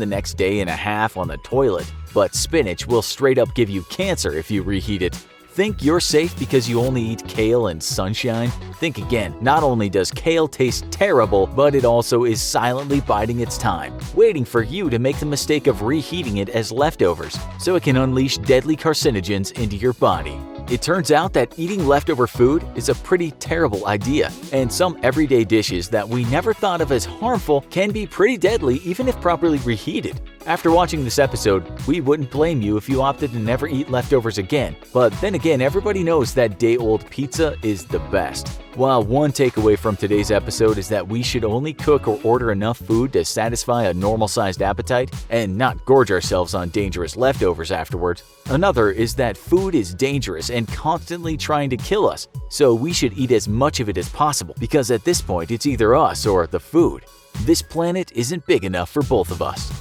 the next day and a half on the toilet, but spinach will straight up give you cancer if you reheat it. Think you're safe because you only eat kale and sunshine? Think again. Not only does kale taste terrible, but it also is silently biding its time, waiting for you to make the mistake of reheating it as leftovers, so it can unleash deadly carcinogens into your body. It turns out that eating leftover food is a pretty terrible idea, and some everyday dishes that we never thought of as harmful can be pretty deadly even if properly reheated. After watching this episode, we wouldn't blame you if you opted to never eat leftovers again, but then again, everybody knows that day-old pizza is the best. While one takeaway from today's episode is that we should only cook or order enough food to satisfy a normal-sized appetite and not gorge ourselves on dangerous leftovers afterwards, another is that food is dangerous and constantly trying to kill us, so we should eat as much of it as possible because at this point it's either us or the food. This planet isn't big enough for both of us.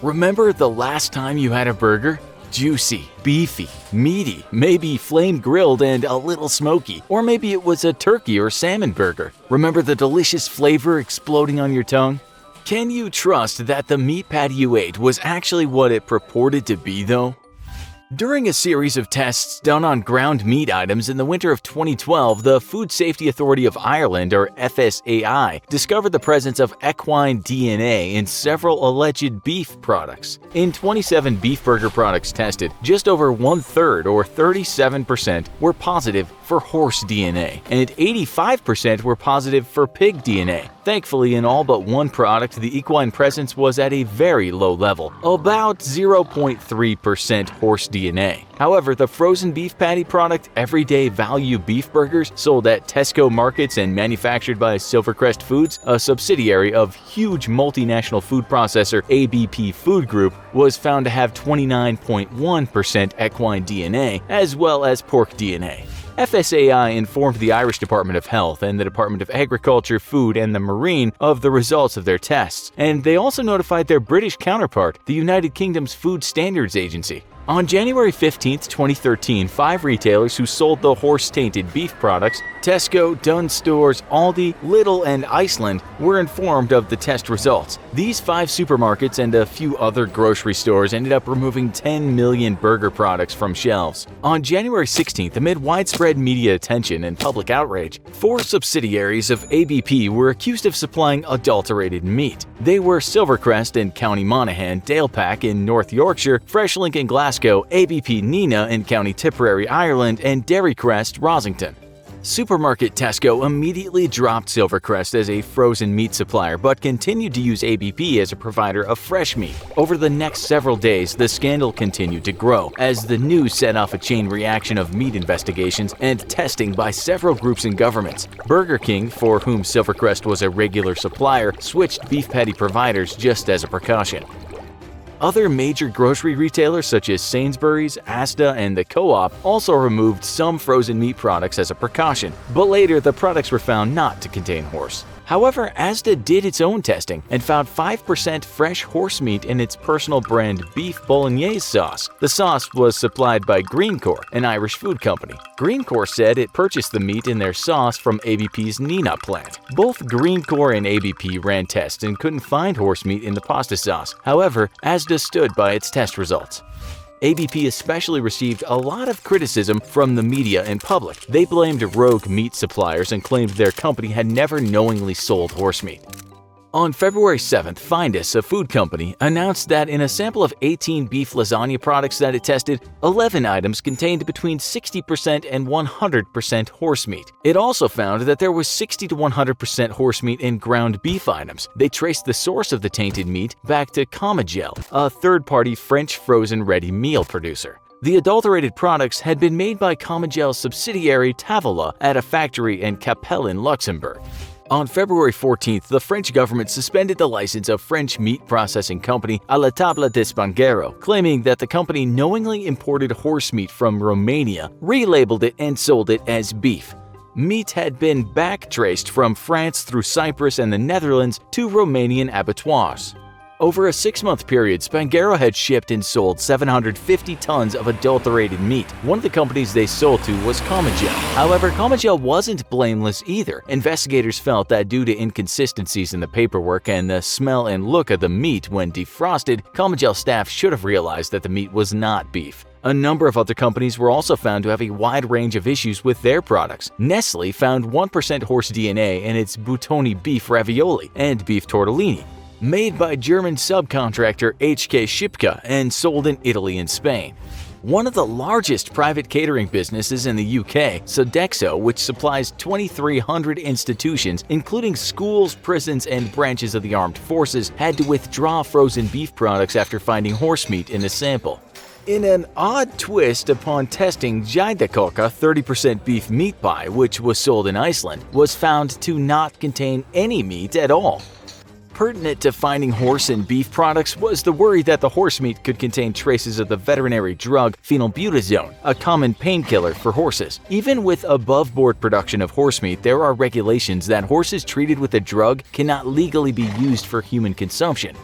Remember the last time you had a burger? Juicy, beefy, meaty, maybe flame-grilled and a little smoky, or maybe it was a turkey or salmon burger. Remember the delicious flavor exploding on your tongue? Can you trust that the meat patty you ate was actually what it purported to be though? During a series of tests done on ground meat items in the winter of 2012, the Food Safety Authority of Ireland, or FSAI, discovered the presence of equine DNA in several alleged beef products. In 27 beef burger products tested, just over 1/3, or 37%, were positive for horse DNA, and 85% were positive for pig DNA. Thankfully, in all but one product, the equine presence was at a very low level, about 0.3% horse DNA. However, the frozen beef patty product Everyday Value Beef Burgers, sold at Tesco markets and manufactured by Silvercrest Foods, a subsidiary of huge multinational food processor ABP Food Group, was found to have 29.1% equine DNA as well as pork DNA. FSAI informed the Irish Department of Health and the Department of Agriculture, Food and the Marine of the results of their tests, and they also notified their British counterpart, the United Kingdom's Food Standards Agency. On January 15, 2013, 5 retailers who sold the horse-tainted beef products, Tesco, Dunnes Stores, Aldi, Lidl, and Iceland, were informed of the test results. These 5 supermarkets and a few other grocery stores ended up removing 10 million burger products from shelves. On January 16th, amid widespread media attention and public outrage, 4 subsidiaries of ABP were accused of supplying adulterated meat. They were Silvercrest in County Monaghan, Dalepack in North Yorkshire, Freshlink in Glasgow, ABP Nina in County Tipperary, Ireland, and Dairycrest, Rosington. Supermarket Tesco immediately dropped Silvercrest as a frozen meat supplier but continued to use ABP as a provider of fresh meat. Over the next several days, the scandal continued to grow as the news set off a chain reaction of meat investigations and testing by several groups and governments. Burger King, for whom Silvercrest was a regular supplier, switched beef patty providers just as a precaution. Other major grocery retailers such as Sainsbury's, Asda, and the Co-op also removed some frozen meat products as a precaution, but later the products were found not to contain horse. However, Asda did its own testing and found 5% fresh horse meat in its personal brand beef bolognese sauce. The sauce was supplied by Greencore, an Irish food company. Greencore said it purchased the meat in their sauce from ABP's Nina plant. Both Greencore and ABP ran tests and couldn't find horse meat in the pasta sauce. However, Asda stood by its test results. ABP especially received a lot of criticism from the media and public. They blamed rogue meat suppliers and claimed their company had never knowingly sold horse meat. On February 7th, Findus, a food company, announced that in a sample of 18 beef lasagna products that it tested, 11 items contained between 60% and 100% horse meat. It also found that there was 60 to 100% horse meat in ground beef items. They traced the source of the tainted meat back to Coma, a third-party French frozen ready meal producer. The adulterated products had been made by Comagel's subsidiary Tavola at a factory in Capelle in Luxembourg. On February 14th, the French government suspended the license of French meat processing company À la Table de Spanghero, claiming that the company knowingly imported horse meat from Romania, relabeled it, and sold it as beef. Meat had been backtraced from France through Cyprus and the Netherlands to Romanian abattoirs. Over a 6-month period, Spanghero had shipped and sold 750 tons of adulterated meat. One of the companies they sold to was Comagel. However, Comagel wasn't blameless either. Investigators felt that due to inconsistencies in the paperwork and the smell and look of the meat when defrosted, Comagel staff should have realized that the meat was not beef. A number of other companies were also found to have a wide range of issues with their products. Nestle found 1% horse DNA in its Buitoni beef ravioli and beef tortellini, made by German subcontractor HK Schipka and sold in Italy and Spain. One of the largest private catering businesses in the UK, Sodexo, which supplies 2,300 institutions, including schools, prisons, and branches of the armed forces, had to withdraw frozen beef products after finding horse meat in a sample. In an odd twist, upon testing, Geidakoka 30% beef meat pie, which was sold in Iceland, was found to not contain any meat at all. Pertinent to finding horse and beef products was the worry that the horse meat could contain traces of the veterinary drug phenylbutazone, a common painkiller for horses. Even with above-board production of horse meat, there are regulations that horses treated with the drug cannot legally be used for human consumption.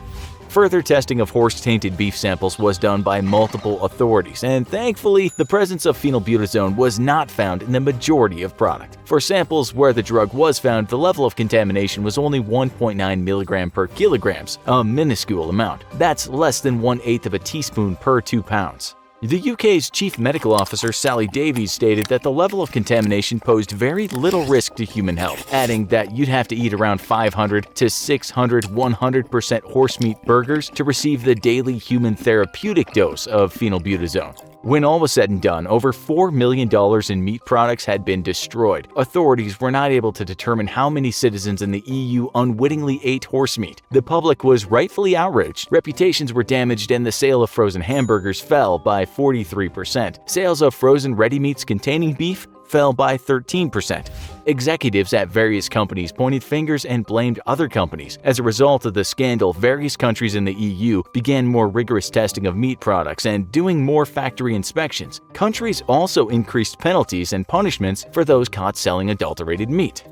Further testing of horse-tainted beef samples was done by multiple authorities, and thankfully, the presence of phenylbutazone was not found in the majority of product. For samples where the drug was found, the level of contamination was only 1.9 mg per kilograms, a minuscule amount. That's less than 1/8 of a teaspoon per 2 pounds. The UK's Chief Medical Officer Sally Davies stated that the level of contamination posed very little risk to human health, adding that you'd have to eat around 500 to 600 100% horse meat burgers to receive the daily human therapeutic dose of phenylbutazone. When all was said and done, over $4 million in meat products had been destroyed. Authorities were not able to determine how many citizens in the EU unwittingly ate horse meat. The public was rightfully outraged. Reputations were damaged and the sale of frozen hamburgers fell by 43%. Sales of frozen ready meats containing beef fell by 13%. Executives at various companies pointed fingers and blamed other companies. As a result of the scandal, various countries in the EU began more rigorous testing of meat products and doing more factory inspections. Countries also increased penalties and punishments for those caught selling adulterated meat.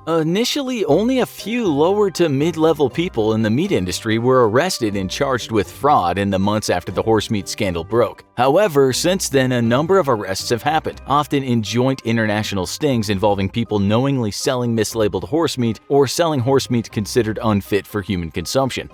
Initially, only a few lower to mid-level people in the meat industry were arrested and charged with fraud in the months after the horse meat scandal broke. However, since then a number of arrests have happened, often in joint international stings involving people knowingly selling mislabeled horse meat or selling horse meat considered unfit for human consumption.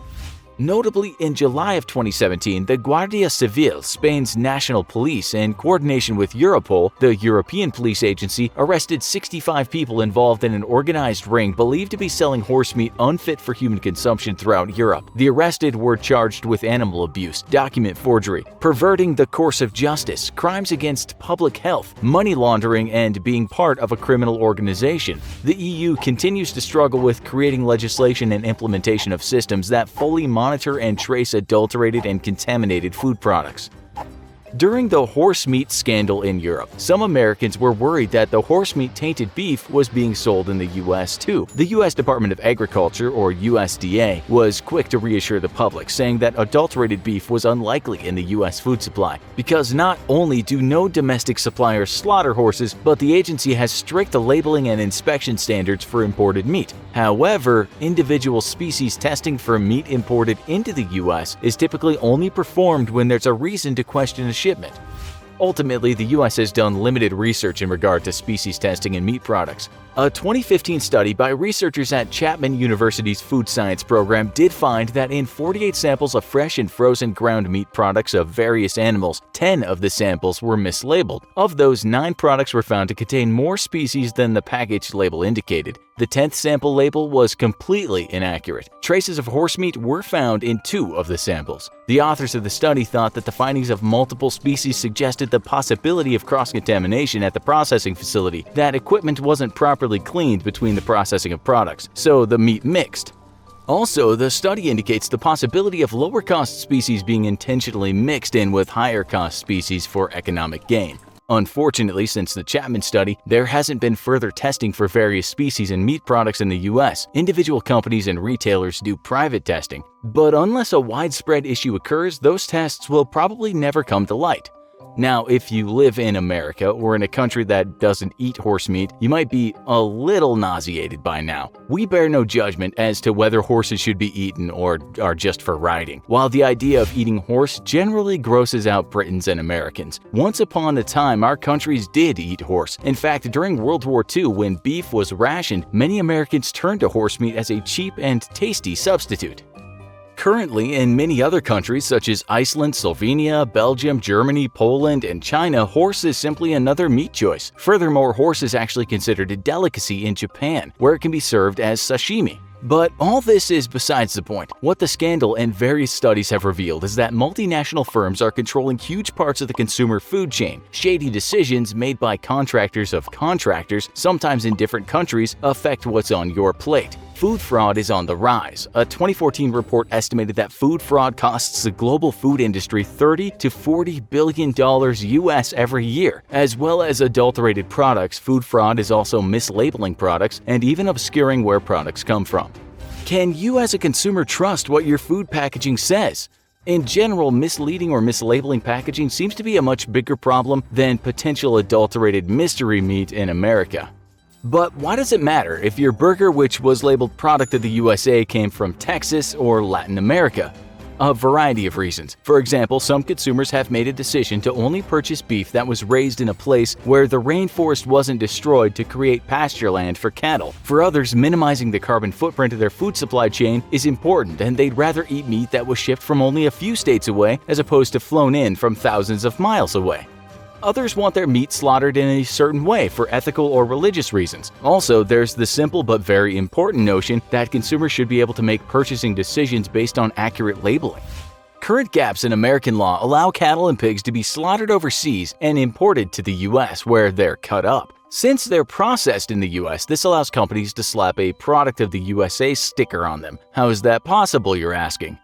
Notably, in July of 2017, the Guardia Civil, Spain's national police, in coordination with Europol, the European police agency, arrested 65 people involved in an organized ring believed to be selling horse meat unfit for human consumption throughout Europe. The arrested were charged with animal abuse, document forgery, perverting the course of justice, crimes against public health, money laundering, and being part of a criminal organization. The EU continues to struggle with creating legislation and implementation of systems that fully monitor and trace adulterated and contaminated food products. During the horse meat scandal in Europe, some Americans were worried that the horse meat tainted beef was being sold in the U.S. too. The U.S. Department of Agriculture, or USDA, was quick to reassure the public, saying that adulterated beef was unlikely in the U.S. food supply, because not only do no domestic suppliers slaughter horses, but the agency has strict labeling and inspection standards for imported meat. However, individual species testing for meat imported into the U.S. is typically only performed when there's a reason to question a shipment. Ultimately, the U.S. has done limited research in regard to species testing in meat products. A 2015 study by researchers at Chapman University's Food Science program did find that in 48 samples of fresh and frozen ground meat products of various animals, 10 of the samples were mislabeled. Of those, 9 products were found to contain more species than the package label indicated. The 10th sample label was completely inaccurate. Traces of horse meat were found in 2 of the samples. The authors of the study thought that the findings of multiple species suggested the possibility of cross-contamination at the processing facility, that equipment wasn't properly cleaned between the processing of products, so the meat mixed. Also, the study indicates the possibility of lower-cost species being intentionally mixed in with higher-cost species for economic gain. Unfortunately, since the Chapman study, there hasn't been further testing for various species in meat products in the U.S. Individual companies and retailers do private testing, but unless a widespread issue occurs, those tests will probably never come to light. Now, if you live in America or in a country that doesn't eat horse meat, you might be a little nauseated by now. We bear no judgment as to whether horses should be eaten or are just for riding. While the idea of eating horse generally grosses out Britons and Americans, once upon a time our countries did eat horse. In fact, during World War II, when beef was rationed, many Americans turned to horse meat as a cheap and tasty substitute. Currently, in many other countries such as Iceland, Slovenia, Belgium, Germany, Poland, and China, horse is simply another meat choice. Furthermore, horse is actually considered a delicacy in Japan, where it can be served as sashimi. But all this is besides the point. What the scandal and various studies have revealed is that multinational firms are controlling huge parts of the consumer food chain. Shady decisions made by contractors of contractors, sometimes in different countries, affect what's on your plate. Food fraud is on the rise. A 2014 report estimated that food fraud costs the global food industry $30 to $40 billion US every year. As well as adulterated products, food fraud is also mislabeling products and even obscuring where products come from. Can you as a consumer trust what your food packaging says? In general, misleading or mislabeling packaging seems to be a much bigger problem than potential adulterated mystery meat in America. But why does it matter if your burger, which was labeled product of the USA, came from Texas or Latin America? A variety of reasons. For example, some consumers have made a decision to only purchase beef that was raised in a place where the rainforest wasn't destroyed to create pasture land for cattle. For others, minimizing the carbon footprint of their food supply chain is important, and they'd rather eat meat that was shipped from only a few states away as opposed to flown in from thousands of miles away. Others want their meat slaughtered in a certain way for ethical or religious reasons. Also, there's the simple but very important notion that consumers should be able to make purchasing decisions based on accurate labeling. current gaps in American law allow cattle and pigs to be slaughtered overseas and imported to the US, where they're cut up. Since they're processed in the US, this allows companies to slap a product of the USA sticker on them. How is that possible, you're asking?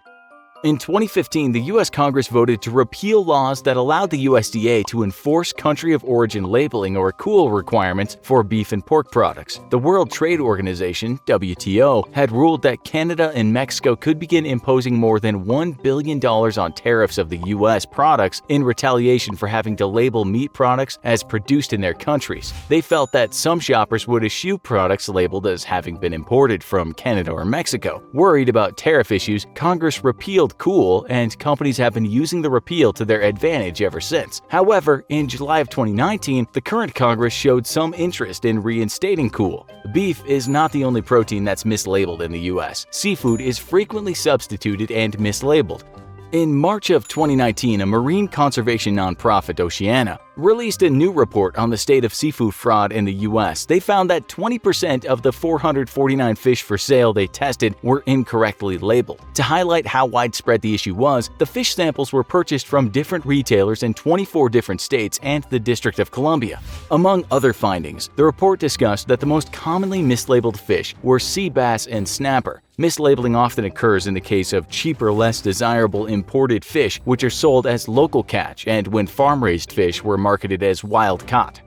In 2015, the U.S. Congress voted to repeal laws that allowed the USDA to enforce country of origin labeling or COOL requirements for beef and pork products. The World Trade Organization, WTO, had ruled that Canada and Mexico could begin imposing more than $1 billion on tariffs of the U.S. products in retaliation for having to label meat products as produced in their countries. They felt that some shoppers would eschew products labeled as having been imported from Canada or Mexico. Worried about tariff issues, Congress repealed COOL, and companies have been using the repeal to their advantage ever since. However, in July of 2019, the current Congress showed some interest in reinstating COOL. Beef is not the only protein that's mislabeled in the US. Seafood is frequently substituted and mislabeled. In March of 2019, a marine conservation nonprofit, Oceana, released a new report on the state of seafood fraud in the U.S. They found that 20% of the 449 fish for sale they tested were incorrectly labeled. To highlight how widespread the issue was, the fish samples were purchased from different retailers in 24 different states and the District of Columbia. Among other findings, the report discussed that the most commonly mislabeled fish were sea bass and snapper. Mislabeling often occurs in the case of cheaper, less desirable imported fish, which are sold as local catch, and when farm-raised fish were marketed as wild caught.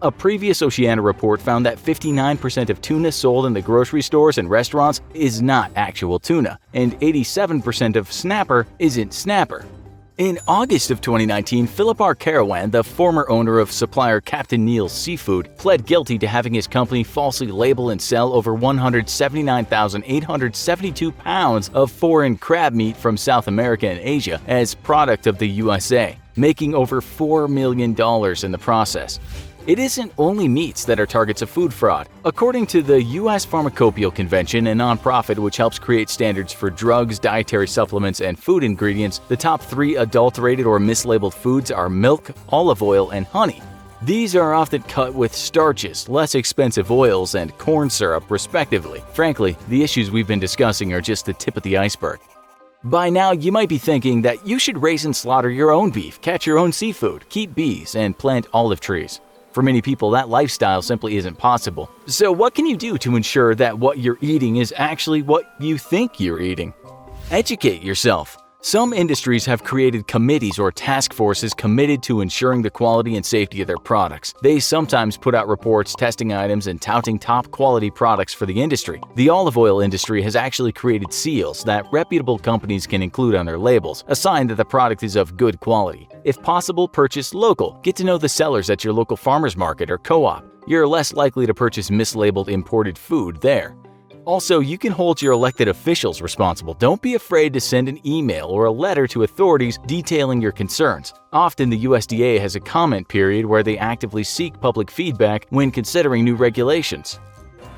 A previous Oceana report found that 59% of tuna sold in the grocery stores and restaurants is not actual tuna, and 87% of snapper isn't snapper. In August of 2019, Philip R. Carawan, the former owner of supplier Captain Neal's Seafood, pled guilty to having his company falsely label and sell over 179,872 pounds of foreign crab meat from South America and Asia as product of the USA, making over $4 million in the process. It isn't only meats that are targets of food fraud. According to the U.S. Pharmacopeal Convention, a nonprofit which helps create standards for drugs, dietary supplements, and food ingredients, the top 3 adulterated or mislabeled foods are milk, olive oil, and honey. These are often cut with starches, less expensive oils, and corn syrup, respectively. Frankly, the issues we've been discussing are just the tip of the iceberg. By now, you might be thinking that you should raise and slaughter your own beef, catch your own seafood, keep bees, and plant olive trees. For many people, that lifestyle simply isn't possible. So what can you do to ensure that what you're eating is actually what you think you're eating? Educate yourself. Some industries have created committees or task forces committed to ensuring the quality and safety of their products. They sometimes put out reports testing items and touting top quality products for the industry. The olive oil industry has actually created seals that reputable companies can include on their labels, a sign that the product is of good quality. If possible, purchase local. Get to know the sellers at your local farmers market or co-op. You're less likely to purchase mislabeled imported food there. Also, you can hold your elected officials responsible. Don't be afraid to send an email or a letter to authorities detailing your concerns. Often, the USDA has a comment period where they actively seek public feedback when considering new regulations.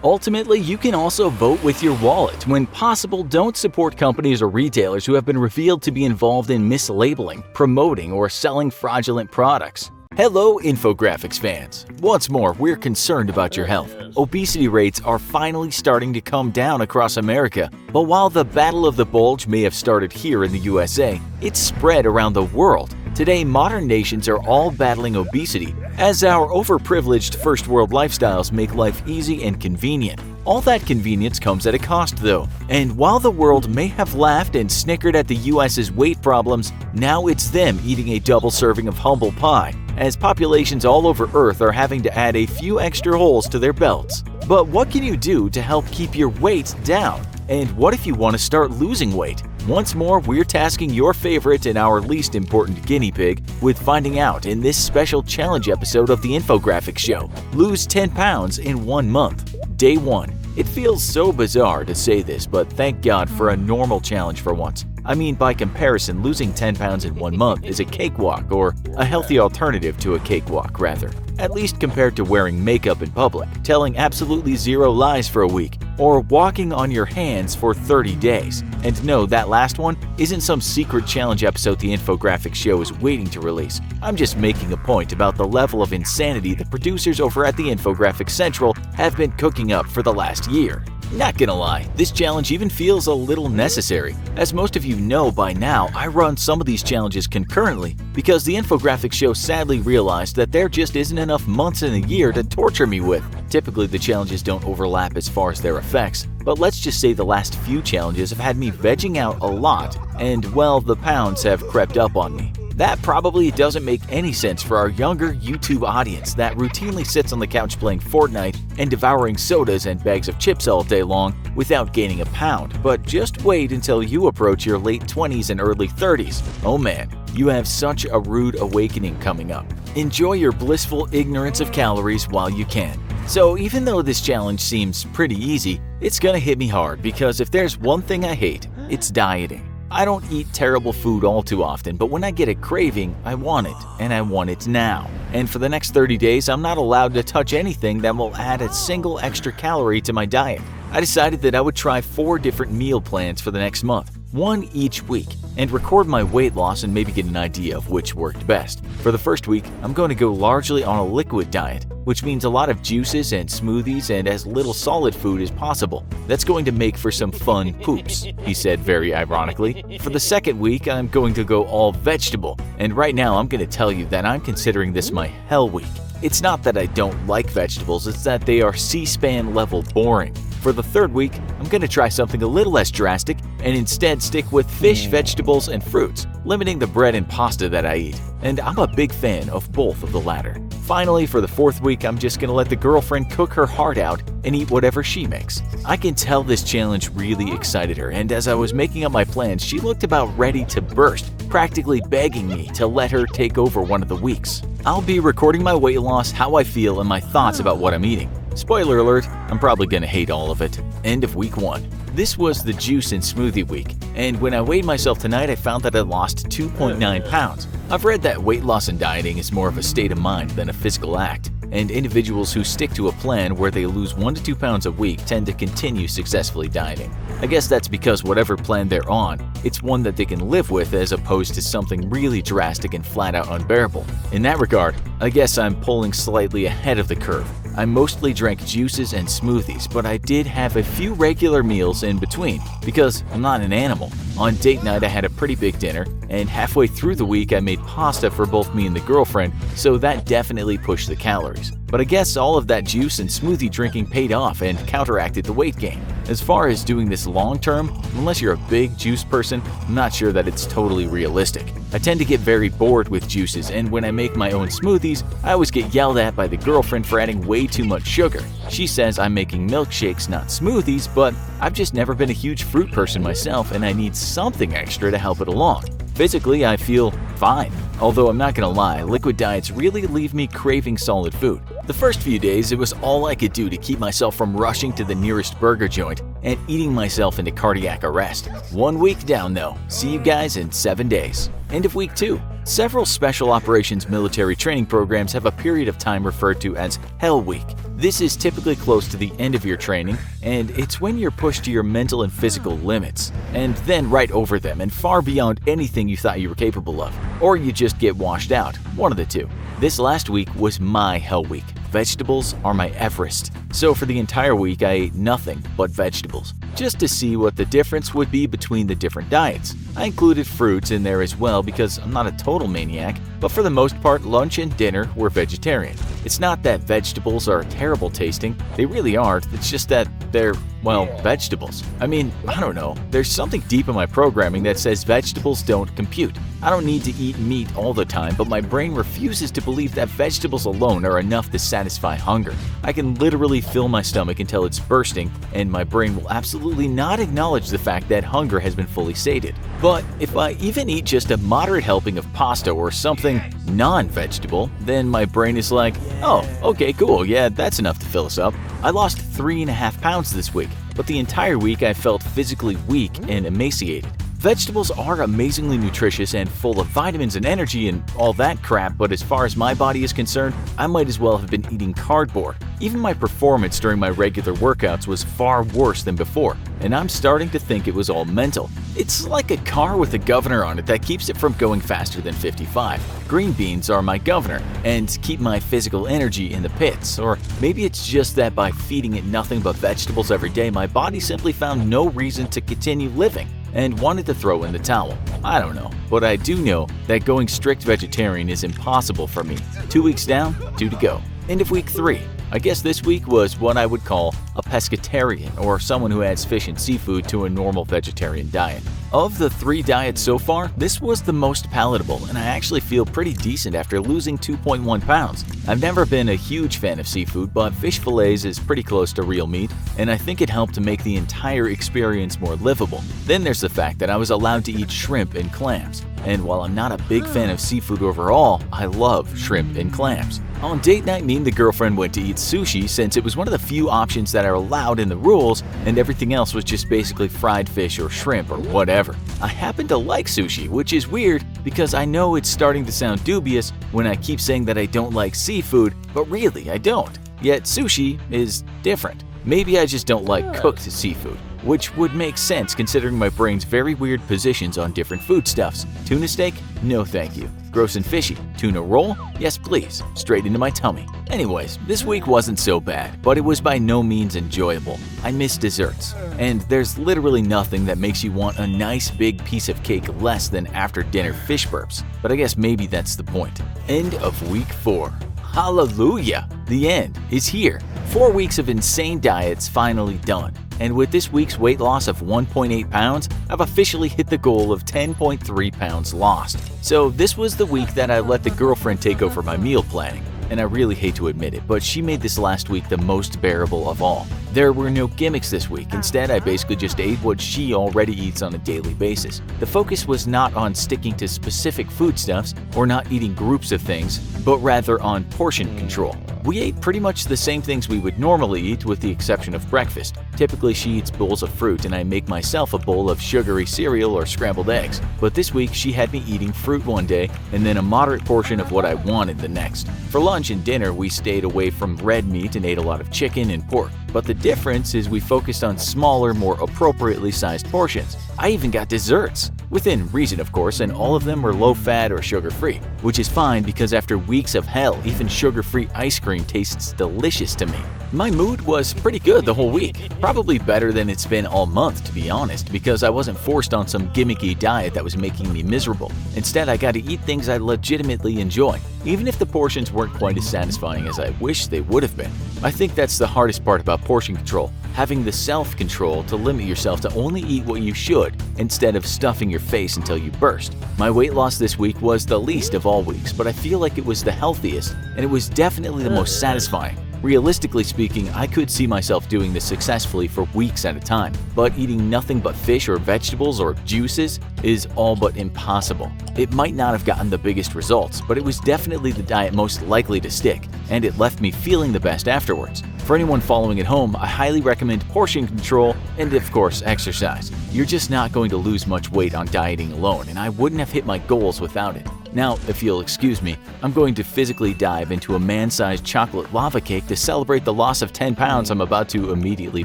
Ultimately, you can also vote with your wallet. When possible, don't support companies or retailers who have been revealed to be involved in mislabeling, promoting, or selling fraudulent products. Hello, infographics fans! Once more, we're concerned about your health. Obesity rates are finally starting to come down across America. But while the Battle of the Bulge may have started here in the USA, it's spread around the world. Today, modern nations are all battling obesity, as our overprivileged first world lifestyles make life easy and convenient. All that convenience comes at a cost, though. And while the world may have laughed and snickered at the US's weight problems, now it's them eating a double serving of humble pie, as populations all over Earth are having to add a few extra holes to their belts. But what can you do to help keep your weight down? And what if you want to start losing weight? Once more, we're tasking your favorite and our least important guinea pig with finding out in this special challenge episode of the Infographics Show. Lose 10 pounds in 1 month. Day 1. It feels so bizarre to say this, but thank God for a normal challenge for once. I mean, by comparison, losing 10 pounds in 1 month is a cakewalk, or a healthy alternative to a cakewalk, rather. At least compared to wearing makeup in public, telling absolutely zero lies for a week, or walking on your hands for 30 days. And no, that last one isn't some secret challenge episode the Infographics Show is waiting to release. I'm just making a point about the level of insanity the producers over at the Infographics Central have been cooking up for the last year. Not gonna lie, this challenge even feels a little necessary. As most of you know by now, I run some of these challenges concurrently because the infographic show sadly realized that there just isn't enough months in a year to torture me with. Typically, the challenges don't overlap as far as their effects, but let's just say the last few challenges have had me vegging out a lot, and well, the pounds have crept up on me. That probably doesn't make any sense for our younger YouTube audience that routinely sits on the couch playing Fortnite and devouring sodas and bags of chips all day long without gaining a pound, but just wait until you approach your late 20s and early 30s. Oh man, you have such a rude awakening coming up. Enjoy your blissful ignorance of calories while you can. So even though this challenge seems pretty easy, it's gonna hit me hard because if there's one thing I hate, it's dieting. I don't eat terrible food all too often, but when I get a craving, I want it, and I want it now. And for the next 30 days, I'm not allowed to touch anything that will add a single extra calorie to my diet. I decided that I would try 4 different meal plans for the next month, one each week, and record my weight loss and maybe get an idea of which worked best. For the first week, I'm going to go largely on a liquid diet, which means a lot of juices and smoothies and as little solid food as possible. That's going to make for some fun poops, he said very ironically. For the second week, I'm going to go all vegetable, and right now I'm going to tell you that I'm considering this my hell week. It's not that I don't like vegetables, it's that they are C-SPAN level boring. For the third week, I'm going to try something a little less drastic and instead stick with fish, vegetables, and fruits, limiting the bread and pasta that I eat. And I'm a big fan of both of the latter. Finally, for the fourth week, I'm just going to let the girlfriend cook her heart out and eat whatever she makes. I can tell this challenge really excited her, and as I was making up my plans, she looked about ready to burst, practically begging me to let her take over one of the weeks. I'll be recording my weight loss, how I feel, and my thoughts about what I'm eating. Spoiler alert, I'm probably gonna hate all of it. End of week 1. This was the juice and smoothie week, and when I weighed myself tonight, I found that I lost 2.9 pounds. I've read that weight loss and dieting is more of a state of mind than a physical act, and individuals who stick to a plan where they lose 1 to 2 pounds a week tend to continue successfully dieting. I guess that's because whatever plan they're on, it's one that they can live with as opposed to something really drastic and flat out unbearable. In that regard, I guess I'm pulling slightly ahead of the curve. I mostly drank juices and smoothies, but I did have a few regular meals in between because I'm not an animal. On date night, I had a pretty big dinner, and halfway through the week, I made pasta for both me and the girlfriend, so that definitely pushed the calories. But I guess all of that juice and smoothie drinking paid off and counteracted the weight gain. As far as doing this long term, unless you're a big juice person, I'm not sure that it's totally realistic. I tend to get very bored with juices, and when I make my own smoothies, I always get yelled at by the girlfriend for adding way too much sugar. She says I'm making milkshakes, not smoothies, but I've just never been a huge fruit person myself, and I need something extra to help it along. Physically, I feel fine. Although I'm not gonna lie, liquid diets really leave me craving solid food. The first few days, it was all I could do to keep myself from rushing to the nearest burger joint and eating myself into cardiac arrest. 1 week down though. See you guys in 7 days. End of week 2. Several special operations military training programs have a period of time referred to as Hell Week. This is typically close to the end of your training, and it's when you're pushed to your mental and physical limits, and then right over them and far beyond anything you thought you were capable of. Or you just get washed out, one of the two. This last week was my Hell Week. Vegetables are my Everest. So for the entire week, I ate nothing but vegetables, just to see what the difference would be between the different diets. I included fruits in there as well because I'm not a total maniac, but for the most part, lunch and dinner were vegetarian. It's not that vegetables are terrible tasting, they really aren't, it's just that they're, well, vegetables. I mean, I don't know, there's something deep in my programming that says vegetables don't compute. I don't need to eat meat all the time, but my brain refuses to believe that vegetables alone are enough to satisfy hunger. I can literally fill my stomach until it's bursting, and my brain will absolutely not acknowledge the fact that hunger has been fully sated. But if I even eat just a moderate helping of pasta or something non-vegetable, then my brain is like, oh, okay, cool, yeah, that's enough to fill us up. I lost 3.5 pounds this week, but the entire week I felt physically weak and emaciated. Vegetables are amazingly nutritious and full of vitamins and energy and all that crap, but as far as my body is concerned, I might as well have been eating cardboard. Even my performance during my regular workouts was far worse than before, and I'm starting to think it was all mental. It's like a car with a governor on it that keeps it from going faster than 55. Green beans are my governor and keep my physical energy in the pits. Or maybe it's just that by feeding it nothing but vegetables every day, my body simply found no reason to continue living and wanted to throw in the towel. I don't know, but I do know that going strict vegetarian is impossible for me. 2 weeks down, 2 to go. End of week 3. I guess this week was what I would call a pescatarian, or someone who adds fish and seafood to a normal vegetarian diet. Of the 3 diets so far, this was the most palatable, and I actually feel pretty decent after losing 2.1 pounds. I've never been a huge fan of seafood, but fish fillets is pretty close to real meat, and I think it helped to make the entire experience more livable. Then there's the fact that I was allowed to eat shrimp and clams. And while I'm not a big fan of seafood overall, I love shrimp and clams. On date night, me and the girlfriend went to eat sushi since it was one of the few options that are allowed in the rules, and everything else was just basically fried fish or shrimp or whatever. I happen to like sushi, which is weird because I know it's starting to sound dubious when I keep saying that I don't like seafood, but really I don't. Yet sushi is different. Maybe I just don't like cooked seafood, which would make sense considering my brain's very weird positions on different foodstuffs. Tuna steak? No thank you. Gross and fishy. Tuna roll? Yes please. Straight into my tummy. Anyways, this week wasn't so bad, but it was by no means enjoyable. I miss desserts. And there's literally nothing that makes you want a nice big piece of cake less than after dinner fish burps. But I guess maybe that's the point. End of week 4. Hallelujah! The end is here. 4 weeks of insane diets finally done. And with this week's weight loss of 1.8 pounds, I've officially hit the goal of 10.3 pounds lost. So this was the week that I let the girlfriend take over my meal planning. And I really hate to admit it, but she made this last week the most bearable of all. There were no gimmicks this week. Instead, I basically just ate what she already eats on a daily basis. The focus was not on sticking to specific foodstuffs or not eating groups of things, but rather on portion control. We ate pretty much the same things we would normally eat with the exception of breakfast. Typically she eats bowls of fruit and I make myself a bowl of sugary cereal or scrambled eggs. But this week she had me eating fruit one day and then a moderate portion of what I wanted the next. For lunch and dinner we stayed away from red meat and ate a lot of chicken and pork. But the difference is we focused on smaller, more appropriately sized portions. I even got desserts. Within reason, of course, and all of them were low-fat or sugar-free, which is fine because after weeks of hell, even sugar-free ice cream tastes delicious to me. My mood was pretty good the whole week, probably better than it's been all month to be honest, because I wasn't forced on some gimmicky diet that was making me miserable. Instead, I got to eat things I legitimately enjoy, even if the portions weren't quite as satisfying as I wish they would have been. I think that's the hardest part about portion control, having the self-control to limit yourself to only eat what you should instead of stuffing your face until you burst. My weight loss this week was the least of all weeks, but I feel like it was the healthiest and it was definitely the most satisfying. Realistically speaking, I could see myself doing this successfully for weeks at a time, but eating nothing but fish or vegetables or juices is all but impossible. It might not have gotten the biggest results, but it was definitely the diet most likely to stick, and it left me feeling the best afterwards. For anyone following at home, I highly recommend portion control and, of course, exercise. You're just not going to lose much weight on dieting alone, and I wouldn't have hit my goals without it. Now, if you'll excuse me, I'm going to physically dive into a man-sized chocolate lava cake to celebrate the loss of 10 pounds I'm about to immediately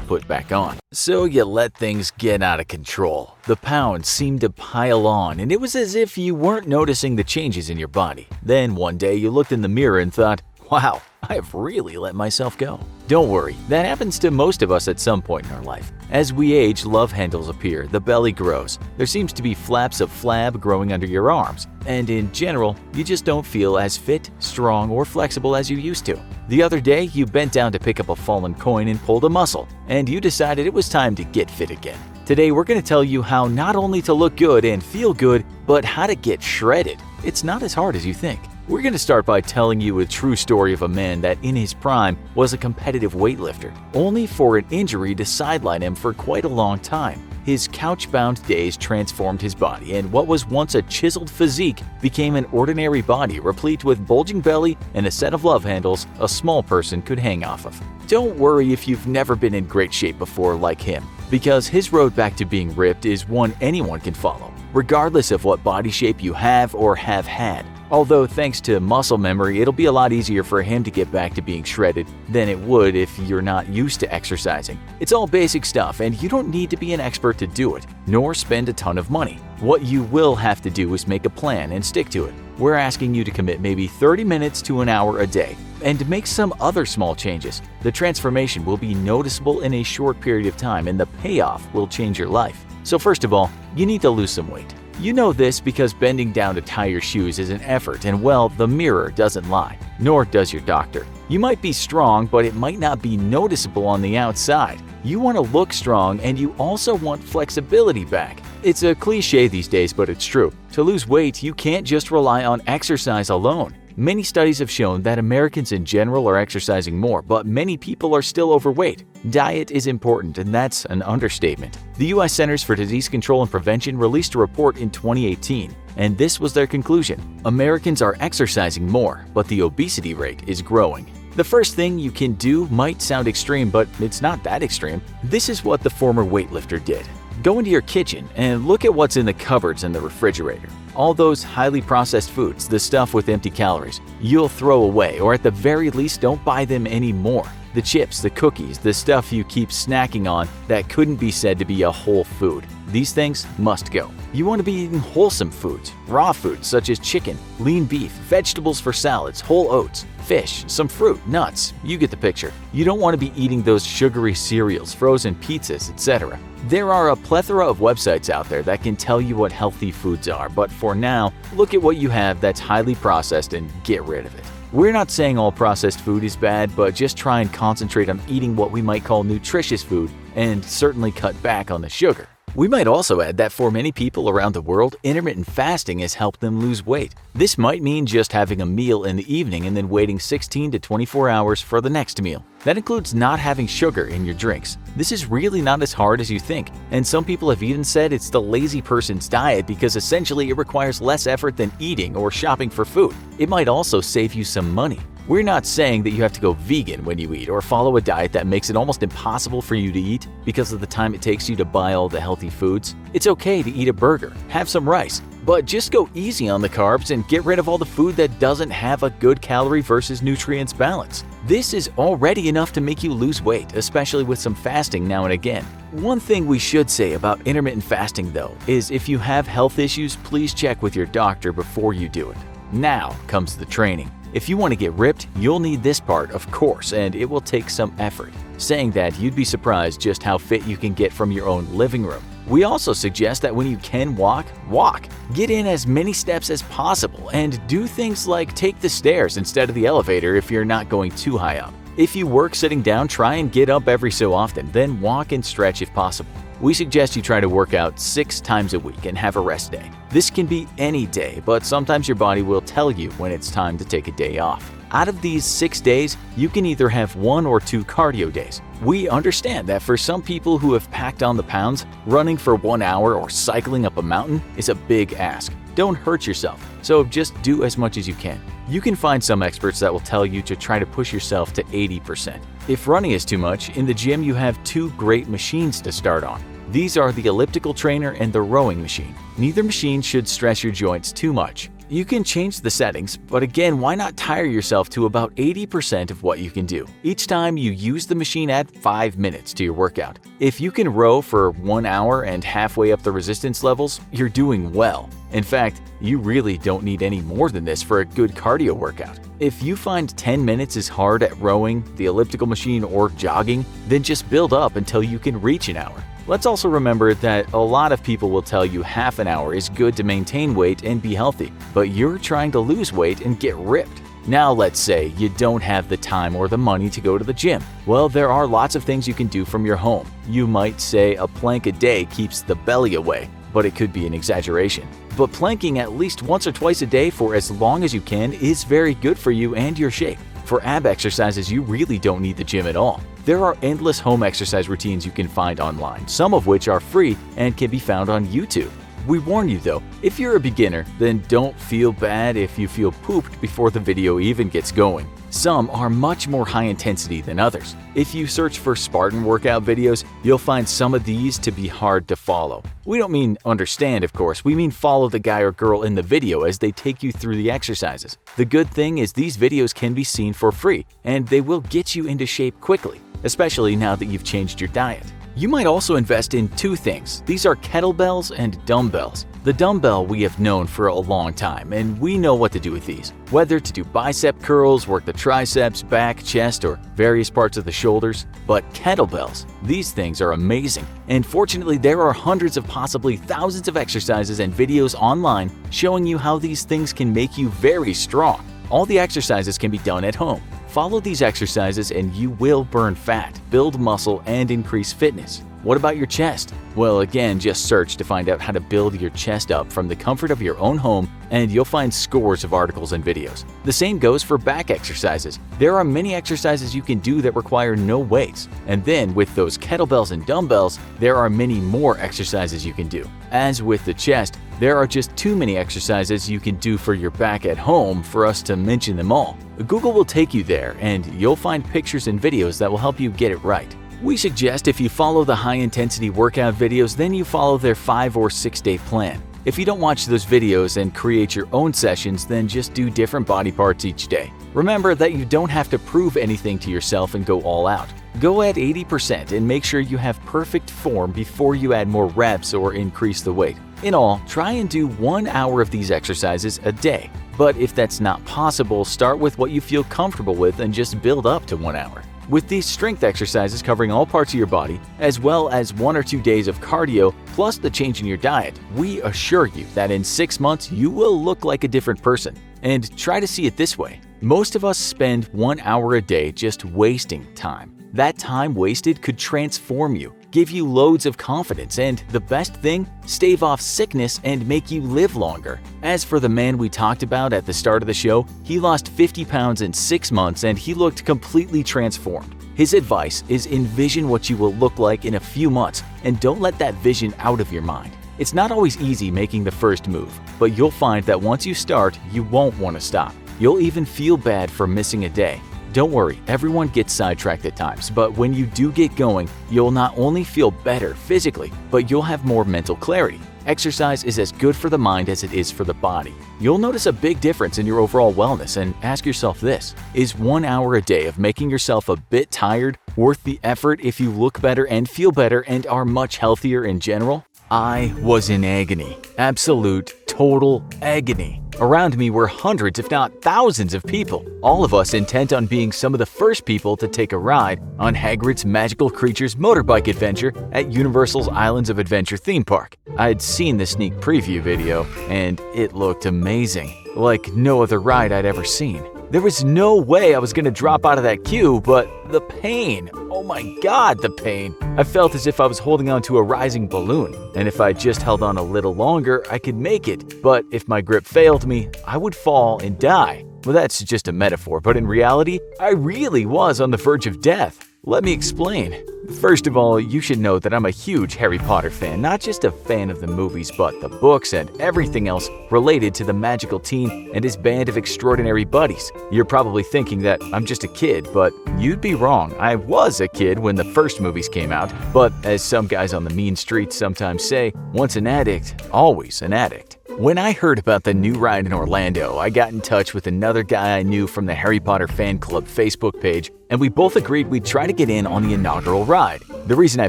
put back on. So you let things get out of control. The pounds seemed to pile on, and it was as if you weren't noticing the changes in your body. Then one day you looked in the mirror and thought, wow, I have really let myself go. Don't worry, that happens to most of us at some point in our life. As we age, love handles appear, the belly grows, there seems to be flaps of flab growing under your arms, and in general, you just don't feel as fit, strong, or flexible as you used to. The other day, you bent down to pick up a fallen coin and pulled a muscle, and you decided it was time to get fit again. Today, we're going to tell you how not only to look good and feel good, but how to get shredded. It's not as hard as you think. We're going to start by telling you a true story of a man that in his prime was a competitive weightlifter, only for an injury to sideline him for quite a long time. His couch-bound days transformed his body, and what was once a chiseled physique became an ordinary body replete with bulging belly and a set of love handles a small person could hang off of. Don't worry if you've never been in great shape before like him. because his road back to being ripped is one anyone can follow, regardless of what body shape you have or have had. Although thanks to muscle memory, it'll be a lot easier for him to get back to being shredded than it would if you're not used to exercising. It's all basic stuff and you don't need to be an expert to do it, nor spend a ton of money. What you will have to do is make a plan and stick to it. We're asking you to commit maybe 30 minutes to an hour a day and make some other small changes. The transformation will be noticeable in a short period of time and the payoff will change your life. So first of all, you need to lose some weight. You know this because bending down to tie your shoes is an effort and well, the mirror doesn't lie, nor does your doctor. You might be strong, but it might not be noticeable on the outside. You want to look strong and you also want flexibility back. It's a cliche these days, but it's true. To lose weight, you can't just rely on exercise alone. Many studies have shown that Americans in general are exercising more, but many people are still overweight. Diet is important, and that's an understatement. The U.S. Centers for Disease Control and Prevention released a report in 2018, and this was their conclusion. Americans are exercising more, but the obesity rate is growing. The first thing you can do might sound extreme, but it's not that extreme. This is what the former weightlifter did. Go into your kitchen and look at what's in the cupboards and the refrigerator. All those highly processed foods, the stuff with empty calories, you'll throw away, or at the very least don't buy them anymore. The chips, the cookies, the stuff you keep snacking on that couldn't be said to be a whole food. These things must go. You want to be eating wholesome foods, raw foods such as chicken, lean beef, vegetables for salads, whole oats, fish, some fruit, nuts. You get the picture. You don't want to be eating those sugary cereals, frozen pizzas, etc. There are a plethora of websites out there that can tell you what healthy foods are, but for now, look at what you have that's highly processed and get rid of it. We're not saying all processed food is bad, but just try and concentrate on eating what we might call nutritious food and certainly cut back on the sugar. We might also add that for many people around the world, intermittent fasting has helped them lose weight. This might mean just having a meal in the evening and then waiting 16 to 24 hours for the next meal. That includes not having sugar in your drinks. This is really not as hard as you think, and some people have even said it's the lazy person's diet because essentially it requires less effort than eating or shopping for food. It might also save you some money. We're not saying that you have to go vegan when you eat or follow a diet that makes it almost impossible for you to eat because of the time it takes you to buy all the healthy foods. It's okay to eat a burger, have some rice, but just go easy on the carbs and get rid of all the food that doesn't have a good calorie versus nutrients balance. This is already enough to make you lose weight, especially with some fasting now and again. One thing we should say about intermittent fasting though is if you have health issues, please check with your doctor before you do it. Now comes the training. If you want to get ripped, you'll need this part, of course, and it will take some effort. Saying that, you'd be surprised just how fit you can get from your own living room. We also suggest that when you can walk, walk. Get in as many steps as possible and do things like take the stairs instead of the elevator if you're not going too high up. If you work sitting down, try and get up every so often, then walk and stretch if possible. We suggest you try to work out 6 times a week and have a rest day. This can be any day, but sometimes your body will tell you when it's time to take a day off. Out of these 6 days, you can either have 1 or 2 cardio days. We understand that for some people who have packed on the pounds, running for 1 hour or cycling up a mountain is a big ask. Don't hurt yourself, so just do as much as you can. You can find some experts that will tell you to try to push yourself to 80%. If running is too much, in the gym you have 2 great machines to start on. These are the elliptical trainer and the rowing machine. Neither machine should stress your joints too much. You can change the settings, but again, why not tire yourself to about 80% of what you can do? Each time you use the machine, add 5 minutes to your workout. If you can row for 1 hour and halfway up the resistance levels, you're doing well. In fact, you really don't need any more than this for a good cardio workout. If you find 10 minutes is hard at rowing, the elliptical machine, or jogging, then just build up until you can reach an hour. Let's also remember that a lot of people will tell you half an hour is good to maintain weight and be healthy, but you're trying to lose weight and get ripped. Now let's say you don't have the time or the money to go to the gym. Well, there are lots of things you can do from your home. You might say a plank a day keeps the belly away, but it could be an exaggeration. But planking at least once or twice a day for as long as you can is very good for you and your shape. For ab exercises, you really don't need the gym at all. There are endless home exercise routines you can find online, some of which are free and can be found on YouTube. we warn you though, if you're a beginner, then don't feel bad if you feel pooped before the video even gets going. Some are much more high intensity than others. If you search for Spartan workout videos, you'll find some of these to be hard to follow. We don't mean understand, of course, we mean follow the guy or girl in the video as they take you through the exercises. The good thing is these videos can be seen for free, and they will get you into shape quickly, especially now that you've changed your diet. You might also invest in two things. These are kettlebells and dumbbells. The dumbbell we have known for a long time, and we know what to do with these. Whether to do bicep curls, work the triceps, back, chest, or various parts of the shoulders. But kettlebells, these things are amazing. And fortunately, there are hundreds of possibly thousands of exercises and videos online showing you how these things can make you very strong. All the exercises can be done at home. Follow these exercises and you will burn fat, build muscle, and increase fitness. What about your chest? Well, again, just search to find out how to build your chest up from the comfort of your own home, and you'll find scores of articles and videos. The same goes for back exercises. There are many exercises you can do that require no weights. And then with those kettlebells and dumbbells, there are many more exercises you can do. As with the chest, there are just too many exercises you can do for your back at home for us to mention them all. Google will take you there, and you'll find pictures and videos that will help you get it right. We suggest if you follow the high-intensity workout videos, then you follow their 5 or 6 day plan. If you don't watch those videos and create your own sessions, then just do different body parts each day. Remember that you don't have to prove anything to yourself and go all out. Go at 80% and make sure you have perfect form before you add more reps or increase the weight. In all, try and do 1 hour of these exercises a day. But if that's not possible, start with what you feel comfortable with and just build up to 1 hour. With these strength exercises covering all parts of your body, as well as 1 or 2 days of cardio, plus the change in your diet, we assure you that in 6 months you will look like a different person. And try to see it this way. Most of us spend 1 hour a day just wasting time. That time wasted could transform you, give you loads of confidence, and the best thing, stave off sickness and make you live longer. As for the man we talked about at the start of the show, he lost 50 pounds in 6 months and he looked completely transformed. His advice is envision what you will look like in a few months and don't let that vision out of your mind. It's not always easy making the first move, but you'll find that once you start, you won't want to stop. You'll even feel bad for missing a day. Don't worry, everyone gets sidetracked at times, but when you do get going, you'll not only feel better physically, but you'll have more mental clarity. Exercise is as good for the mind as it is for the body. You'll notice a big difference in your overall wellness, and ask yourself this: is 1 hour a day of making yourself a bit tired worth the effort if you look better and feel better and are much healthier in general? I was in agony. Absolute, total agony. Around me were hundreds if not thousands of people, all of us intent on being some of the first people to take a ride on Hagrid's Magical Creatures motorbike adventure at Universal's Islands of Adventure theme park. I'd seen the sneak preview video, and it looked amazing, like no other ride I'd ever seen. There was no way I was going to drop out of that queue, but the pain, oh my god, the pain. I felt as if I was holding on to a rising balloon, and if I just held on a little longer, I could make it, but if my grip failed me, I would fall and die. Well, that's just a metaphor, but in reality, I really was on the verge of death. Let me explain. First of all, you should know that I'm a huge Harry Potter fan, not just a fan of the movies, but the books and everything else related to the magical teen and his band of extraordinary buddies. You're probably thinking that I'm just a kid, but you'd be wrong. I was a kid when the first movies came out, but as some guys on the mean streets sometimes say, once an addict, always an addict. When I heard about the new ride in Orlando, I got in touch with another guy I knew from the Harry Potter Fan Club Facebook page, and we both agreed we'd try to get in on the inaugural ride. The reason I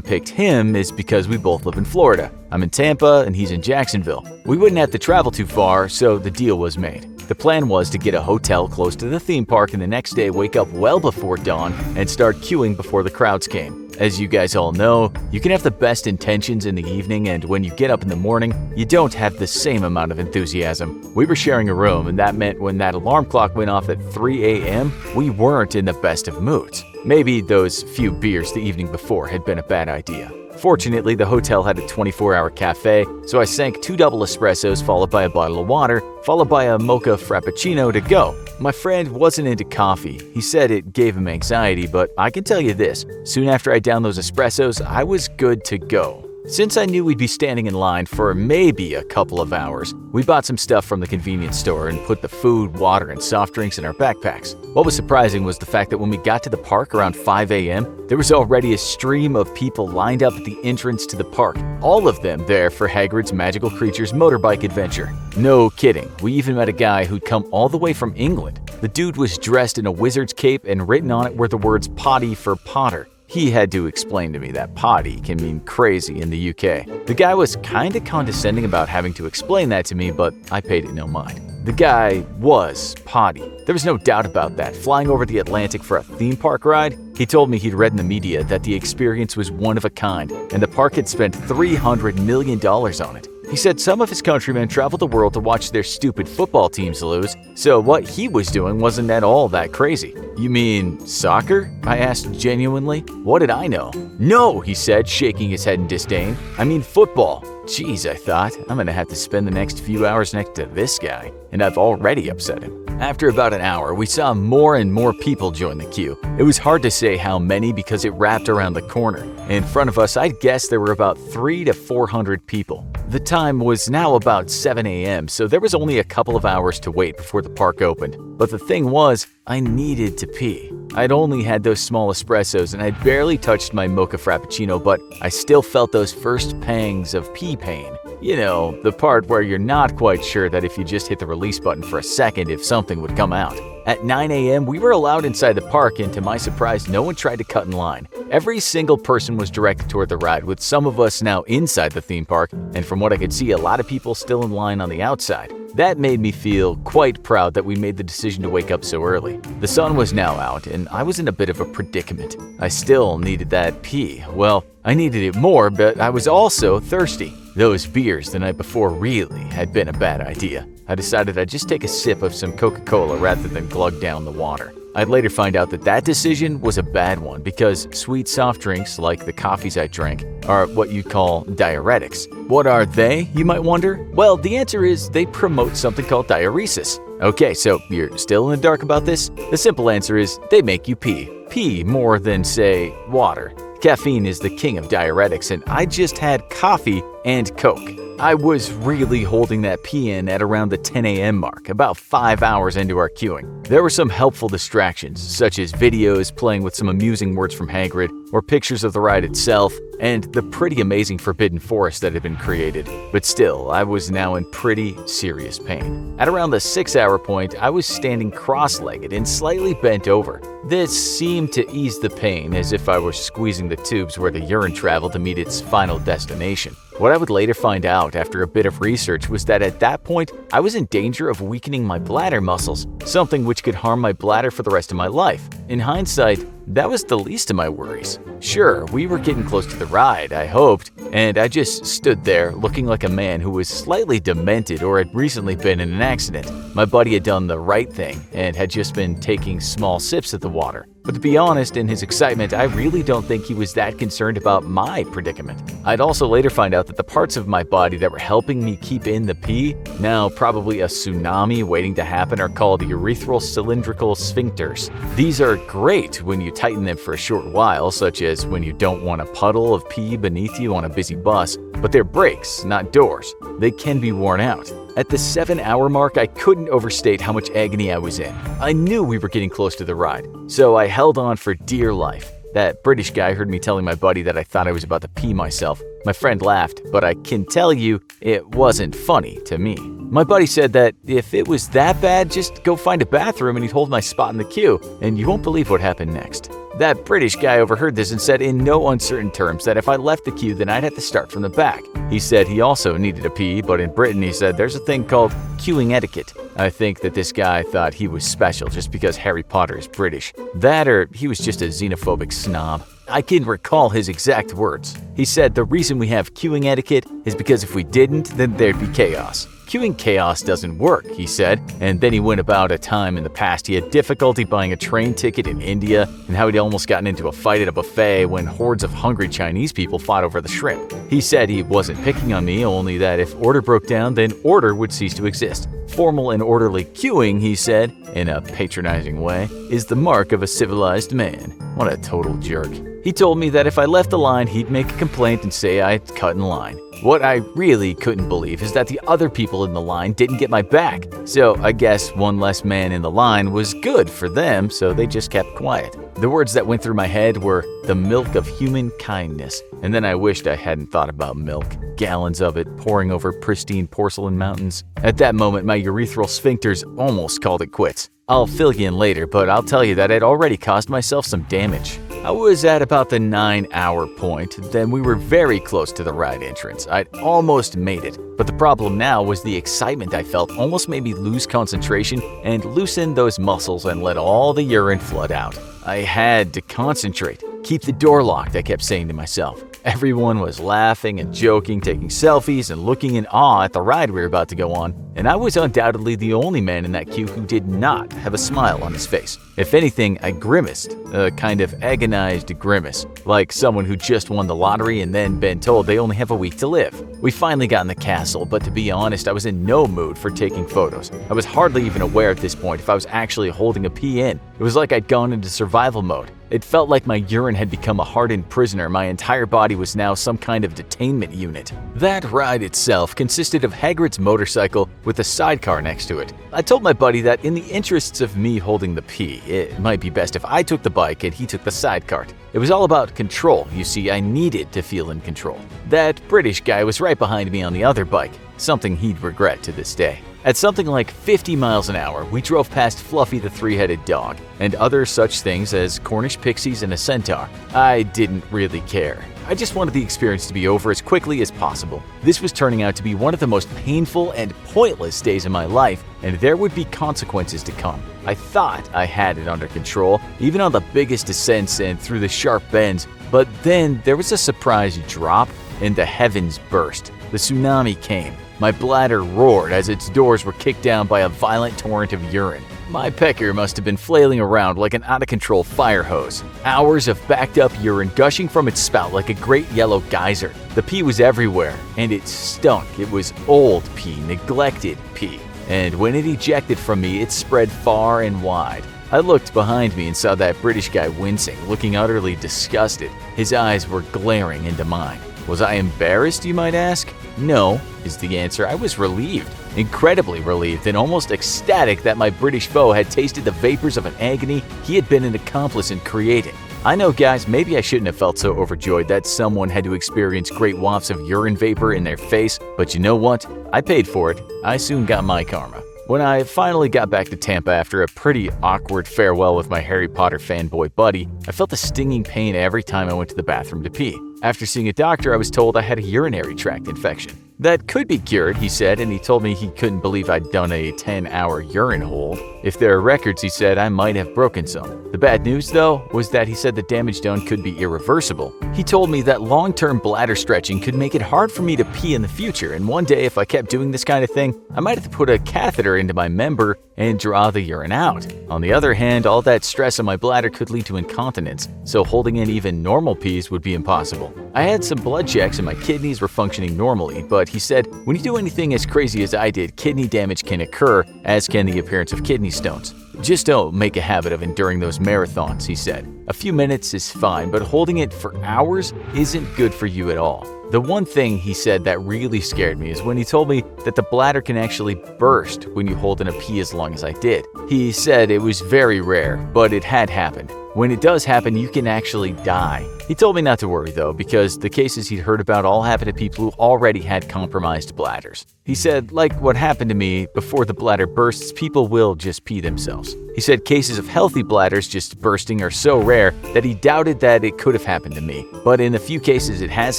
picked him is because we both live in Florida. I'm in Tampa and he's in Jacksonville. We wouldn't have to travel too far, so the deal was made. The plan was to get a hotel close to the theme park and the next day wake up well before dawn and start queuing before the crowds came. As you guys all know, you can have the best intentions in the evening, and when you get up in the morning, you don't have the same amount of enthusiasm. We were sharing a room, and that meant when that alarm clock went off at 3 a.m., we weren't in the best of moods. Maybe those few beers the evening before had been a bad idea. Fortunately, the hotel had a 24-hour cafe, so I sank 2 double espressos followed by a bottle of water, followed by a mocha frappuccino to go. My friend wasn't into coffee. He said it gave him anxiety, but I can tell you this, soon after I downed those espressos, I was good to go. Since I knew we'd be standing in line for maybe a couple of hours, we bought some stuff from the convenience store and put the food, water, and soft drinks in our backpacks. What was surprising was the fact that when we got to the park around 5 a.m., there was already a stream of people lined up at the entrance to the park, all of them there for Hagrid's Magical Creatures motorbike adventure. No kidding, we even met a guy who'd come all the way from England. The dude was dressed in a wizard's cape and written on it were the words potty for Potter. He had to explain to me that potty can mean crazy in the UK. The guy was kinda condescending about having to explain that to me, but I paid it no mind. The guy was potty. There was no doubt about that. Flying over the Atlantic for a theme park ride, he told me he'd read in the media that the experience was one of a kind, and the park had spent $300 million on it. He said some of his countrymen traveled the world to watch their stupid football teams lose, so what he was doing wasn't at all that crazy. You mean soccer? I asked genuinely. What did I know? No, he said, shaking his head in disdain. I mean football. Geez, I thought, I'm gonna have to spend the next few hours next to this guy, and I've already upset him. After about an hour, we saw more and more people join the queue. It was hard to say how many because it wrapped around the corner. In front of us, I'd guess there were about 300 to 400 people. The time was now about 7 a.m., so there was only a couple of hours to wait before the park opened. But the thing was, I needed to pee. I'd only had those small espressos and I'd barely touched my mocha frappuccino, but I still felt those first pangs of pee pain. You know, the part where you're not quite sure that if you just hit the release button for a second if something would come out. At 9 a.m., we were allowed inside the park, and to my surprise, no one tried to cut in line. Every single person was directed toward the ride, with some of us now inside the theme park, and from what I could see, a lot of people still in line on the outside. That made me feel quite proud that we made the decision to wake up so early. The sun was now out, and I was in a bit of a predicament. I still needed that pee. Well, I needed it more, but I was also thirsty. Those beers the night before really had been a bad idea. I decided I'd just take a sip of some Coca-Cola rather than glug down the water. I'd later find out that that decision was a bad one because sweet soft drinks, like the coffees I drank, are what you'd call diuretics. What are they, you might wonder? Well, the answer is they promote something called diuresis. Okay, so you're still in the dark about this? The simple answer is they make you pee. Pee more than, say, water. Caffeine is the king of diuretics, and I just had coffee and Coke. I was really holding that pee in at around the 10 a.m. mark, about 5 hours into our queuing. There were some helpful distractions, such as videos playing with some amusing words from Hagrid, or pictures of the ride itself, and the pretty amazing forbidden forest that had been created. But still, I was now in pretty serious pain. At around the 6-hour point, I was standing cross-legged and slightly bent over. This seemed to ease the pain, as if I were squeezing the tubes where the urine traveled to meet its final destination. What I would later find out after a bit of research was that at that point, I was in danger of weakening my bladder muscles, something which could harm my bladder for the rest of my life. In hindsight, that was the least of my worries. Sure, we were getting close to the ride, I hoped, and I just stood there looking like a man who was slightly demented or had recently been in an accident. My buddy had done the right thing and had just been taking small sips of the water. But to be honest, in his excitement, I really don't think he was that concerned about my predicament. I'd also later find out that the parts of my body that were helping me keep in the pee, now probably a tsunami waiting to happen, are called urethral cylindrical sphincters. These are great when you tighten them for a short while, such as when you don't want a puddle of pee beneath you on a busy bus, but they're brakes, not doors. They can be worn out. At the 7-hour mark, I couldn't overstate how much agony I was in. I knew we were getting close to the ride, so I held on for dear life. That British guy heard me telling my buddy that I thought I was about to pee myself. My friend laughed, but I can tell you it wasn't funny to me. My buddy said that if it was that bad, just go find a bathroom and he'd hold my spot in the queue, and you won't believe what happened next. That British guy overheard this and said in no uncertain terms that if I left the queue, then I'd have to start from the back. He said he also needed a pee, but in Britain he said there's a thing called queuing etiquette. I think that this guy thought he was special just because Harry Potter is British. That or he was just a xenophobic snob. I can recall his exact words. He said the reason we have queuing etiquette is because if we didn't, then there'd be chaos. Queuing chaos doesn't work, he said, and then he went about a time in the past he had difficulty buying a train ticket in India and how he'd almost gotten into a fight at a buffet when hordes of hungry Chinese people fought over the shrimp. He said he wasn't picking on me, only that if order broke down, then order would cease to exist. Formal and orderly queuing, he said, in a patronizing way, is the mark of a civilized man. What a total jerk. He told me that if I left the line, he'd make a complaint and say I'd cut in line. What I really couldn't believe is that the other people in the line didn't get my back. So I guess one less man in the line was good for them, so they just kept quiet. The words that went through my head were the milk of human kindness. And then I wished I hadn't thought about milk. Gallons of it pouring over pristine porcelain mountains. At that moment, my urethral sphincters almost called it quits. I'll fill you in later, but I'll tell you that I'd already caused myself some damage. I was at about the 9-hour point, then we were very close to the ride entrance. I'd almost made it, but the problem now was the excitement I felt almost made me lose concentration and loosen those muscles and let all the urine flood out. I had to concentrate. Keep the door locked, I kept saying to myself. Everyone was laughing and joking, taking selfies and looking in awe at the ride we were about to go on, and I was undoubtedly the only man in that queue who did not have a smile on his face. If anything, I grimaced, a kind of agonized grimace, like someone who just won the lottery and then been told they only have a week to live. We finally got in the castle, but to be honest, I was in no mood for taking photos. I was hardly even aware at this point if I was actually holding a pee in. It was like I'd gone into survival mode. It felt like my urine had become a hardened prisoner. My entire body was now some kind of detainment unit. That ride itself consisted of Hagrid's motorcycle with a sidecar next to it. I told my buddy that in the interests of me holding the pee, it might be best if I took the bike and he took the sidecar. It was all about control. You see, I needed to feel in control. That British guy was right behind me on the other bike, something he'd regret to this day. At something like 50 miles an hour, we drove past Fluffy the three-headed dog and other such things as Cornish pixies and a centaur. I didn't really care. I just wanted the experience to be over as quickly as possible. This was turning out to be one of the most painful and pointless days of my life, and there would be consequences to come. I thought I had it under control, even on the biggest descents and through the sharp bends, but then there was a surprise drop and the heavens burst. The tsunami came. My bladder roared as its doors were kicked down by a violent torrent of urine. My pecker must have been flailing around like an out-of-control fire hose. Hours of backed-up urine gushing from its spout like a great yellow geyser. The pee was everywhere, and it stunk. It was old pee, neglected pee. And when it ejected from me, it spread far and wide. I looked behind me and saw that British guy wincing, looking utterly disgusted. His eyes were glaring into mine. Was I embarrassed, you might ask? No, is the answer. I was relieved, incredibly relieved, and almost ecstatic that my British foe had tasted the vapors of an agony he had been an accomplice in creating. I know, guys, maybe I shouldn't have felt so overjoyed that someone had to experience great wafts of urine vapor in their face, but you know what? I paid for it. I soon got my karma. When I finally got back to Tampa after a pretty awkward farewell with my Harry Potter fanboy buddy, I felt a stinging pain every time I went to the bathroom to pee. After seeing a doctor, I was told I had a urinary tract infection. That could be cured, he said, and he told me he couldn't believe I'd done a 10-hour urine hold. If there are records, he said, I might have broken some. The bad news, though, was that he said the damage done could be irreversible. He told me that long-term bladder stretching could make it hard for me to pee in the future, and one day if I kept doing this kind of thing, I might have to put a catheter into my member and draw the urine out. On the other hand, all that stress on my bladder could lead to incontinence, so holding in even normal pees would be impossible. I had some blood checks and my kidneys were functioning normally, but he said, when you do anything as crazy as I did, kidney damage can occur, as can the appearance of kidney stones. Just don't make a habit of enduring those marathons, he said. A few minutes is fine, but holding it for hours isn't good for you at all. The one thing he said that really scared me is when he told me that the bladder can actually burst when you hold in a pee as long as I did. He said it was very rare, but it had happened. When it does happen, you can actually die. He told me not to worry though, because the cases he'd heard about all happened to people who already had compromised bladders. He said, like what happened to me, before the bladder bursts, people will just pee themselves. He said cases of healthy bladders just bursting are so rare that he doubted that it could have happened to me. But in the few cases it has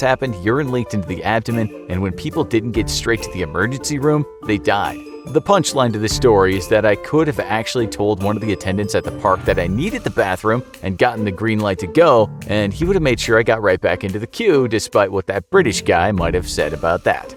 happened, urine leaked into the abdomen, and when people didn't get straight to the emergency room, they died. The punchline to this story is that I could have actually told one of the attendants at the park that I needed the bathroom and gotten the green light to go, and he would have made sure I got right back into the queue despite what that British guy might have said about that.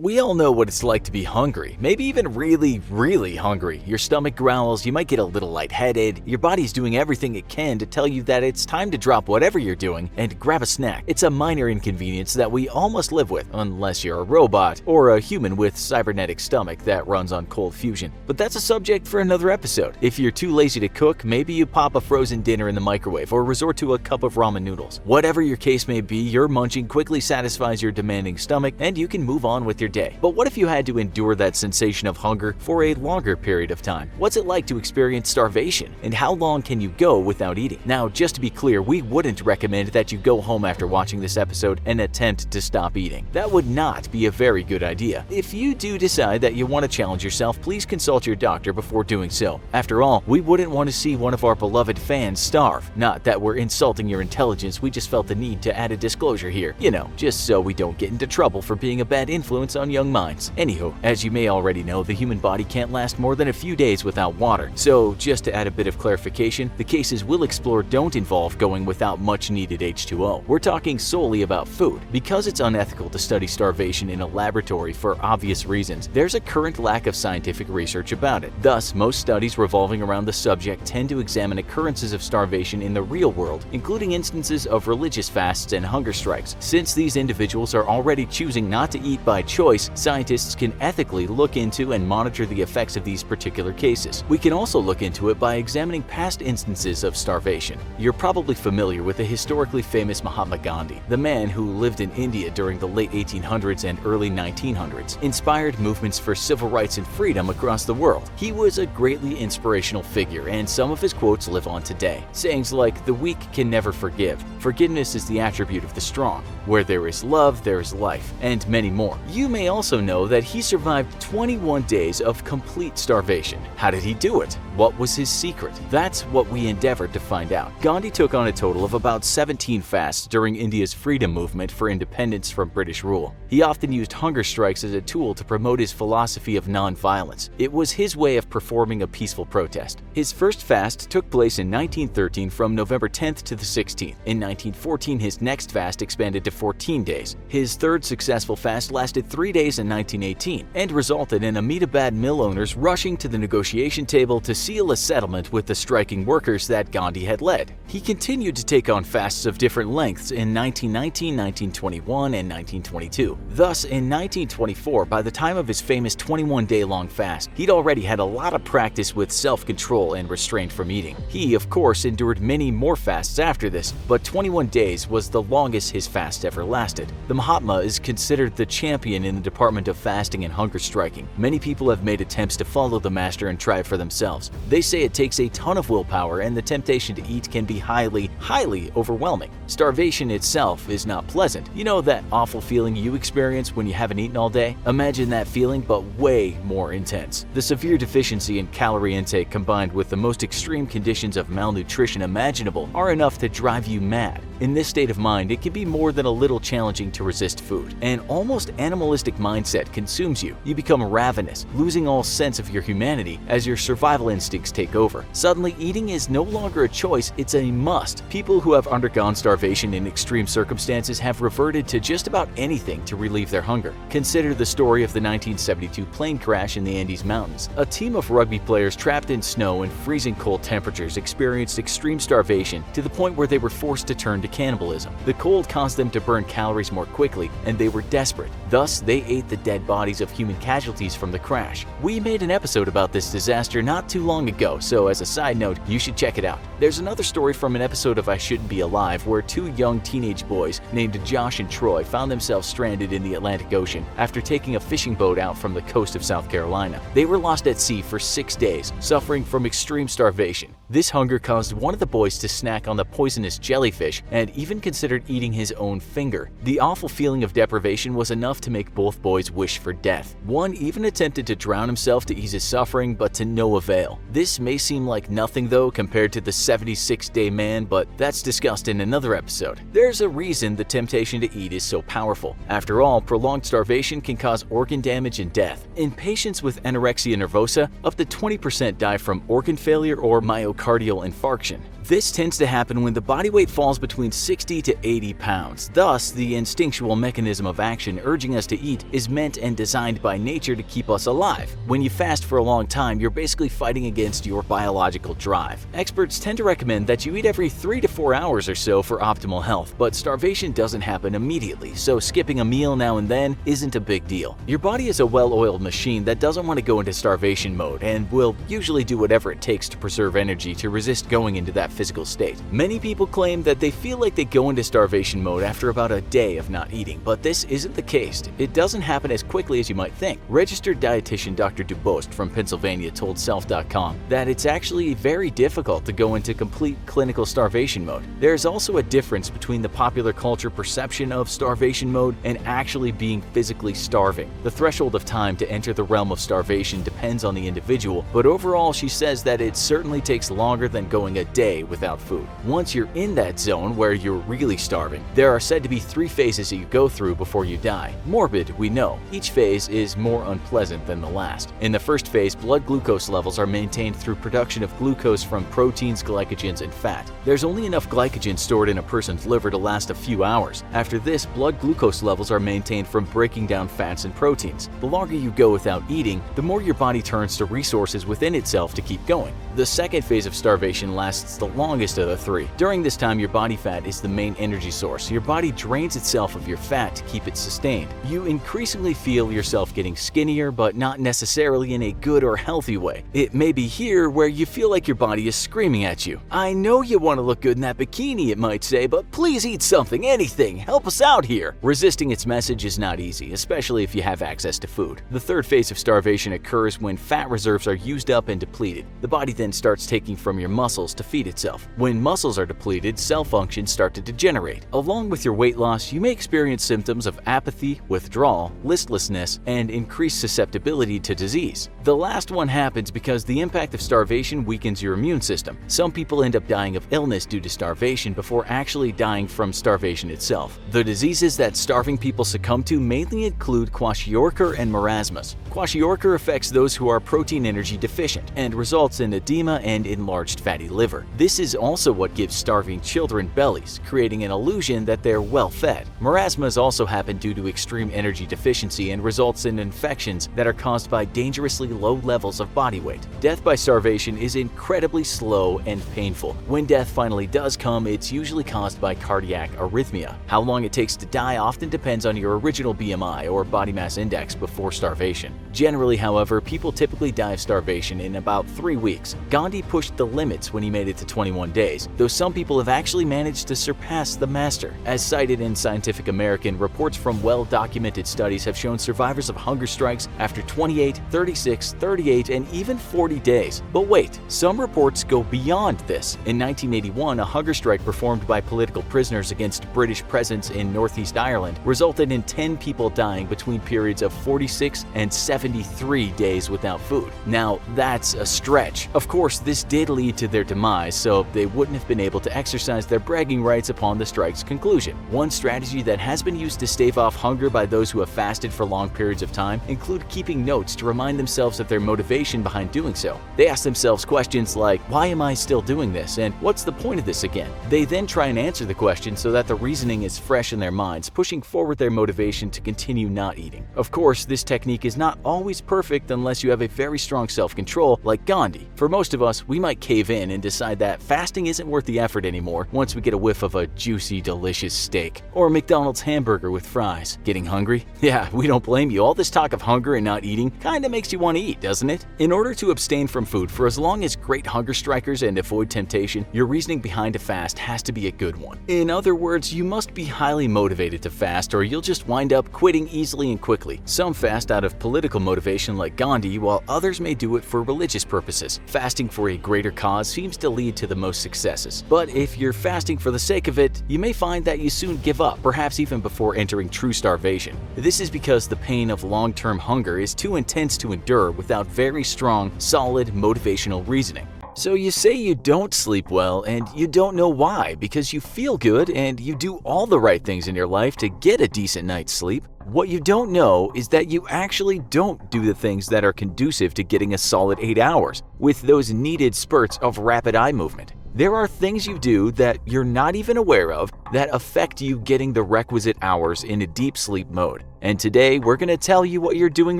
We all know what it's like to be hungry, maybe even really hungry. Your stomach growls, you might get a little lightheaded, your body's doing everything it can to tell you that it's time to drop whatever you're doing and grab a snack. It's a minor inconvenience that we all must live with, unless you're a robot or a human with cybernetic stomach that runs on cold fusion. But that's a subject for another episode. If you're too lazy to cook, maybe you pop a frozen dinner in the microwave or resort to a cup of ramen noodles. Whatever your case may be, your munching quickly satisfies your demanding stomach and you can move on with your day. But what if you had to endure that sensation of hunger for a longer period of time? What's it like to experience starvation? And how long can you go without eating? Now, just to be clear, we wouldn't recommend that you go home after watching this episode and attempt to stop eating. That would not be a very good idea. If you do decide that you want to challenge yourself, please consult your doctor before doing so. After all, we wouldn't want to see one of our beloved fans starve. Not that we're insulting your intelligence, we just felt the need to add a disclosure here. You know, just so we don't get into trouble for being a bad influence on young minds. Anywho, as you may already know, the human body can't last more than a few days without water. So just to add a bit of clarification, the cases we'll explore don't involve going without much needed H2O. We're talking solely about food. Because it's unethical to study starvation in a laboratory for obvious reasons, there's a current lack of scientific research about it. Thus, most studies revolving around the subject tend to examine occurrences of starvation in the real world, including instances of religious fasts and hunger strikes. Since these individuals are already choosing not to eat by choice, scientists can ethically look into and monitor the effects of these particular cases. We can also look into it by examining past instances of starvation. You're probably familiar with the historically famous Mahatma Gandhi, the man who lived in India during the late 1800s and early 1900s, inspired movements for civil rights and freedom across the world. He was a greatly inspirational figure, and some of his quotes live on today. Sayings like, "The weak can never forgive. Forgiveness is the attribute of the strong. Where there is love, there is life," and many more. You may also know that he survived 21 days of complete starvation. How did he do it? What was his secret? That's what we endeavored to find out. Gandhi took on a total of about 17 fasts during India's freedom movement for independence from British rule. He often used hunger strikes as a tool to promote his philosophy of non-violence. It was his way of performing a peaceful protest. His first fast took place in 1913 from November 10th to the 16th. In 1914, his next fast expanded to 14 days. His third successful fast lasted 3 days in 1918 and resulted in Ahmedabad mill owners rushing to the negotiation table to seal a settlement with the striking workers that Gandhi had led. He continued to take on fasts of different lengths in 1919, 1921, and 1922. Thus, in 1924, by the time of his famous 21-day-long fast, he'd already had a lot of practice with self-control and restraint from eating. He, of course, endured many more fasts after this, but 21 days was the longest his fast ever lasted. The Mahatma is considered the champion in the department of fasting and hunger striking. Many people have made attempts to follow the master and try it for themselves. They say it takes a ton of willpower and the temptation to eat can be highly overwhelming. Starvation itself is not pleasant. You know that awful feeling you experience when you haven't eaten all day? Imagine that feeling, but way more intense. The severe deficiency in calorie intake combined with the most extreme conditions of malnutrition imaginable are enough to drive you mad. In this state of mind, it can be more than a little challenging to resist food. An almost animalistic mindset consumes you. You become ravenous, losing all sense of your humanity as your survival instincts take over. Suddenly, eating is no longer a choice, it's a must. People who have undergone starvation in extreme circumstances have reverted to just about anything to relieve their hunger. Consider the story of the 1972 plane crash in the Andes Mountains. A team of rugby players trapped in snow and freezing cold temperatures experienced extreme starvation to the point where they were forced to turn to cannibalism. The cold caused them to burn calories more quickly, and they were desperate. Thus, they ate the dead bodies of human casualties from the crash. We made an episode about this disaster not too long ago, so as a side note, you should check it out. There's another story from an episode of I Shouldn't Be Alive where two young teenage boys named Josh and Troy found themselves stranded in the Atlantic Ocean after taking a fishing boat out from the coast of South Carolina. They were lost at sea for 6 days, suffering from extreme starvation. This hunger caused one of the boys to snack on the poisonous jellyfish and even considered eating his own finger. The awful feeling of deprivation was enough to make both boys wish for death. One even attempted to drown himself to ease his suffering, but to no avail. This may seem like nothing though compared to the 76-day man, but that's discussed in another episode. There's a reason the temptation to eat is so powerful. After all, prolonged starvation can cause organ damage and death. In patients with anorexia nervosa, up to 20% die from organ failure or myocardial infarction. This tends to happen when the body weight falls between between 60 to 80 pounds. Thus, the instinctual mechanism of action urging us to eat is meant and designed by nature to keep us alive. When you fast for a long time, you're basically fighting against your biological drive. Experts tend to recommend that you eat every 3 to 4 hours or so for optimal health, but starvation doesn't happen immediately, so skipping a meal now and then isn't a big deal. Your body is a well-oiled machine that doesn't want to go into starvation mode and will usually do whatever it takes to preserve energy to resist going into that physical state. Many people claim that they feel like they go into starvation mode after about a day of not eating, but this isn't the case. It doesn't happen as quickly as you might think. Registered dietitian Dr. Dubost from Pennsylvania told Self.com that it's actually very difficult to go into complete clinical starvation mode. There's also a difference between the popular culture perception of starvation mode and actually being physically starving. The threshold of time to enter the realm of starvation depends on the individual, but overall she says that it certainly takes longer than going a day without food. Once you're in that zone where you're really starving, there are said to be 3 phases that you go through before you die. Morbid, we know. Each phase is more unpleasant than the last. In the first phase, blood glucose levels are maintained through production of glucose from proteins, glycogens, and fat. There's only enough glycogen stored in a person's liver to last a few hours. After this, blood glucose levels are maintained from breaking down fats and proteins. The longer you go without eating, the more your body turns to resources within itself to keep going. The second phase of starvation lasts the longest of the 3. During this time, your body fat is the main energy source. Your body drains itself of your fat to keep it sustained. You increasingly feel yourself getting skinnier, but not necessarily in a good or healthy way. It may be here where you feel like your body is screaming at you. I know you want to look good in that bikini, it might say, but please eat something, anything, help us out here. Resisting its message is not easy, especially if you have access to food. The third phase of starvation occurs when fat reserves are used up and depleted. The body then starts taking from your muscles to feed itself. When muscles are depleted, cell functions start to degenerate. Along with your weight loss, you may experience symptoms of apathy, withdrawal, listlessness, and increased susceptibility to disease. The last one happens because the impact of starvation weakens your immune system. Some people end up dying of illness due to starvation before actually dying from starvation itself. The diseases that starving people succumb to mainly include kwashiorkor and marasmus. Kwashiorkor affects those who are protein energy deficient and results in edema and enlarged fatty liver. This is also what gives starving children bellies, creating an illusion that they're well fed. Marasmus also happen due to extreme energy deficiency and results in infections that are caused by dangerously low levels of body weight. Death by starvation is incredibly slow and painful. When death finally does come, it's usually caused by cardiac arrhythmia. How long it takes to die often depends on your original BMI or body mass index before starvation. Generally, however, people typically die of starvation in about 3 weeks. Gandhi pushed the limits when he made it to 21 days, though some people have actually managed to surpass the master. As cited in Scientific American, reports from well-documented studies have shown survivors of hunger strikes after 28, 36, 38, and even 40 days. But wait, some reports go beyond this. In 1981, a hunger strike performed by political prisoners against British presence in Northeast Ireland resulted in 10 people dying between periods of 46 and 73 days without food. Now, that's a stretch. Of course, this did lead to their demise, so they wouldn't have been able to exercise their bragging rights upon the strike's conclusion. One strategy that has been used to stave off hunger by those who have fasted for long periods of time include keeping notes to remind themselves of their motivation behind doing so. They ask themselves questions like, why am I still doing this, and what's the point of this again? They then try and answer the question so that the reasoning is fresh in their minds, pushing forward their motivation to continue not eating. Of course, this technique is not always perfect unless you have a very strong self-control like Gandhi. For most of us, we might cave in and decide that fasting isn't worth the effort anymore once we get a whiff of a juicy, delicious steak or a McDonald's hamburger with fries. Getting hungry? Yeah, we don't blame you. All this talk of hunger and not eating kinda makes you want to eat, doesn't it? In order to abstain from food for as long as great hunger strikers and avoid temptation, your reasoning behind a fast has to be a good one. In other words, you must be highly motivated to fast or you'll just wind up quitting easily and quickly. Some fast out of political motivation like Gandhi, while others may do it for religious purposes. Fasting for a greater cause seems to lead to the most successes. But if you're fasting for the sake of it, you may find that you soon give up, perhaps even before entering true starvation. This is because the pain of long-term hunger is too intense to endure without very strong, solid, motivational reasoning. So you say you don't sleep well and you don't know why because you feel good and you do all the right things in your life to get a decent night's sleep. What you don't know is that you actually don't do the things that are conducive to getting a solid 8 hours with those needed spurts of rapid eye movement. There are things you do that you're not even aware of that affect you getting the requisite hours in a deep sleep mode. And today we're going to tell you what you're doing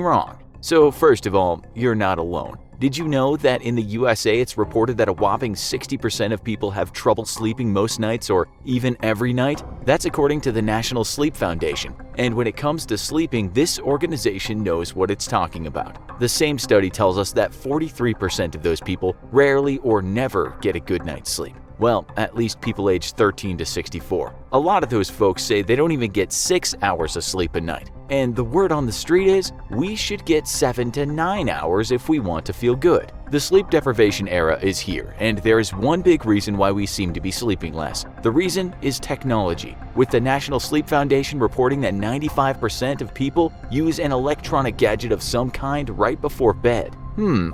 wrong. So first of all, you're not alone. Did you know that in the USA it's reported that a whopping 60% of people have trouble sleeping most nights or even every night? That's according to the National Sleep Foundation. And when it comes to sleeping, this organization knows what it's talking about. The same study tells us that 43% of those people rarely or never get a good night's sleep. Well, at least people aged 13 to 64. A lot of those folks say they don't even get 6 hours of sleep a night. And the word on the street is, we should get 7 to 9 hours if we want to feel good. The sleep deprivation era is here, and there is one big reason why we seem to be sleeping less. The reason is technology, with the National Sleep Foundation reporting that 95% of people use an electronic gadget of some kind right before bed.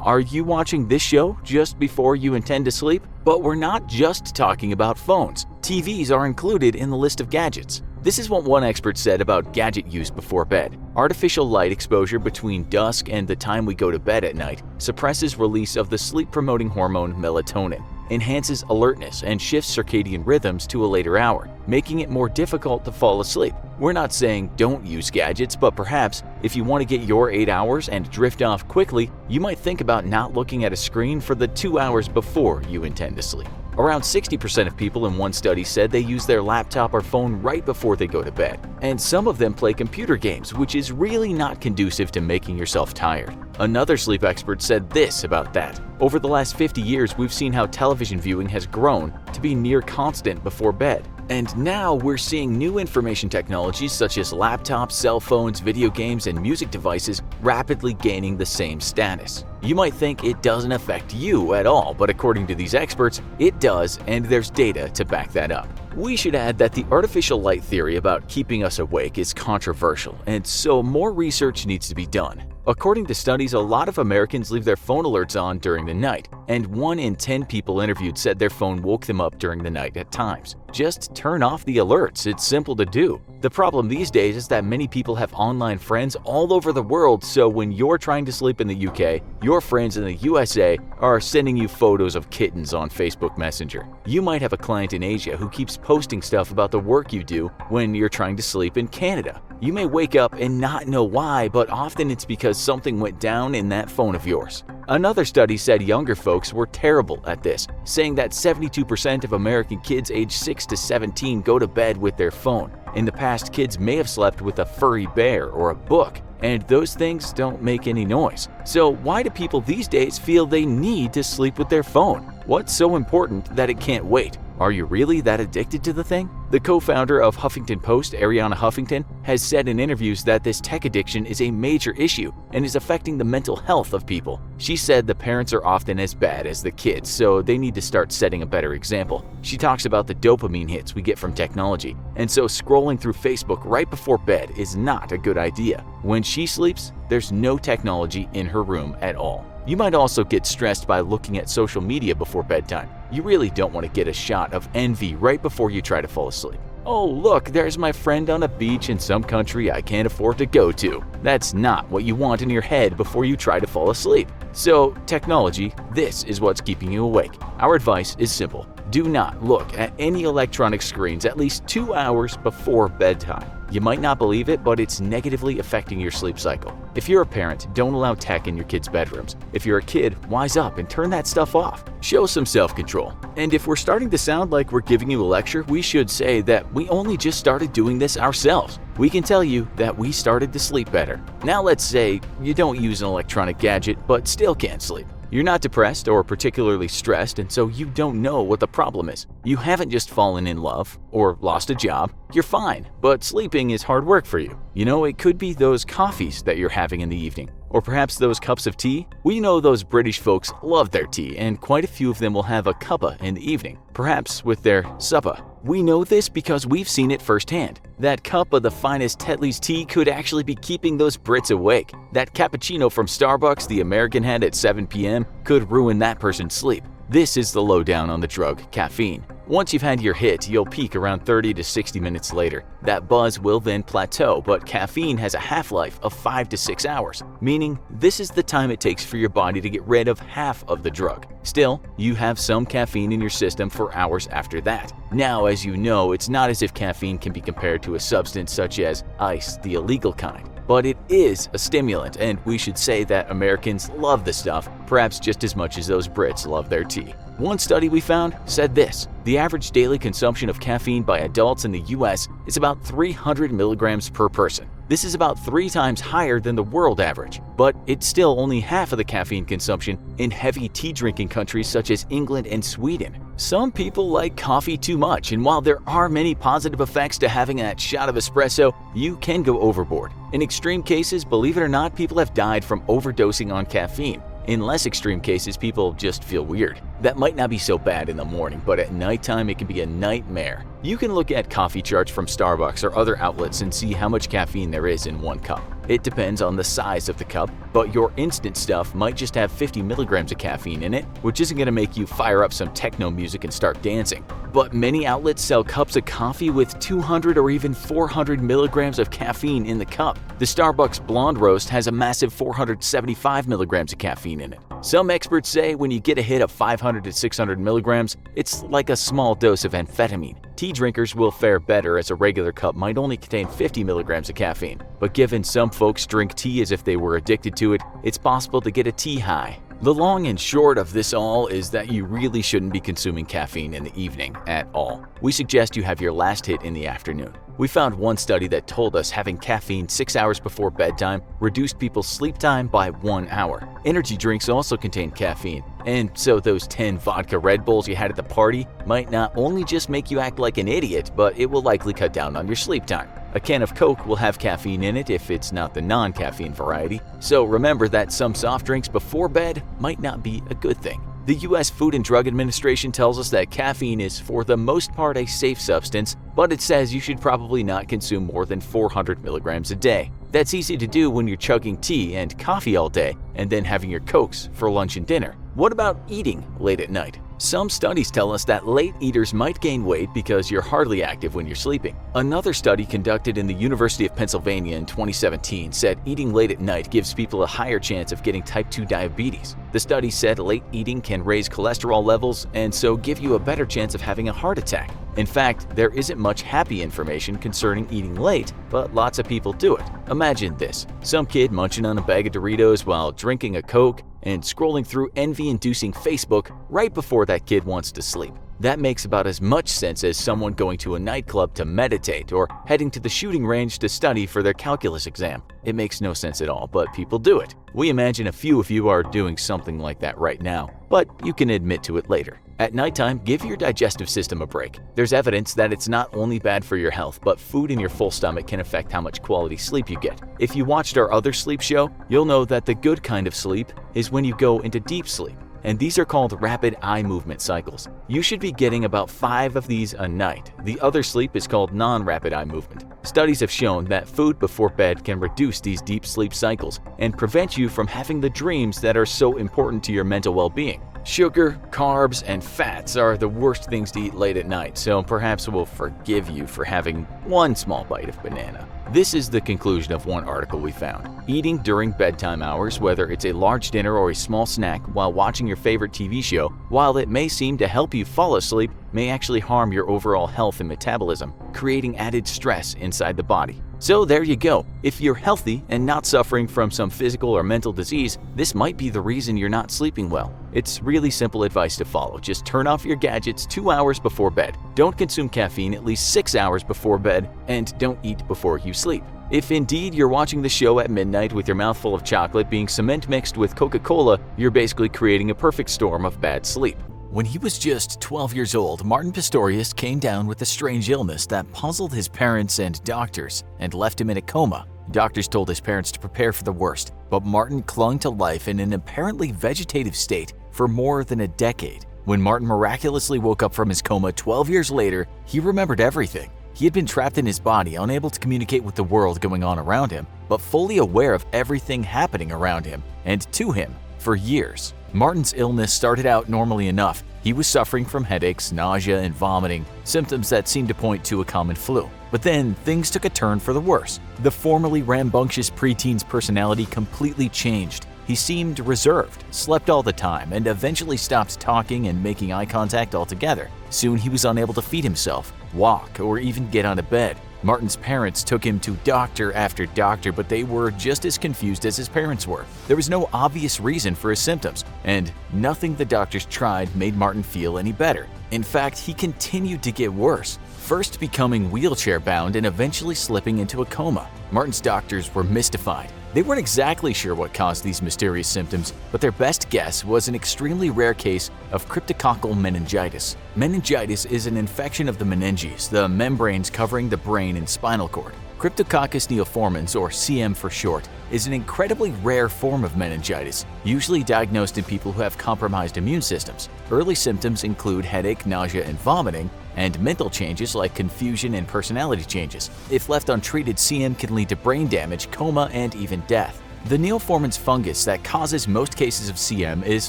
Are you watching this show just before you intend to sleep? But we're not just talking about phones. TVs are included in the list of gadgets. This is what one expert said about gadget use before bed. Artificial light exposure between dusk and the time we go to bed at night suppresses release of the sleep-promoting hormone melatonin, enhances alertness, and shifts circadian rhythms to a later hour, making it more difficult to fall asleep. We're not saying don't use gadgets, but perhaps if you want to get your 8 hours and drift off quickly, you might think about not looking at a screen for the 2 hours before you intend to sleep. Around 60% of people in one study said they use their laptop or phone right before they go to bed. And some of them play computer games, which is really not conducive to making yourself tired. Another sleep expert said this about that. Over the last 50 years, we've seen how television viewing has grown to be near constant before bed. And now we're seeing new information technologies such as laptops, cell phones, video games, and music devices rapidly gaining the same status. You might think it doesn't affect you at all, but according to these experts, it does, and there's data to back that up. We should add that the artificial light theory about keeping us awake is controversial, and so more research needs to be done. According to studies, a lot of Americans leave their phone alerts on during the night, and 1 in 10 people interviewed said their phone woke them up during the night at times. Just turn off the alerts, it's simple to do. The problem these days is that many people have online friends all over the world, so when you're trying to sleep in the UK, your friends in the USA are sending you photos of kittens on Facebook Messenger. You might have a client in Asia who keeps posting stuff about the work you do when you're trying to sleep in Canada. You may wake up and not know why, but often it's because something went down in that phone of yours. Another study said younger folks were terrible at this, saying that 72% of American kids aged 6 to 17 go to bed with their phone. In the past, kids may have slept with a furry bear or a book, and those things don't make any noise. So why do people these days feel they need to sleep with their phone? What's so important that it can't wait? Are you really that addicted to the thing? The co-founder of Huffington Post, Arianna Huffington, has said in interviews that this tech addiction is a major issue and is affecting the mental health of people. She said the parents are often as bad as the kids, so they need to start setting a better example. She talks about the dopamine hits we get from technology, and so scrolling through Facebook right before bed is not a good idea. When she sleeps, there's no technology in her room at all. You might also get stressed by looking at social media before bedtime. You really don't want to get a shot of envy right before you try to fall asleep. Oh look, there's my friend on a beach in some country I can't afford to go to. That's not what you want in your head before you try to fall asleep. So, technology, this is what's keeping you awake. Our advice is simple. Do not look at any electronic screens at least 2 hours before bedtime. You might not believe it, but it's negatively affecting your sleep cycle. If you're a parent, don't allow tech in your kids' bedrooms. If you're a kid, wise up and turn that stuff off. Show some self-control. And if we're starting to sound like we're giving you a lecture, we should say that we only just started doing this ourselves. We can tell you that we started to sleep better. Now let's say you don't use an electronic gadget but still can't sleep. You're not depressed or particularly stressed, and so you don't know what the problem is. You haven't just fallen in love or lost a job. You're fine, but sleeping is hard work for you. You know, it could be those coffees that you're having in the evening, or perhaps those cups of tea. We know those British folks love their tea, and quite a few of them will have a cuppa in the evening, perhaps with their supper. We know this because we've seen it firsthand. That cup of the finest Tetley's tea could actually be keeping those Brits awake. That cappuccino from Starbucks the American had at 7 p.m. could ruin that person's sleep. This is the lowdown on the drug caffeine. Once you've had your hit, you'll peak around 30 to 60 minutes later. That buzz will then plateau, but caffeine has a half-life of 5 to 6 hours, meaning this is the time it takes for your body to get rid of half of the drug. Still, you have some caffeine in your system for hours after that. Now, as you know, it's not as if caffeine can be compared to a substance such as ice, the illegal kind. But it is a stimulant, and we should say that Americans love the stuff, perhaps just as much as those Brits love their tea. One study we found said this: the average daily consumption of caffeine by adults in the US is about 300 milligrams per person. This is about 3 times higher than the world average, but it's still only half of the caffeine consumption in heavy tea-drinking countries such as England and Sweden. Some people like coffee too much, and while there are many positive effects to having that shot of espresso, you can go overboard. In extreme cases, believe it or not, people have died from overdosing on caffeine. In less extreme cases, people just feel weird. That might not be so bad in the morning, but at nighttime it can be a nightmare. You can look at coffee charts from Starbucks or other outlets and see how much caffeine there is in one cup. It depends on the size of the cup, but your instant stuff might just have 50 milligrams of caffeine in it, which isn't going to make you fire up some techno music and start dancing. But many outlets sell cups of coffee with 200 or even 400 milligrams of caffeine in the cup. The Starbucks Blonde Roast has a massive 475 milligrams of caffeine in it. Some experts say when you get a hit of 500 to 600 milligrams, it's like a small dose of amphetamine. Tea drinkers will fare better as a regular cup might only contain 50 milligrams of caffeine. But given some folks drink tea as if they were addicted to it, it's possible to get a tea high. The long and short of this all is that you really shouldn't be consuming caffeine in the evening at all. We suggest you have your last hit in the afternoon. We found one study that told us having caffeine 6 hours before bedtime reduced people's sleep time by 1 hour. Energy drinks also contain caffeine, and so those 10 vodka Red Bulls you had at the party might not only just make you act like an idiot, but it will likely cut down on your sleep time. A can of Coke will have caffeine in it if it's not the non-caffeine variety, so remember that some soft drinks before bed might not be a good thing. The U.S. Food and Drug Administration tells us that caffeine is for the most part a safe substance, but it says you should probably not consume more than 400 milligrams a day. That's easy to do when you're chugging tea and coffee all day and then having your Cokes for lunch and dinner. What about eating late at night? Some studies tell us that late eaters might gain weight because you're hardly active when you're sleeping. Another study conducted in the University of Pennsylvania in 2017 said eating late at night gives people a higher chance of getting type 2 diabetes. The study said late eating can raise cholesterol levels and so give you a better chance of having a heart attack. In fact, there isn't much happy information concerning eating late, but lots of people do it. Imagine this: some kid munching on a bag of Doritos while drinking a Coke and scrolling through envy-inducing Facebook right before that kid wants to sleep. That makes about as much sense as someone going to a nightclub to meditate or heading to the shooting range to study for their calculus exam. It makes no sense at all, but people do it. We imagine a few of you are doing something like that right now, but you can admit to it later. At nighttime, give your digestive system a break. There's evidence that it's not only bad for your health, but food in your full stomach can affect how much quality sleep you get. If you watched our other sleep show, you'll know that the good kind of sleep is when you go into deep sleep, and these are called rapid eye movement cycles. You should be getting about 5 of these a night. The other sleep is called non-rapid eye movement. Studies have shown that food before bed can reduce these deep sleep cycles and prevent you from having the dreams that are so important to your mental well-being. Sugar, carbs, and fats are the worst things to eat late at night, so perhaps we'll forgive you for having one small bite of banana. This is the conclusion of one article we found. Eating during bedtime hours, whether it's a large dinner or a small snack while watching your favorite TV show, while it may seem to help you fall asleep, may actually harm your overall health and metabolism, creating added stress inside the body. So there you go. If you're healthy and not suffering from some physical or mental disease, this might be the reason you're not sleeping well. It's really simple advice to follow. Just turn off your gadgets 2 hours before bed. Don't consume caffeine at least 6 hours before bed, and don't eat before you sleep. If indeed you're watching the show at midnight with your mouth full of chocolate being cement mixed with Coca-Cola, you're basically creating a perfect storm of bad sleep. When he was just 12 years old, Martin Pistorius came down with a strange illness that puzzled his parents and doctors and left him in a coma. Doctors told his parents to prepare for the worst, but Martin clung to life in an apparently vegetative state for more than a decade. When Martin miraculously woke up from his coma 12 years later, he remembered everything. He had been trapped in his body, unable to communicate with the world going on around him, but fully aware of everything happening around him and to him for years. Martin's illness started out normally enough. He was suffering from headaches, nausea, and vomiting, symptoms that seemed to point to a common flu. But then things took a turn for the worse. The formerly rambunctious preteen's personality completely changed. He seemed reserved, slept all the time, and eventually stopped talking and making eye contact altogether. Soon he was unable to feed himself, walk, or even get out of bed. Martin's parents took him to doctor after doctor, but they were just as confused as his parents were. There was no obvious reason for his symptoms, and nothing the doctors tried made Martin feel any better. In fact, he continued to get worse, first becoming wheelchair-bound and eventually slipping into a coma. Martin's doctors were mystified. They weren't exactly sure what caused these mysterious symptoms, but their best guess was an extremely rare case of cryptococcal meningitis. Meningitis is an infection of the meninges, the membranes covering the brain and spinal cord. Cryptococcus neoformans, or CM for short, is an incredibly rare form of meningitis, usually diagnosed in people who have compromised immune systems. Early symptoms include headache, nausea, and vomiting, and mental changes like confusion and personality changes. If left untreated, CM can lead to brain damage, coma, and even death. The neoformans fungus that causes most cases of CM is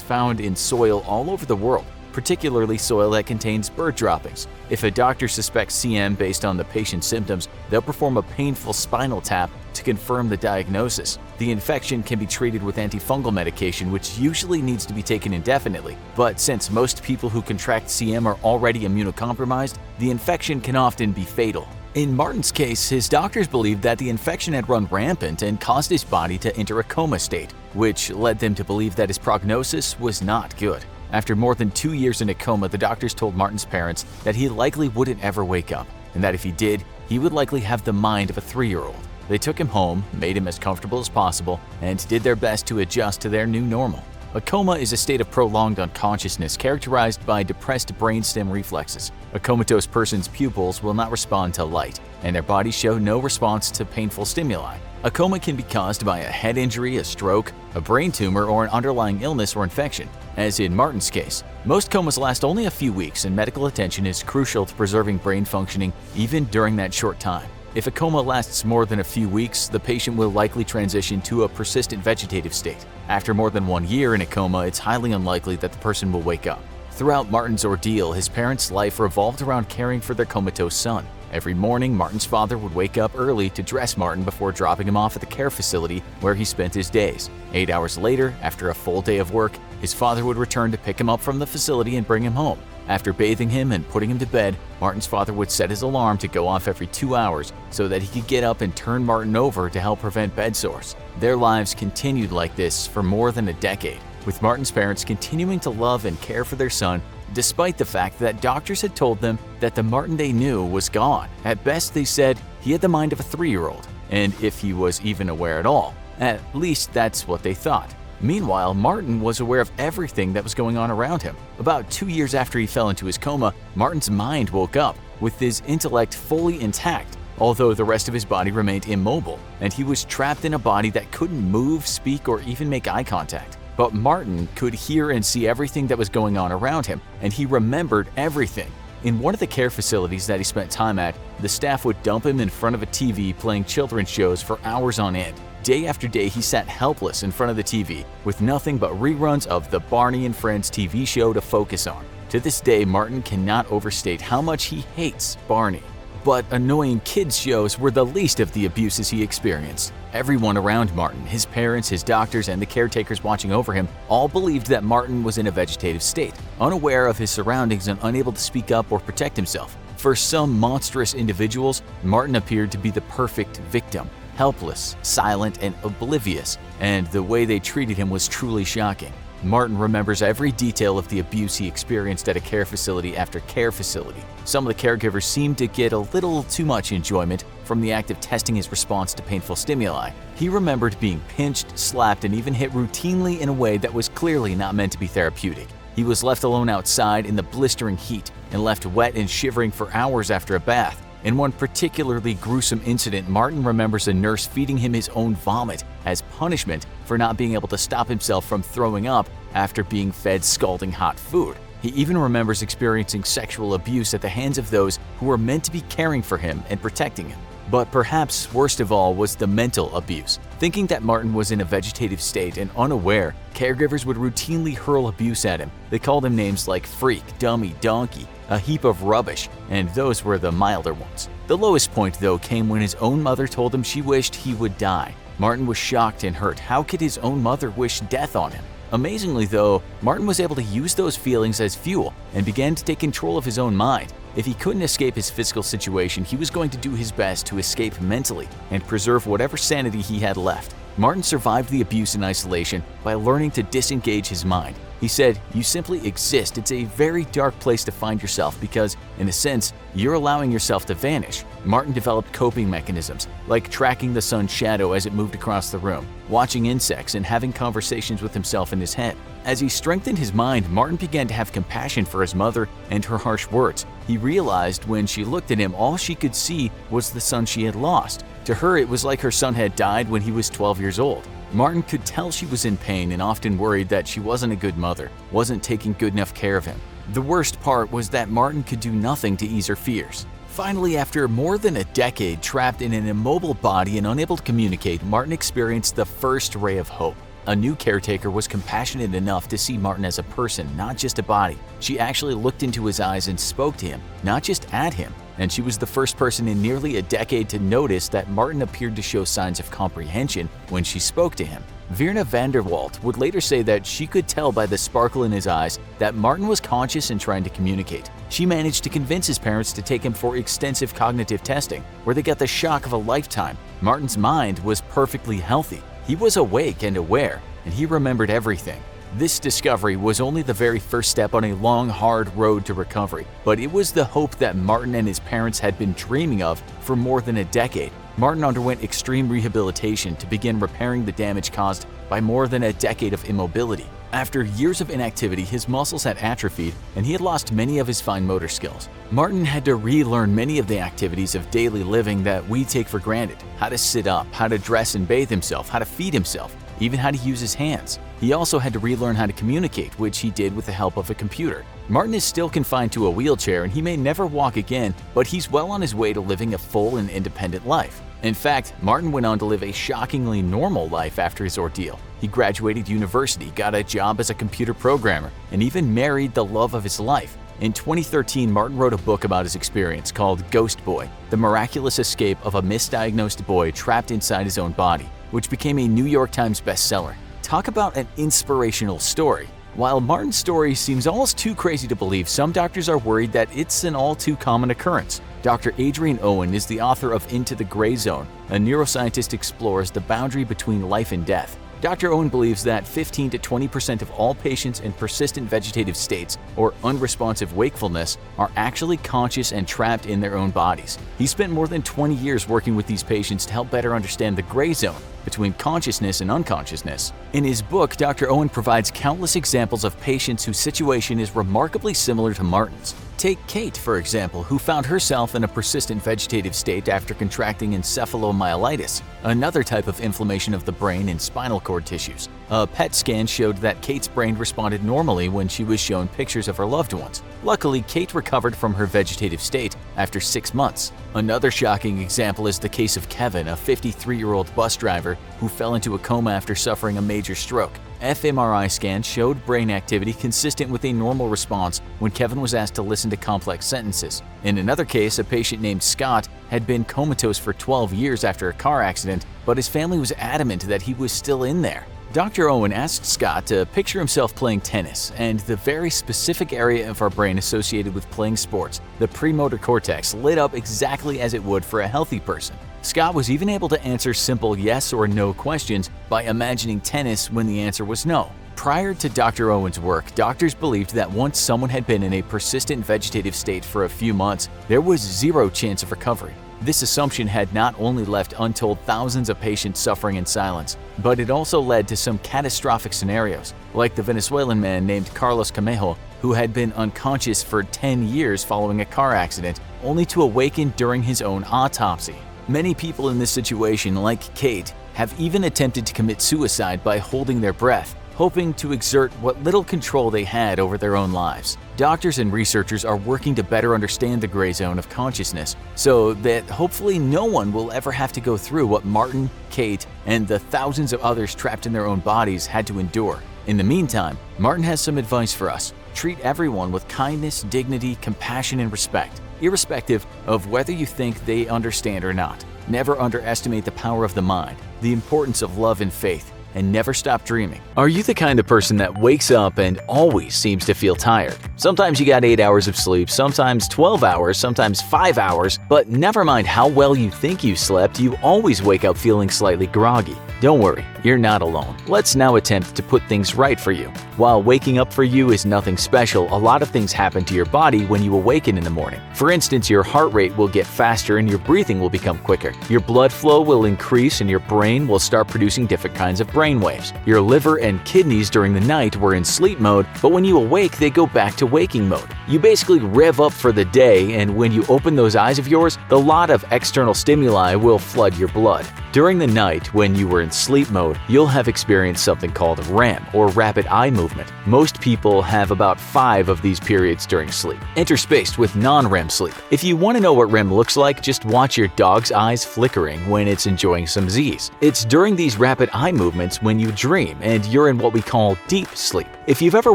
found in soil all over the world, particularly soil that contains bird droppings. If a doctor suspects CM based on the patient's symptoms, they'll perform a painful spinal tap to confirm the diagnosis. The infection can be treated with antifungal medication, which usually needs to be taken indefinitely. But since most people who contract CM are already immunocompromised, the infection can often be fatal. In Martin's case, his doctors believed that the infection had run rampant and caused his body to enter a coma state, which led them to believe that his prognosis was not good. After more than 2 years in a coma, the doctors told Martin's parents that he likely wouldn't ever wake up, and that if he did, he would likely have the mind of a 3-year-old. They took him home, made him as comfortable as possible, and did their best to adjust to their new normal. A coma is a state of prolonged unconsciousness characterized by depressed brainstem reflexes. A comatose person's pupils will not respond to light, and their bodies show no response to painful stimuli. A coma can be caused by a head injury, a stroke, a brain tumor, or an underlying illness or infection. As in Martin's case, most comas last only a few weeks, and medical attention is crucial to preserving brain functioning even during that short time. If a coma lasts more than a few weeks, the patient will likely transition to a persistent vegetative state. After more than 1 year in a coma, it's highly unlikely that the person will wake up. Throughout Martin's ordeal, his parents' life revolved around caring for their comatose son. Every morning, Martin's father would wake up early to dress Martin before dropping him off at the care facility where he spent his days. 8 hours later, after a full day of work, his father would return to pick him up from the facility and bring him home. After bathing him and putting him to bed, Martin's father would set his alarm to go off every 2 hours so that he could get up and turn Martin over to help prevent bed sores. Their lives continued like this for more than a decade, with Martin's parents continuing to love and care for their son despite the fact that doctors had told them that the Martin they knew was gone. At best, they said he had the mind of a 3-year-old, and if he was even aware at all. At least that's what they thought. Meanwhile, Martin was aware of everything that was going on around him. About 2 years after he fell into his coma, Martin's mind woke up, with his intellect fully intact, although the rest of his body remained immobile, and he was trapped in a body that couldn't move, speak, or even make eye contact. But Martin could hear and see everything that was going on around him, and he remembered everything. In one of the care facilities that he spent time at, the staff would dump him in front of a TV playing children's shows for hours on end. Day after day, he sat helpless in front of the TV, with nothing but reruns of the Barney and Friends TV show to focus on. To this day, Martin cannot overstate how much he hates Barney. But annoying kids' shows were the least of the abuses he experienced. Everyone around Martin, his parents, his doctors, and the caretakers watching over him, all believed that Martin was in a vegetative state, unaware of his surroundings and unable to speak up or protect himself. For some monstrous individuals, Martin appeared to be the perfect victim, helpless, silent, and oblivious, and the way they treated him was truly shocking. Martin remembers every detail of the abuse he experienced at a care facility after care facility. Some of the caregivers seemed to get a little too much enjoyment from the act of testing his response to painful stimuli. He remembered being pinched, slapped, and even hit routinely in a way that was clearly not meant to be therapeutic. He was left alone outside in the blistering heat and left wet and shivering for hours after a bath. In one particularly gruesome incident, Martin remembers a nurse feeding him his own vomit as punishment for not being able to stop himself from throwing up after being fed scalding hot food. He even remembers experiencing sexual abuse at the hands of those who were meant to be caring for him and protecting him. But perhaps worst of all was the mental abuse. Thinking that Martin was in a vegetative state and unaware, caregivers would routinely hurl abuse at him. They called him names like freak, dummy, donkey, a heap of rubbish, and those were the milder ones. The lowest point, though, came when his own mother told him she wished he would die. Martin was shocked and hurt. How could his own mother wish death on him? Amazingly, though, Martin was able to use those feelings as fuel and began to take control of his own mind. If he couldn't escape his physical situation, he was going to do his best to escape mentally and preserve whatever sanity he had left. Martin survived the abuse in isolation by learning to disengage his mind. He said, "You simply exist. It's a very dark place to find yourself because, in a sense, you're allowing yourself to vanish." Martin developed coping mechanisms, like tracking the sun's shadow as it moved across the room, watching insects, and having conversations with himself in his head. As he strengthened his mind, Martin began to have compassion for his mother and her harsh words. He realized when she looked at him, all she could see was the son she had lost. To her, it was like her son had died when he was 12 years old. Martin could tell she was in pain and often worried that she wasn't a good mother, wasn't taking good enough care of him. The worst part was that Martin could do nothing to ease her fears. Finally, after more than a decade trapped in an immobile body and unable to communicate, Martin experienced the first ray of hope. A new caretaker was compassionate enough to see Martin as a person, not just a body. She actually looked into his eyes and spoke to him, not just at him. And she was the first person in nearly a decade to notice that Martin appeared to show signs of comprehension when she spoke to him. Virna van der Walt would later say that she could tell by the sparkle in his eyes that Martin was conscious and trying to communicate. She managed to convince his parents to take him for extensive cognitive testing, where they got the shock of a lifetime. Martin's mind was perfectly healthy. He was awake and aware, and he remembered everything. This discovery was only the very first step on a long, hard road to recovery, but it was the hope that Martin and his parents had been dreaming of for more than a decade. Martin underwent extreme rehabilitation to begin repairing the damage caused by more than a decade of immobility. After years of inactivity, his muscles had atrophied and he had lost many of his fine motor skills. Martin had to relearn many of the activities of daily living that we take for granted. How to sit up, how to dress and bathe himself, how to feed himself, even how to use his hands. He also had to relearn how to communicate, which he did with the help of a computer. Martin is still confined to a wheelchair and he may never walk again, but he's well on his way to living a full and independent life. In fact, Martin went on to live a shockingly normal life after his ordeal. He graduated university, got a job as a computer programmer, and even married the love of his life. In 2013, Martin wrote a book about his experience called Ghost Boy, the miraculous escape of a misdiagnosed boy trapped inside his own body, which became a New York Times bestseller. Talk about an inspirational story. While Martin's story seems almost too crazy to believe, some doctors are worried that it's an all too common occurrence. Dr. Adrian Owen is the author of Into the Gray Zone. A neuroscientist explores the boundary between life and death. Dr. Owen believes that 15 to 20% of all patients in persistent vegetative states or unresponsive wakefulness are actually conscious and trapped in their own bodies. He spent more than 20 years working with these patients to help better understand the gray zone between consciousness and unconsciousness. In his book, Dr. Owen provides countless examples of patients whose situation is remarkably similar to Martin's. Take Kate, for example, who found herself in a persistent vegetative state after contracting encephalomyelitis, another type of inflammation of the brain and spinal cord tissues. A PET scan showed that Kate's brain responded normally when she was shown pictures of her loved ones. Luckily, Kate recovered from her vegetative state after 6 months. Another shocking example is the case of Kevin, a 53-year-old bus driver who fell into a coma after suffering a major stroke. fMRI scans showed brain activity consistent with a normal response when Kevin was asked to listen to complex sentences. In another case, a patient named Scott had been comatose for 12 years after a car accident, but his family was adamant that he was still in there. Dr. Owen asked Scott to picture himself playing tennis, and the very specific area of our brain associated with playing sports, the premotor cortex, lit up exactly as it would for a healthy person. Scott was even able to answer simple yes or no questions by imagining tennis when the answer was no. Prior to Dr. Owen's work, doctors believed that once someone had been in a persistent vegetative state for a few months, there was zero chance of recovery. This assumption had not only left untold thousands of patients suffering in silence, but it also led to some catastrophic scenarios, like the Venezuelan man named Carlos Camejo, who had been unconscious for 10 years following a car accident, only to awaken during his own autopsy. Many people in this situation, like Kate, have even attempted to commit suicide by holding their breath, hoping to exert what little control they had over their own lives. Doctors and researchers are working to better understand the gray zone of consciousness so that hopefully no one will ever have to go through what Martin, Kate, and the thousands of others trapped in their own bodies had to endure. In the meantime, Martin has some advice for us. Treat everyone with kindness, dignity, compassion, and respect, irrespective of whether you think they understand or not. Never underestimate the power of the mind, the importance of love and faith, and never stop dreaming. Are you the kind of person that wakes up and always seems to feel tired? Sometimes you got 8 hours of sleep, sometimes 12 hours, sometimes 5 hours, but never mind how well you think you slept, you always wake up feeling slightly groggy. Don't worry, you're not alone. Let's now attempt to put things right for you. While waking up for you is nothing special, a lot of things happen to your body when you awaken in the morning. For instance, your heart rate will get faster and your breathing will become quicker. Your blood flow will increase and your brain will start producing different kinds of brain waves. Your liver and kidneys during the night were in sleep mode, but when you awake, they go back to waking mode. You basically rev up for the day, and when you open those eyes of yours, the lot of external stimuli will flood your blood. During the night, when you were in sleep mode, you'll have experienced something called REM, or rapid eye movement. Most people have about 5 of these periods during sleep, interspaced with non-REM sleep. If you want to know what REM looks like, just watch your dog's eyes flickering when it's enjoying some Z's. It's during these rapid eye movements when you dream, and you're in what we call deep sleep. If you've ever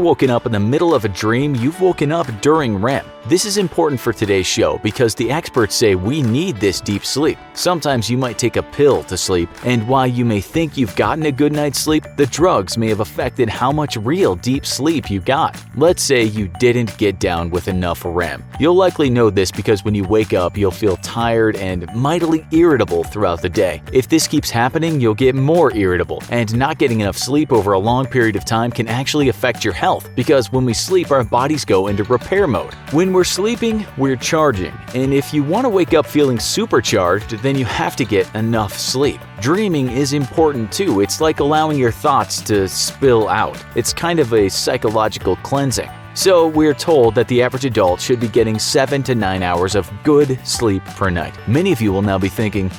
woken up in the middle of a dream, you've woken up during REM. This is important for today's show because the experts say we need this deep sleep. Sometimes you might take a pill to sleep, and while you may think you've gotten a good night's sleep, the drugs may have affected how much real deep sleep you got. Let's say you didn't get down with enough REM. You'll likely know this because when you wake up, you'll feel tired and mightily irritable throughout the day. If this keeps happening, you'll get more irritable, and not getting enough sleep over a long period of time can actually affect your health because when we sleep, our bodies go into repair mode. When we're sleeping, we're charging, and if you want to wake up feeling supercharged, then you have to get enough sleep. Dreaming is important too. It's like allowing your thoughts to spill out. It's kind of a psychological cleansing. So we're told that the average adult should be getting 7 to 9 hours of good sleep per night. Many of you will now be thinking,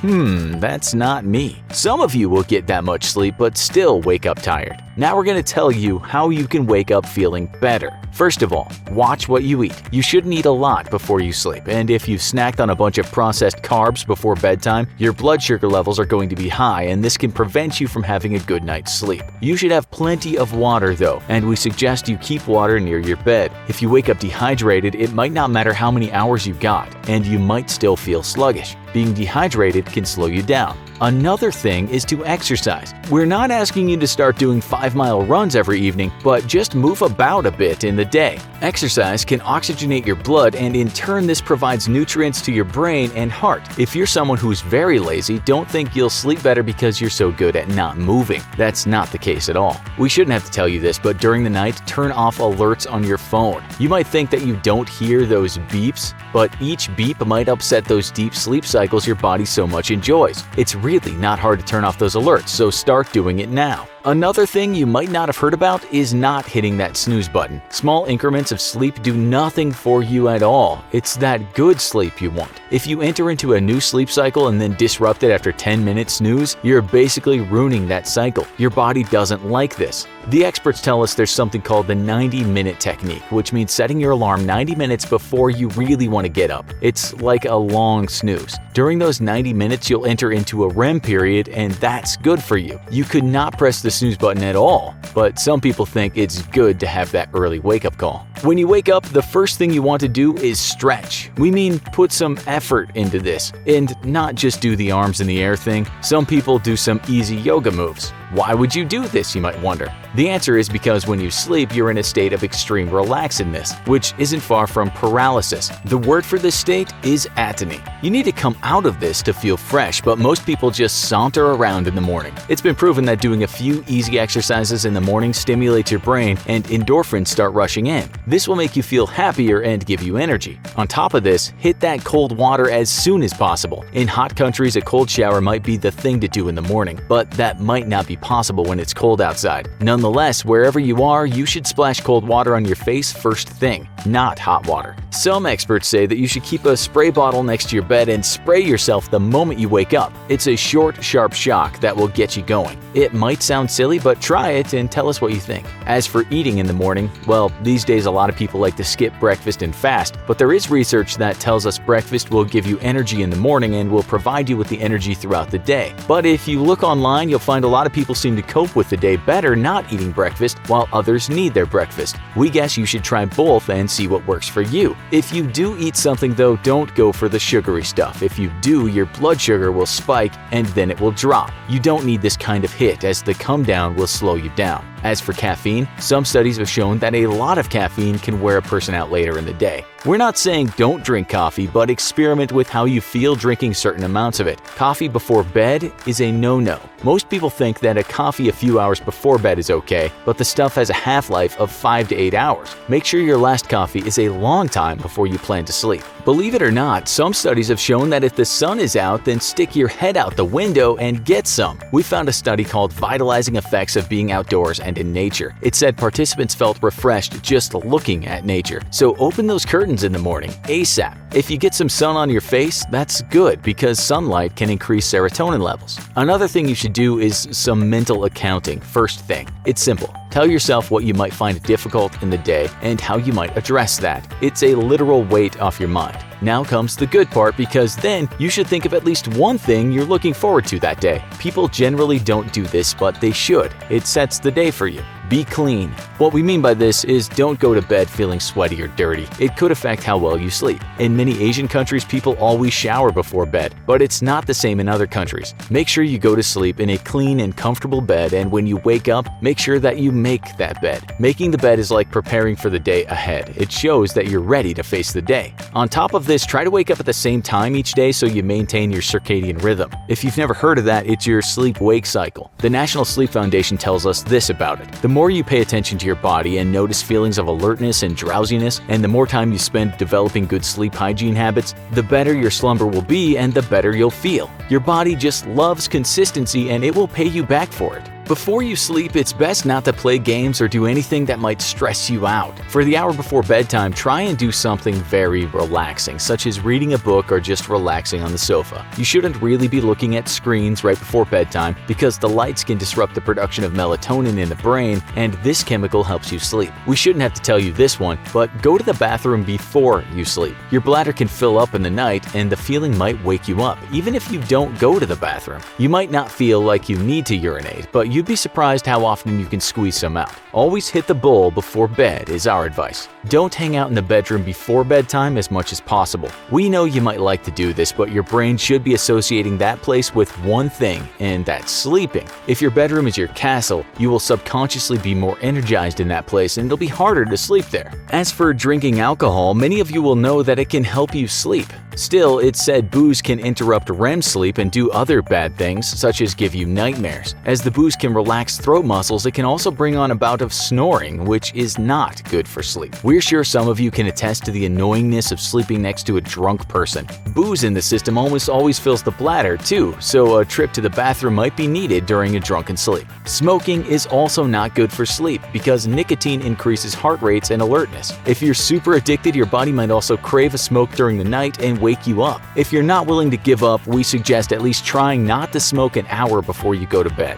that's not me. Some of you will get that much sleep but still wake up tired. Now we're going to tell you how you can wake up feeling better. First of all, watch what you eat. You shouldn't eat a lot before you sleep, and if you've snacked on a bunch of processed carbs before bedtime, your blood sugar levels are going to be high, and this can prevent you from having a good night's sleep. You should have plenty of water though, and we suggest you keep water near your bed. If you wake up dehydrated, it might not matter how many hours you got, and you might still feel sluggish. Being dehydrated can slow you down. Another thing is to exercise. We're not asking you to start doing 5-mile runs every evening, but just move about a bit in the day. Exercise can oxygenate your blood, and in turn this provides nutrients to your brain and heart. If you're someone who's very lazy, don't think you'll sleep better because you're so good at not moving. That's not the case at all. We shouldn't have to tell you this, but during the night, turn off alerts on your phone. You might think that you don't hear those beeps, but each beep might upset those deep sleep cycles your body so much enjoys. It's really not hard to turn off those alerts, so start doing it now. Another thing you might not have heard about is not hitting that snooze button. Small increments of sleep do nothing for you at all. It's that good sleep you want. If you enter into a new sleep cycle and then disrupt it after 10-minute snooze, you're basically ruining that cycle. Your body doesn't like this. The experts tell us there's something called the 90-minute technique, which means setting your alarm 90 minutes before you really want to get up. It's like a long snooze. During those 90 minutes, you'll enter into a REM period, and that's good for you. You could not press the snooze button at all, but some people think it's good to have that early wake-up call. When you wake up, the first thing you want to do is stretch. We mean put some effort into this, and not just do the arms in the air thing. Some people do some easy yoga moves. Why would you do this, you might wonder? The answer is because when you sleep, you're in a state of extreme relaxedness, which isn't far from paralysis. The word for this state is atony. You need to come out of this to feel fresh, but most people just saunter around in the morning. It's been proven that doing a few easy exercises in the morning stimulates your brain and endorphins start rushing in. This will make you feel happier and give you energy. On top of this, hit that cold water as soon as possible. In hot countries, a cold shower might be the thing to do in the morning, but that might not be possible when it's cold outside. Nonetheless, wherever you are, you should splash cold water on your face first thing. not hot water. Some experts say that you should keep a spray bottle next to your bed and spray yourself the moment you wake up. It's a short, sharp shock that will get you going. It might sound silly, but try it and tell us what you think. As for eating in the morning, well, these days a lot of people like to skip breakfast and fast, but there is research that tells us breakfast will give you energy in the morning and will provide you with the energy throughout the day. But if you look online, you'll find a lot of people seem to cope with the day better not eating breakfast, while others need their breakfast. We guess you should try both and see what works for you. If you do eat something though, don't go for the sugary stuff. If you do, your blood sugar will spike and then it will drop. You don't need this kind of hit, as the come down will slow you down. As for caffeine, some studies have shown that a lot of caffeine can wear a person out later in the day. We're not saying don't drink coffee, but experiment with how you feel drinking certain amounts of it. Coffee before bed is a no-no. Most people think that a coffee a few hours before bed is okay, but the stuff has a half-life of 5 to 8 hours. Make sure your last coffee is a long time before you plan to sleep. Believe it or not, some studies have shown that if the sun is out, then stick your head out the window and get some. We found a study called Vitalizing Effects of Being Outdoors and in Nature. It said participants felt refreshed just looking at nature. So open those curtains in the morning, ASAP. If you get some sun on your face, that's good because sunlight can increase serotonin levels. Another thing you should do is some mental accounting first thing. It's simple. Tell yourself what you might find difficult in the day and how you might address that. It's a literal weight off your mind. Now comes the good part, because then you should think of at least one thing you're looking forward to that day. People generally don't do this, but they should. It sets the day for you. Be clean. What we mean by this is don't go to bed feeling sweaty or dirty. It could affect how well you sleep. In many Asian countries, people always shower before bed, but it's not the same in other countries. Make sure you go to sleep in a clean and comfortable bed, and when you wake up, make sure that you make that bed. Making the bed is like preparing for the day ahead. It shows that you're ready to face the day. On top of this, try to wake up at the same time each day so you maintain your circadian rhythm. If you've never heard of that, it's your sleep-wake cycle. The National Sleep Foundation tells us this about it. The more you pay attention to your body and notice feelings of alertness and drowsiness, and the more time you spend developing good sleep hygiene habits, the better your slumber will be and the better you'll feel. Your body just loves consistency, and it will pay you back for it. Before you sleep, it's best not to play games or do anything that might stress you out. For the hour before bedtime, try and do something very relaxing, such as reading a book or just relaxing on the sofa. You shouldn't really be looking at screens right before bedtime because the lights can disrupt the production of melatonin in the brain, and this chemical helps you sleep. We shouldn't have to tell you this one, but go to the bathroom before you sleep. Your bladder can fill up in the night, and the feeling might wake you up, even if you don't go to the bathroom. You might not feel like you need to urinate, but you'd be surprised how often you can squeeze some out. Always hit the bowl before bed is our advice. Don't hang out in the bedroom before bedtime as much as possible. We know you might like to do this, but your brain should be associating that place with one thing, and that's sleeping. If your bedroom is your castle, you will subconsciously be more energized in that place, and it'll be harder to sleep there. As for drinking alcohol, many of you will know that it can help you sleep. Still, it's said booze can interrupt REM sleep and do other bad things, such as give you nightmares. As the booze can relax throat muscles, it can also bring on a bout of snoring, which is not good for sleep. We're sure some of you can attest to the annoyingness of sleeping next to a drunk person. Booze in the system almost always fills the bladder too, so a trip to the bathroom might be needed during a drunken sleep. Smoking is also not good for sleep because nicotine increases heart rates and alertness. If you're super addicted, your body might also crave a smoke during the night and wake you up. If you're not willing to give up, we suggest at least trying not to smoke an hour before you go to bed.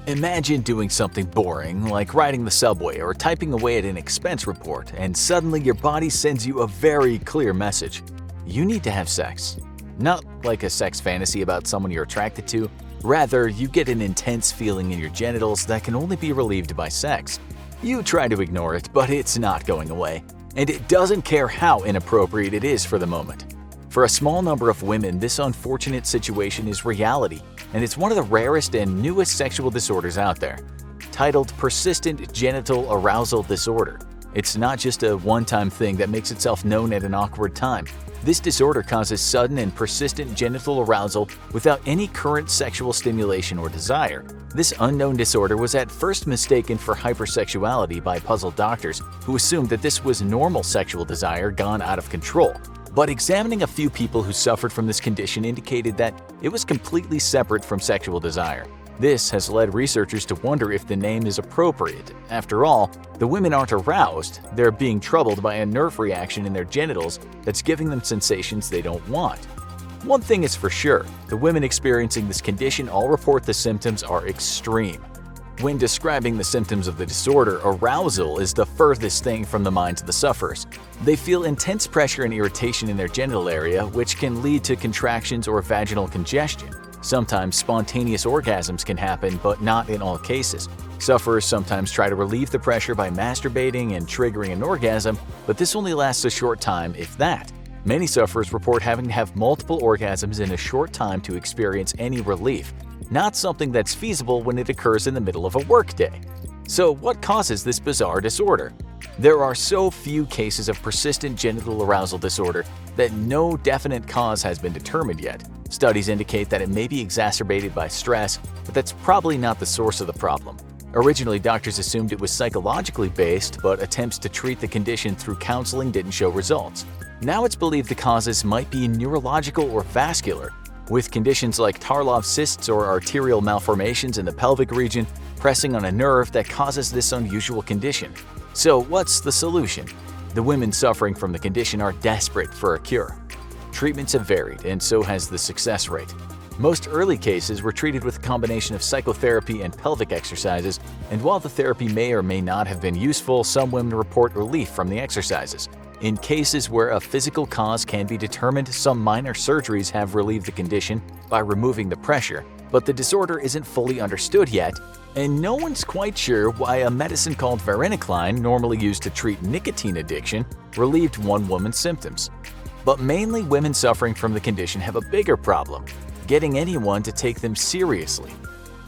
Imagine doing something boring like riding the subway or typing away at an expense report, and suddenly your body sends you a very clear message. You need to have sex. Not like a sex fantasy about someone you're attracted to. Rather, you get an intense feeling in your genitals that can only be relieved by sex. You try to ignore it, but it's not going away. And it doesn't care how inappropriate it is for the moment. For a small number of women, this unfortunate situation is reality, and it's one of the rarest and newest sexual disorders out there. Titled Persistent Genital Arousal Disorder. It's not just a one-time thing that makes itself known at an awkward time. This disorder causes sudden and persistent genital arousal without any current sexual stimulation or desire. This unknown disorder was at first mistaken for hypersexuality by puzzled doctors who assumed that this was normal sexual desire gone out of control. But examining a few people who suffered from this condition indicated that it was completely separate from sexual desire. This has led researchers to wonder if the name is appropriate. After all, the women aren't aroused, they're being troubled by a nerve reaction in their genitals that's giving them sensations they don't want. One thing is for sure, the women experiencing this condition all report the symptoms are extreme. When describing the symptoms of the disorder, arousal is the furthest thing from the minds of the sufferers. They feel intense pressure and irritation in their genital area, which can lead to contractions or vaginal congestion. Sometimes spontaneous orgasms can happen, but not in all cases. Sufferers sometimes try to relieve the pressure by masturbating and triggering an orgasm, but this only lasts a short time, if that. Many sufferers report having to have multiple orgasms in a short time to experience any relief, not something that's feasible when it occurs in the middle of a workday. So what causes this bizarre disorder? There are so few cases of persistent genital arousal disorder that no definite cause has been determined yet. Studies indicate that it may be exacerbated by stress, but that's probably not the source of the problem. Originally, doctors assumed it was psychologically based, but attempts to treat the condition through counseling didn't show results. Now it's believed the causes might be neurological or vascular, with conditions like Tarlov cysts or arterial malformations in the pelvic region pressing on a nerve that causes this unusual condition. So what's the solution? The women suffering from the condition are desperate for a cure. Treatments have varied, and so has the success rate. Most early cases were treated with a combination of psychotherapy and pelvic exercises, and while the therapy may or may not have been useful, some women report relief from the exercises. In cases where a physical cause can be determined, some minor surgeries have relieved the condition by removing the pressure, but the disorder isn't fully understood yet, and no one's quite sure why a medicine called varenicline, normally used to treat nicotine addiction, relieved one woman's symptoms. But mainly women suffering from the condition have a bigger problem: getting anyone to take them seriously.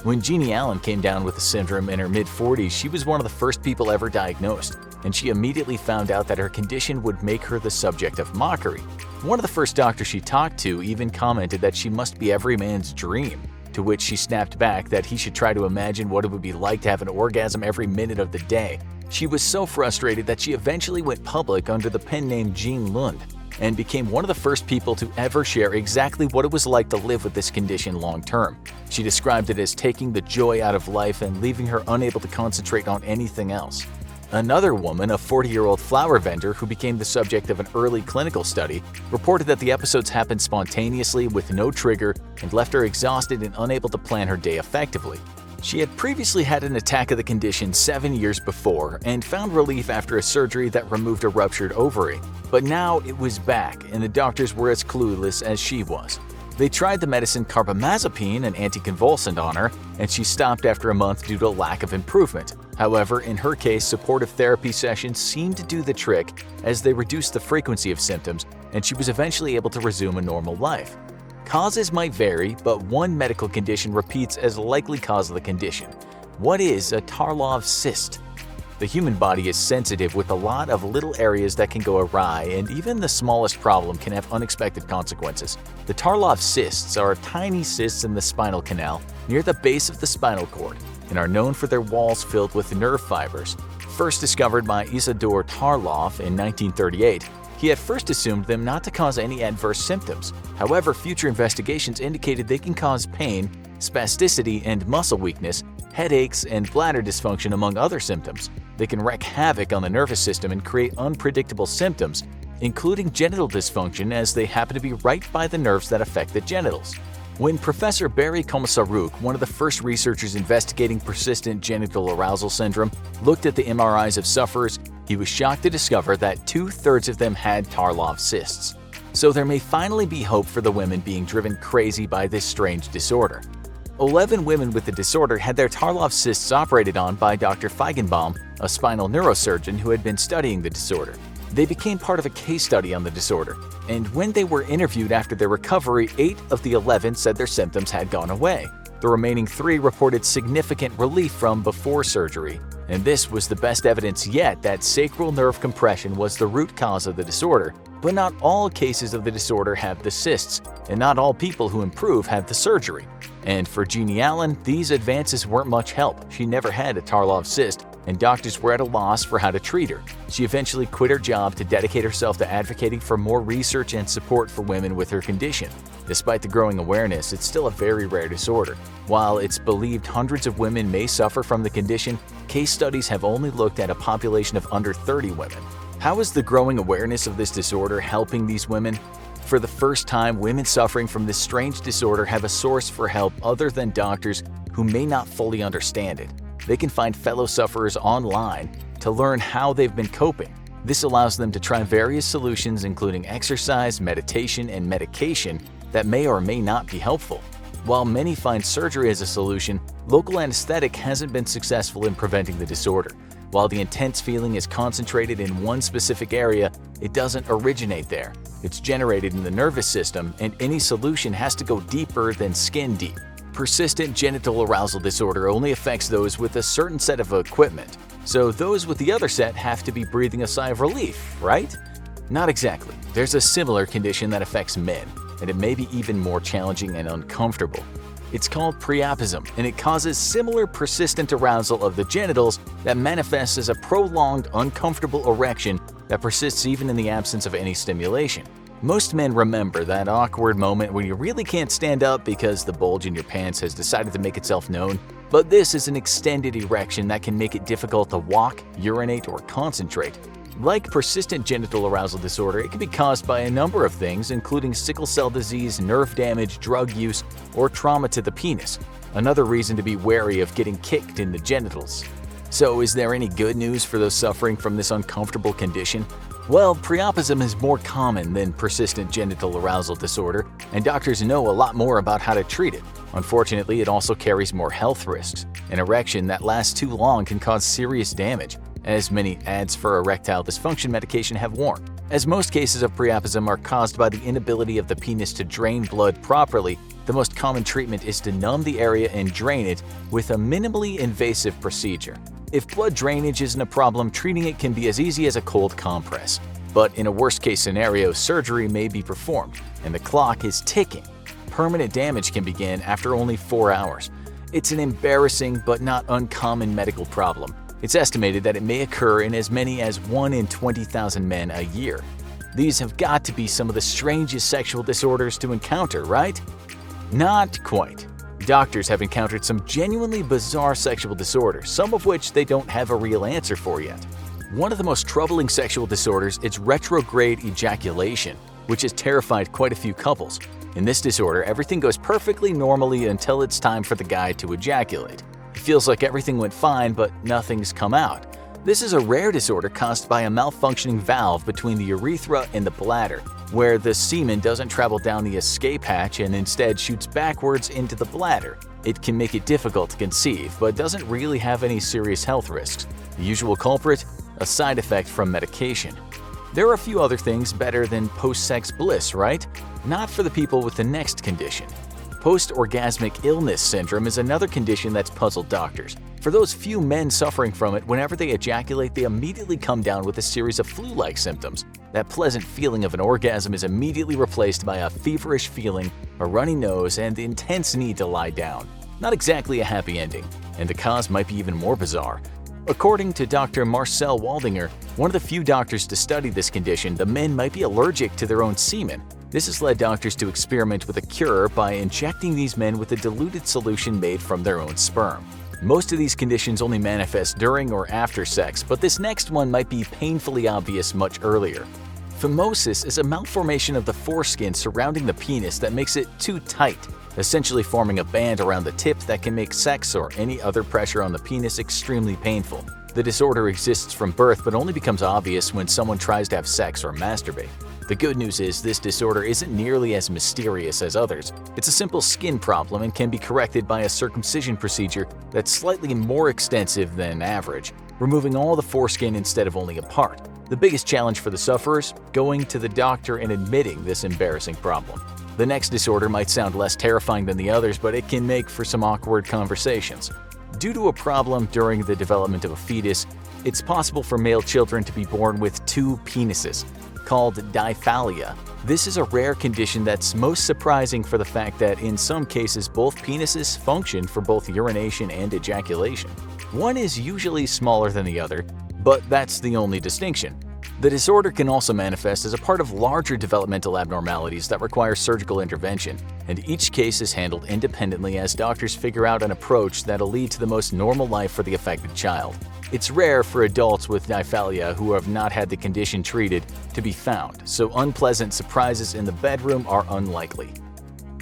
When Jeannie Allen came down with the syndrome in her mid-40s, she was one of the first people ever diagnosed, and she immediately found out that her condition would make her the subject of mockery. One of the first doctors she talked to even commented that she must be every man's dream, to which she snapped back that he should try to imagine what it would be like to have an orgasm every minute of the day. She was so frustrated that she eventually went public under the pen name Jean Lund, and became one of the first people to ever share exactly what it was like to live with this condition long term. She described it as taking the joy out of life and leaving her unable to concentrate on anything else. Another woman, a 40-year-old flower vendor who became the subject of an early clinical study, reported that the episodes happened spontaneously with no trigger and left her exhausted and unable to plan her day effectively. She had previously had an attack of the condition 7 years before and found relief after a surgery that removed a ruptured ovary. But now it was back, and the doctors were as clueless as she was. They tried the medicine carbamazepine, an anticonvulsant, on her, and she stopped after a month due to a lack of improvement. However, in her case, supportive therapy sessions seemed to do the trick as they reduced the frequency of symptoms, and she was eventually able to resume a normal life. Causes might vary, but one medical condition repeats as likely cause of the condition. What is a Tarlov cyst? The human body is sensitive with a lot of little areas that can go awry, and even the smallest problem can have unexpected consequences. The Tarlov cysts are tiny cysts in the spinal canal near the base of the spinal cord and are known for their walls filled with nerve fibers. First discovered by Isidor Tarlov in 1938, he at first assumed them not to cause any adverse symptoms. However, future investigations indicated they can cause pain, spasticity and muscle weakness, headaches, and bladder dysfunction, among other symptoms. They can wreak havoc on the nervous system and create unpredictable symptoms, including genital dysfunction, as they happen to be right by the nerves that affect the genitals. When Professor Barry Komisaruk, one of the first researchers investigating persistent genital arousal syndrome, looked at the MRIs of sufferers, he was shocked to discover that 2/3 of them had Tarlov cysts. So there may finally be hope for the women being driven crazy by this strange disorder. 11 women with the disorder had their Tarlov cysts operated on by Dr. Feigenbaum, a spinal neurosurgeon who had been studying the disorder. They became part of a case study on the disorder, and when they were interviewed after their recovery, 8 of the 11 said their symptoms had gone away. The remaining 3 reported significant relief from before surgery, and this was the best evidence yet that sacral nerve compression was the root cause of the disorder. But not all cases of the disorder have the cysts, and not all people who improve have the surgery. And for Jeannie Allen, these advances weren't much help. She never had a Tarlov cyst, and doctors were at a loss for how to treat her. She eventually quit her job to dedicate herself to advocating for more research and support for women with her condition. Despite the growing awareness, it's still a very rare disorder. While it's believed hundreds of women may suffer from the condition, case studies have only looked at a population of under 30 women. How is the growing awareness of this disorder helping these women? For the first time, women suffering from this strange disorder have a source for help other than doctors who may not fully understand it. They can find fellow sufferers online to learn how they've been coping. This allows them to try various solutions including exercise, meditation, and medication that may or may not be helpful. While many find surgery as a solution, local anesthetic hasn't been successful in preventing the disorder. While the intense feeling is concentrated in one specific area, it doesn't originate there. It's generated in the nervous system, and any solution has to go deeper than skin deep. Persistent genital arousal disorder only affects those with a certain set of equipment, so those with the other set have to be breathing a sigh of relief, right? Not exactly. There's a similar condition that affects men, and it may be even more challenging and uncomfortable. It's called priapism, and it causes similar persistent arousal of the genitals that manifests as a prolonged, uncomfortable erection that persists even in the absence of any stimulation. Most men remember that awkward moment when you really can't stand up because the bulge in your pants has decided to make itself known, but this is an extended erection that can make it difficult to walk, urinate, or concentrate. Like persistent genital arousal disorder, it can be caused by a number of things, including sickle cell disease, nerve damage, drug use, or trauma to the penis. Another reason to be wary of getting kicked in the genitals. So, is there any good news for those suffering from this uncomfortable condition? Well, priapism is more common than persistent genital arousal disorder, and doctors know a lot more about how to treat it. Unfortunately, it also carries more health risks. An erection that lasts too long can cause serious damage, as many ads for erectile dysfunction medication have warned. As most cases of priapism are caused by the inability of the penis to drain blood properly, the most common treatment is to numb the area and drain it with a minimally invasive procedure. If blood drainage isn't a problem, treating it can be as easy as a cold compress. But in a worst-case scenario, surgery may be performed, and the clock is ticking. Permanent damage can begin after only 4 hours. It's an embarrassing but not uncommon medical problem. It's estimated that it may occur in as many as 1 in 20,000 men a year. These have got to be some of the strangest sexual disorders to encounter, right? Not quite. Doctors have encountered some genuinely bizarre sexual disorders, some of which they don't have a real answer for yet. One of the most troubling sexual disorders is retrograde ejaculation, which has terrified quite a few couples. In this disorder, everything goes perfectly normally until it's time for the guy to ejaculate. It feels like everything went fine, but nothing's come out. This is a rare disorder caused by a malfunctioning valve between the urethra and the bladder, where the semen doesn't travel down the escape hatch and instead shoots backwards into the bladder. It can make it difficult to conceive, but doesn't really have any serious health risks. The usual culprit? A side effect from medication. There are a few other things better than post-sex bliss, right? Not for the people with the next condition. Post-orgasmic illness syndrome is another condition that's puzzled doctors. For those few men suffering from it, whenever they ejaculate, they immediately come down with a series of flu-like symptoms. That pleasant feeling of an orgasm is immediately replaced by a feverish feeling, a runny nose, and the intense need to lie down. Not exactly a happy ending, and the cause might be even more bizarre. According to Dr. Marcel Waldinger, one of the few doctors to study this condition, the men might be allergic to their own semen. This has led doctors to experiment with a cure by injecting these men with a diluted solution made from their own sperm. Most of these conditions only manifest during or after sex, but this next one might be painfully obvious much earlier. Phimosis is a malformation of the foreskin surrounding the penis that makes it too tight, essentially forming a band around the tip that can make sex or any other pressure on the penis extremely painful. The disorder exists from birth but only becomes obvious when someone tries to have sex or masturbate. The good news is this disorder isn't nearly as mysterious as others. It's a simple skin problem and can be corrected by a circumcision procedure that's slightly more extensive than average, removing all the foreskin instead of only a part. The biggest challenge for the sufferers? Going to the doctor and admitting this embarrassing problem. The next disorder might sound less terrifying than the others, but it can make for some awkward conversations. Due to a problem during the development of a fetus, it's possible for male children to be born with 2 penises, called diphallia. This is a rare condition that's most surprising for the fact that in some cases both penises function for both urination and ejaculation. One is usually smaller than the other, but that's the only distinction. The disorder can also manifest as a part of larger developmental abnormalities that require surgical intervention, and each case is handled independently as doctors figure out an approach that'll lead to the most normal life for the affected child. It's rare for adults with diphalia who have not had the condition treated to be found, so unpleasant surprises in the bedroom are unlikely.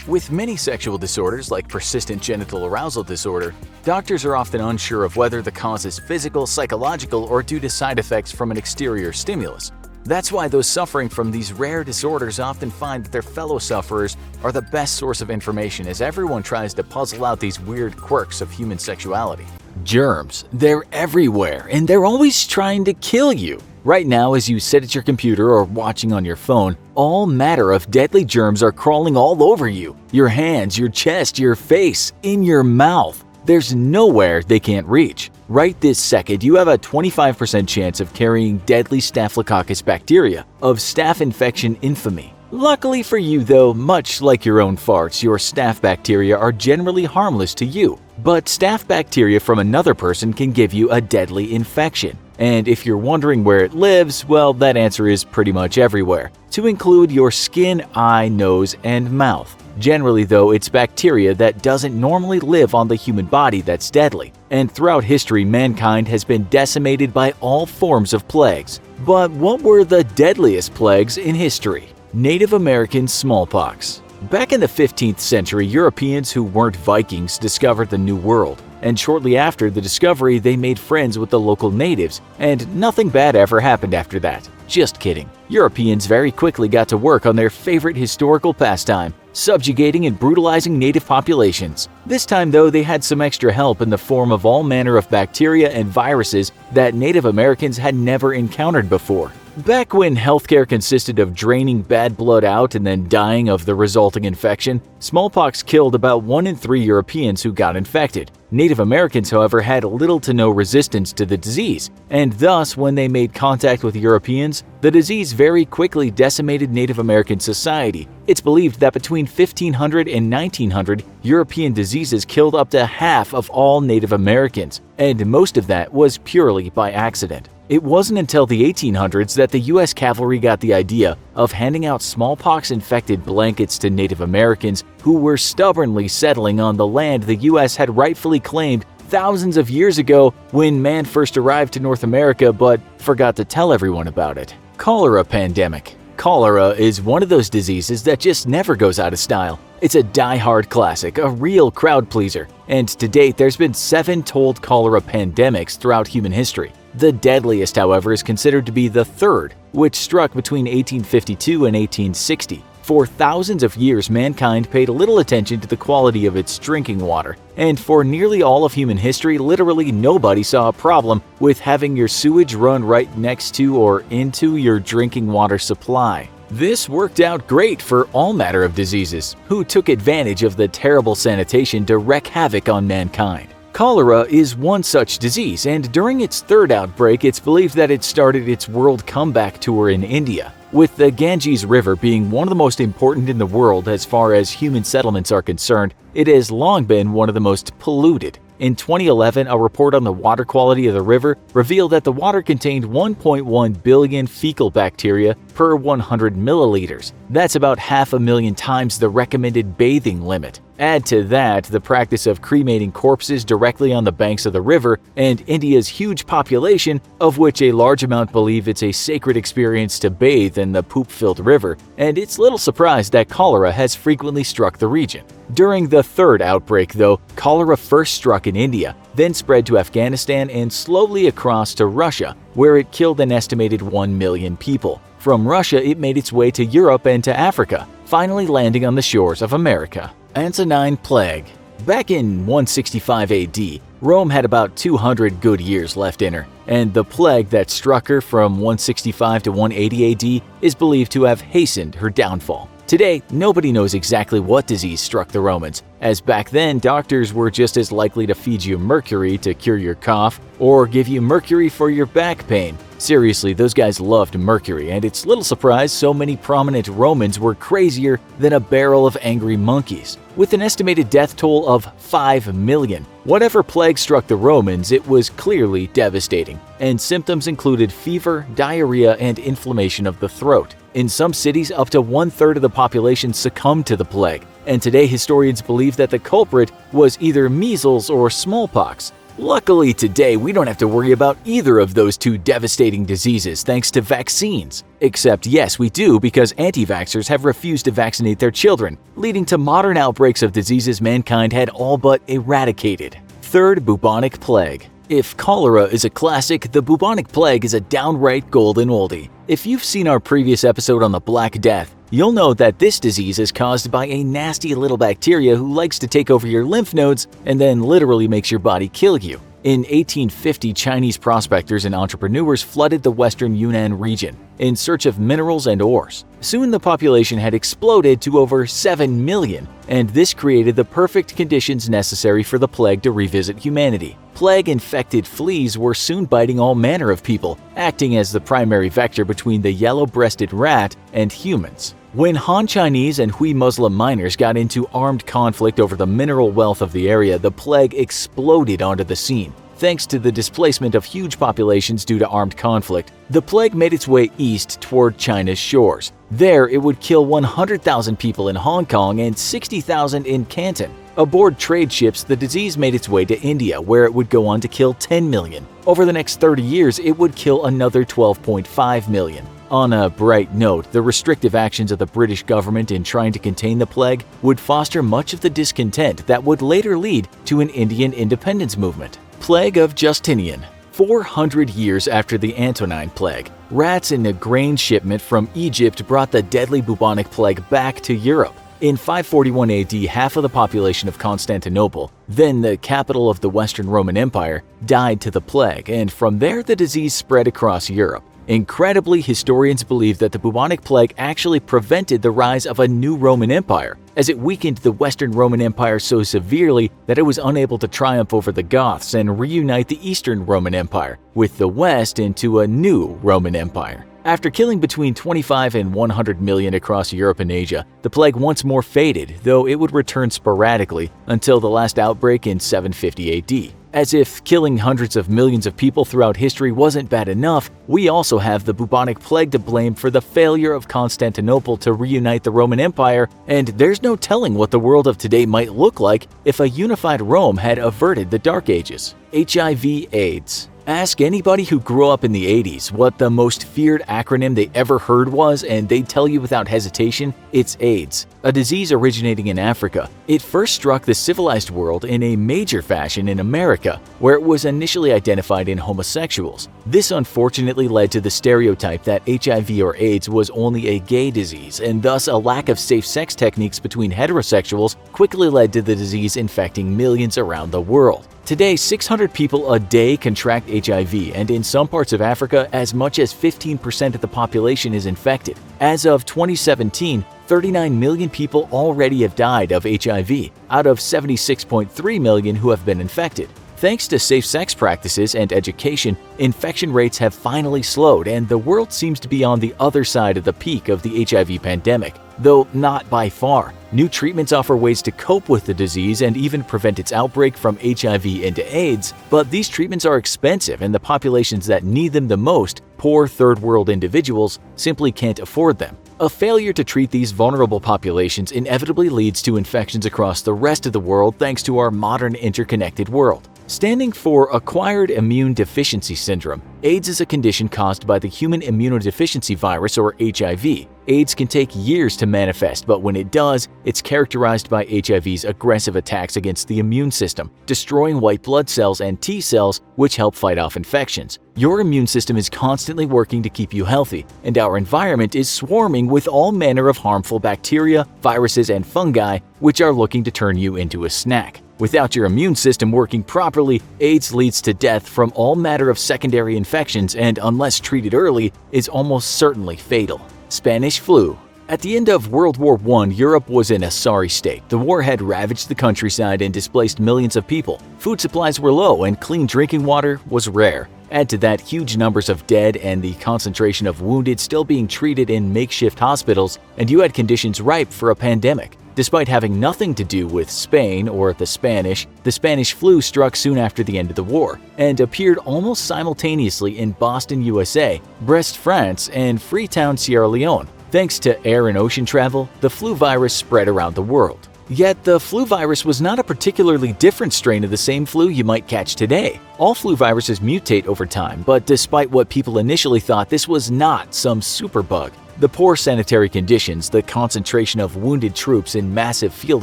With many sexual disorders like persistent genital arousal disorder, doctors are often unsure of whether the cause is physical, psychological, or due to side effects from an exterior stimulus. That's why those suffering from these rare disorders often find that their fellow sufferers are the best source of information as everyone tries to puzzle out these weird quirks of human sexuality. Germs, they're everywhere, and they're always trying to kill you. Right now, as you sit at your computer or watching on your phone, all manner of deadly germs are crawling all over you. Your hands, your chest, your face, in your mouth. There's nowhere they can't reach. Right this second, you have a 25% chance of carrying deadly Staphylococcus bacteria, of staph infection infamy. Luckily for you though, much like your own farts, your staph bacteria are generally harmless to you. But staph bacteria from another person can give you a deadly infection. And if you're wondering where it lives, well, that answer is pretty much everywhere, to include your skin, eye, nose, and mouth. Generally though, it's bacteria that doesn't normally live on the human body that's deadly. And throughout history, mankind has been decimated by all forms of plagues. But what were the deadliest plagues in history? Native American smallpox. Back in the 15th century, Europeans who weren't Vikings discovered the New World. And shortly after the discovery, they made friends with the local natives, and nothing bad ever happened after that. Just kidding. Europeans very quickly got to work on their favorite historical pastime, subjugating and brutalizing native populations. This time though, they had some extra help in the form of all manner of bacteria and viruses that Native Americans had never encountered before. Back when healthcare consisted of draining bad blood out and then dying of the resulting infection, smallpox killed about 1 in 3 Europeans who got infected. Native Americans, however, had little to no resistance to the disease, and thus when they made contact with Europeans, the disease very quickly decimated Native American society. It's believed that between 1500 and 1900, European diseases killed up to half of all Native Americans, and most of that was purely by accident. It wasn't until the 1800s that the U.S. cavalry got the idea of handing out smallpox-infected blankets to Native Americans who were stubbornly settling on the land the U.S. had rightfully claimed thousands of years ago when man first arrived to North America but forgot to tell everyone about it. Cholera pandemic. Cholera is one of those diseases that just never goes out of style. It's a die-hard classic, a real crowd pleaser, and to date there's been 7 told cholera pandemics throughout human history. The deadliest, however, is considered to be the third, which struck between 1852 and 1860. For thousands of years, mankind paid little attention to the quality of its drinking water, and for nearly all of human history, literally nobody saw a problem with having your sewage run right next to or into your drinking water supply. This worked out great for all manner of diseases, who took advantage of the terrible sanitation to wreak havoc on mankind. Cholera is one such disease, and during its third outbreak, it's believed that it started its world comeback tour in India. With the Ganges River being one of the most important in the world as far as human settlements are concerned, it has long been one of the most polluted. In 2011, a report on the water quality of the river revealed that the water contained 1.1 billion fecal bacteria per 100 milliliters. That's about 500,000 times the recommended bathing limit. Add to that the practice of cremating corpses directly on the banks of the river and India's huge population, of which a large amount believe it's a sacred experience to bathe in the poop-filled river, and it's little surprise that cholera has frequently struck the region. During the third outbreak, though, cholera first struck in India, then spread to Afghanistan and slowly across to Russia, where it killed an estimated 1 million people. From Russia, it made its way to Europe and to Africa, finally landing on the shores of America. Antonine Plague. Back in 165 AD, Rome had about 200 good years left in her, and the plague that struck her from 165 to 180 AD is believed to have hastened her downfall. Today, nobody knows exactly what disease struck the Romans, as back then doctors were just as likely to feed you mercury to cure your cough or give you mercury for your back pain. Seriously, those guys loved mercury, and it's little surprise so many prominent Romans were crazier than a barrel of angry monkeys. With an estimated death toll of 5 million, whatever plague struck the Romans, it was clearly devastating, and symptoms included fever, diarrhea, and inflammation of the throat. In some cities, up to 1/3 of the population succumbed to the plague, and today historians believe that the culprit was either measles or smallpox. Luckily today, we don't have to worry about either of those two devastating diseases thanks to vaccines. Except yes, we do, because anti-vaxxers have refused to vaccinate their children, leading to modern outbreaks of diseases mankind had all but eradicated. Third, bubonic plague. If cholera is a classic, the bubonic plague is a downright golden oldie. If you've seen our previous episode on the Black Death, you'll know that this disease is caused by a nasty little bacteria who likes to take over your lymph nodes and then literally makes your body kill you. In 1850, Chinese prospectors and entrepreneurs flooded the western Yunnan region in search of minerals and ores. Soon the population had exploded to over 7 million, and this created the perfect conditions necessary for the plague to revisit humanity. Plague-infected fleas were soon biting all manner of people, acting as the primary vector between the yellow-breasted rat and humans. When Han Chinese and Hui Muslim miners got into armed conflict over the mineral wealth of the area, the plague exploded onto the scene. Thanks to the displacement of huge populations due to armed conflict, the plague made its way east toward China's shores. There, it would kill 100,000 people in Hong Kong and 60,000 in Canton. Aboard trade ships, the disease made its way to India, where it would go on to kill 10 million. Over the next 30 years, it would kill another 12.5 million. On a bright note, the restrictive actions of the British government in trying to contain the plague would foster much of the discontent that would later lead to an Indian independence movement. Plague of Justinian. 400 years after the Antonine Plague, rats in a grain shipment from Egypt brought the deadly bubonic plague back to Europe. In 541 AD, half of the population of Constantinople, then the capital of the Western Roman Empire, died to the plague, and from there the disease spread across Europe. Incredibly, historians believe that the bubonic plague actually prevented the rise of a new Roman Empire, as it weakened the Western Roman Empire so severely that it was unable to triumph over the Goths and reunite the Eastern Roman Empire with the West into a new Roman Empire. After killing between 25 and 100 million across Europe and Asia, the plague once more faded, though it would return sporadically until the last outbreak in 750 AD. As if killing hundreds of millions of people throughout history wasn't bad enough, we also have the bubonic plague to blame for the failure of Constantinople to reunite the Roman Empire, and there's no telling what the world of today might look like if a unified Rome had averted the Dark Ages. HIV/AIDS. Ask anybody who grew up in the 80s what the most feared acronym they ever heard was, and they'd tell you without hesitation, it's AIDS, a disease originating in Africa. It first struck the civilized world in a major fashion in America, where it was initially identified in homosexuals. This unfortunately led to the stereotype that HIV or AIDS was only a gay disease, and thus a lack of safe sex techniques between heterosexuals quickly led to the disease infecting millions around the world. Today, 600 people a day contract HIV, and in some parts of Africa, as much as 15% of the population is infected. As of 2017, 39 million people already have died of HIV, out of 76.3 million who have been infected. Thanks to safe sex practices and education, infection rates have finally slowed, and the world seems to be on the other side of the peak of the HIV pandemic, though not by far. New treatments offer ways to cope with the disease and even prevent its outbreak from HIV into AIDS, but these treatments are expensive, and the populations that need them the most, poor third world individuals, simply can't afford them. A failure to treat these vulnerable populations inevitably leads to infections across the rest of the world thanks to our modern interconnected world. Standing for Acquired Immune Deficiency Syndrome, AIDS is a condition caused by the human immunodeficiency virus or HIV. AIDS can take years to manifest, but when it does, it's characterized by HIV's aggressive attacks against the immune system, destroying white blood cells and T cells, which help fight off infections. Your immune system is constantly working to keep you healthy, and our environment is swarming with all manner of harmful bacteria, viruses, and fungi, which are looking to turn you into a snack. Without your immune system working properly, AIDS leads to death from all manner of secondary infections and, unless treated early, is almost certainly fatal. Spanish flu. At the end of World War I, Europe was in a sorry state. The war had ravaged the countryside and displaced millions of people. Food supplies were low and clean drinking water was rare. Add to that huge numbers of dead and the concentration of wounded still being treated in makeshift hospitals, and you had conditions ripe for a pandemic. Despite having nothing to do with Spain or the Spanish flu struck soon after the end of the war and appeared almost simultaneously in Boston, USA, Brest, France, and Freetown, Sierra Leone. Thanks to air and ocean travel, the flu virus spread around the world. Yet the flu virus was not a particularly different strain of the same flu you might catch today. All flu viruses mutate over time, but despite what people initially thought, this was not some superbug. The poor sanitary conditions, the concentration of wounded troops in massive field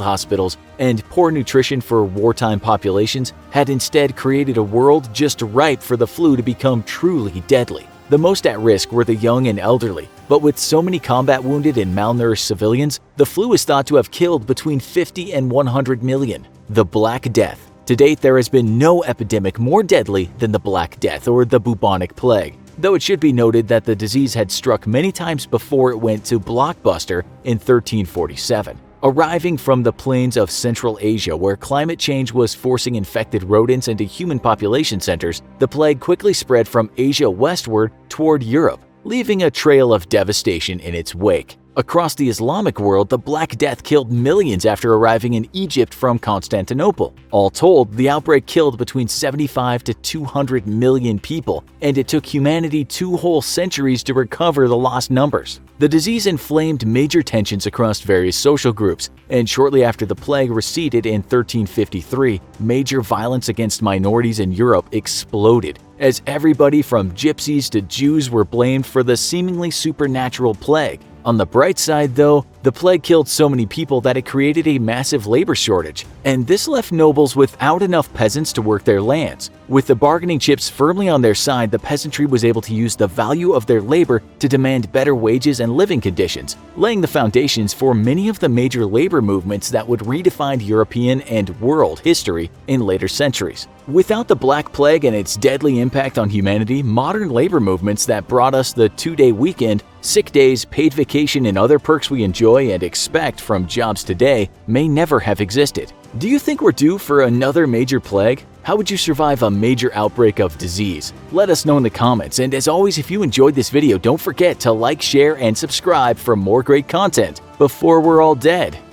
hospitals, and poor nutrition for wartime populations had instead created a world just ripe for the flu to become truly deadly. The most at risk were the young and elderly, but with so many combat wounded and malnourished civilians, the flu is thought to have killed between 50 and 100 million. The Black Death. To date, there has been no epidemic more deadly than the Black Death or the bubonic plague, though it should be noted that the disease had struck many times before it went to blockbuster in 1347. Arriving from the plains of Central Asia, where climate change was forcing infected rodents into human population centers, the plague quickly spread from Asia westward toward Europe, leaving a trail of devastation in its wake. Across the Islamic world, the Black Death killed millions after arriving in Egypt from Constantinople. All told, the outbreak killed between 75 to 200 million people, and it took humanity 2 whole centuries to recover the lost numbers. The disease inflamed major tensions across various social groups, and shortly after the plague receded in 1353, major violence against minorities in Europe exploded, as everybody from gypsies to Jews were blamed for the seemingly supernatural plague. On the bright side, though, the plague killed so many people that it created a massive labor shortage, and this left nobles without enough peasants to work their lands. With the bargaining chips firmly on their side, the peasantry was able to use the value of their labor to demand better wages and living conditions, laying the foundations for many of the major labor movements that would redefine European and world history in later centuries. Without the Black Plague and its deadly impact on humanity, modern labor movements that brought us the 2-day weekend, sick days, paid vacation, and other perks we enjoy and expect from jobs today may never have existed. Do you think we're due for another major plague? How would you survive a major outbreak of disease? Let us know in the comments, and as always, if you enjoyed this video, don't forget to like, share, and subscribe for more great content before we're all dead.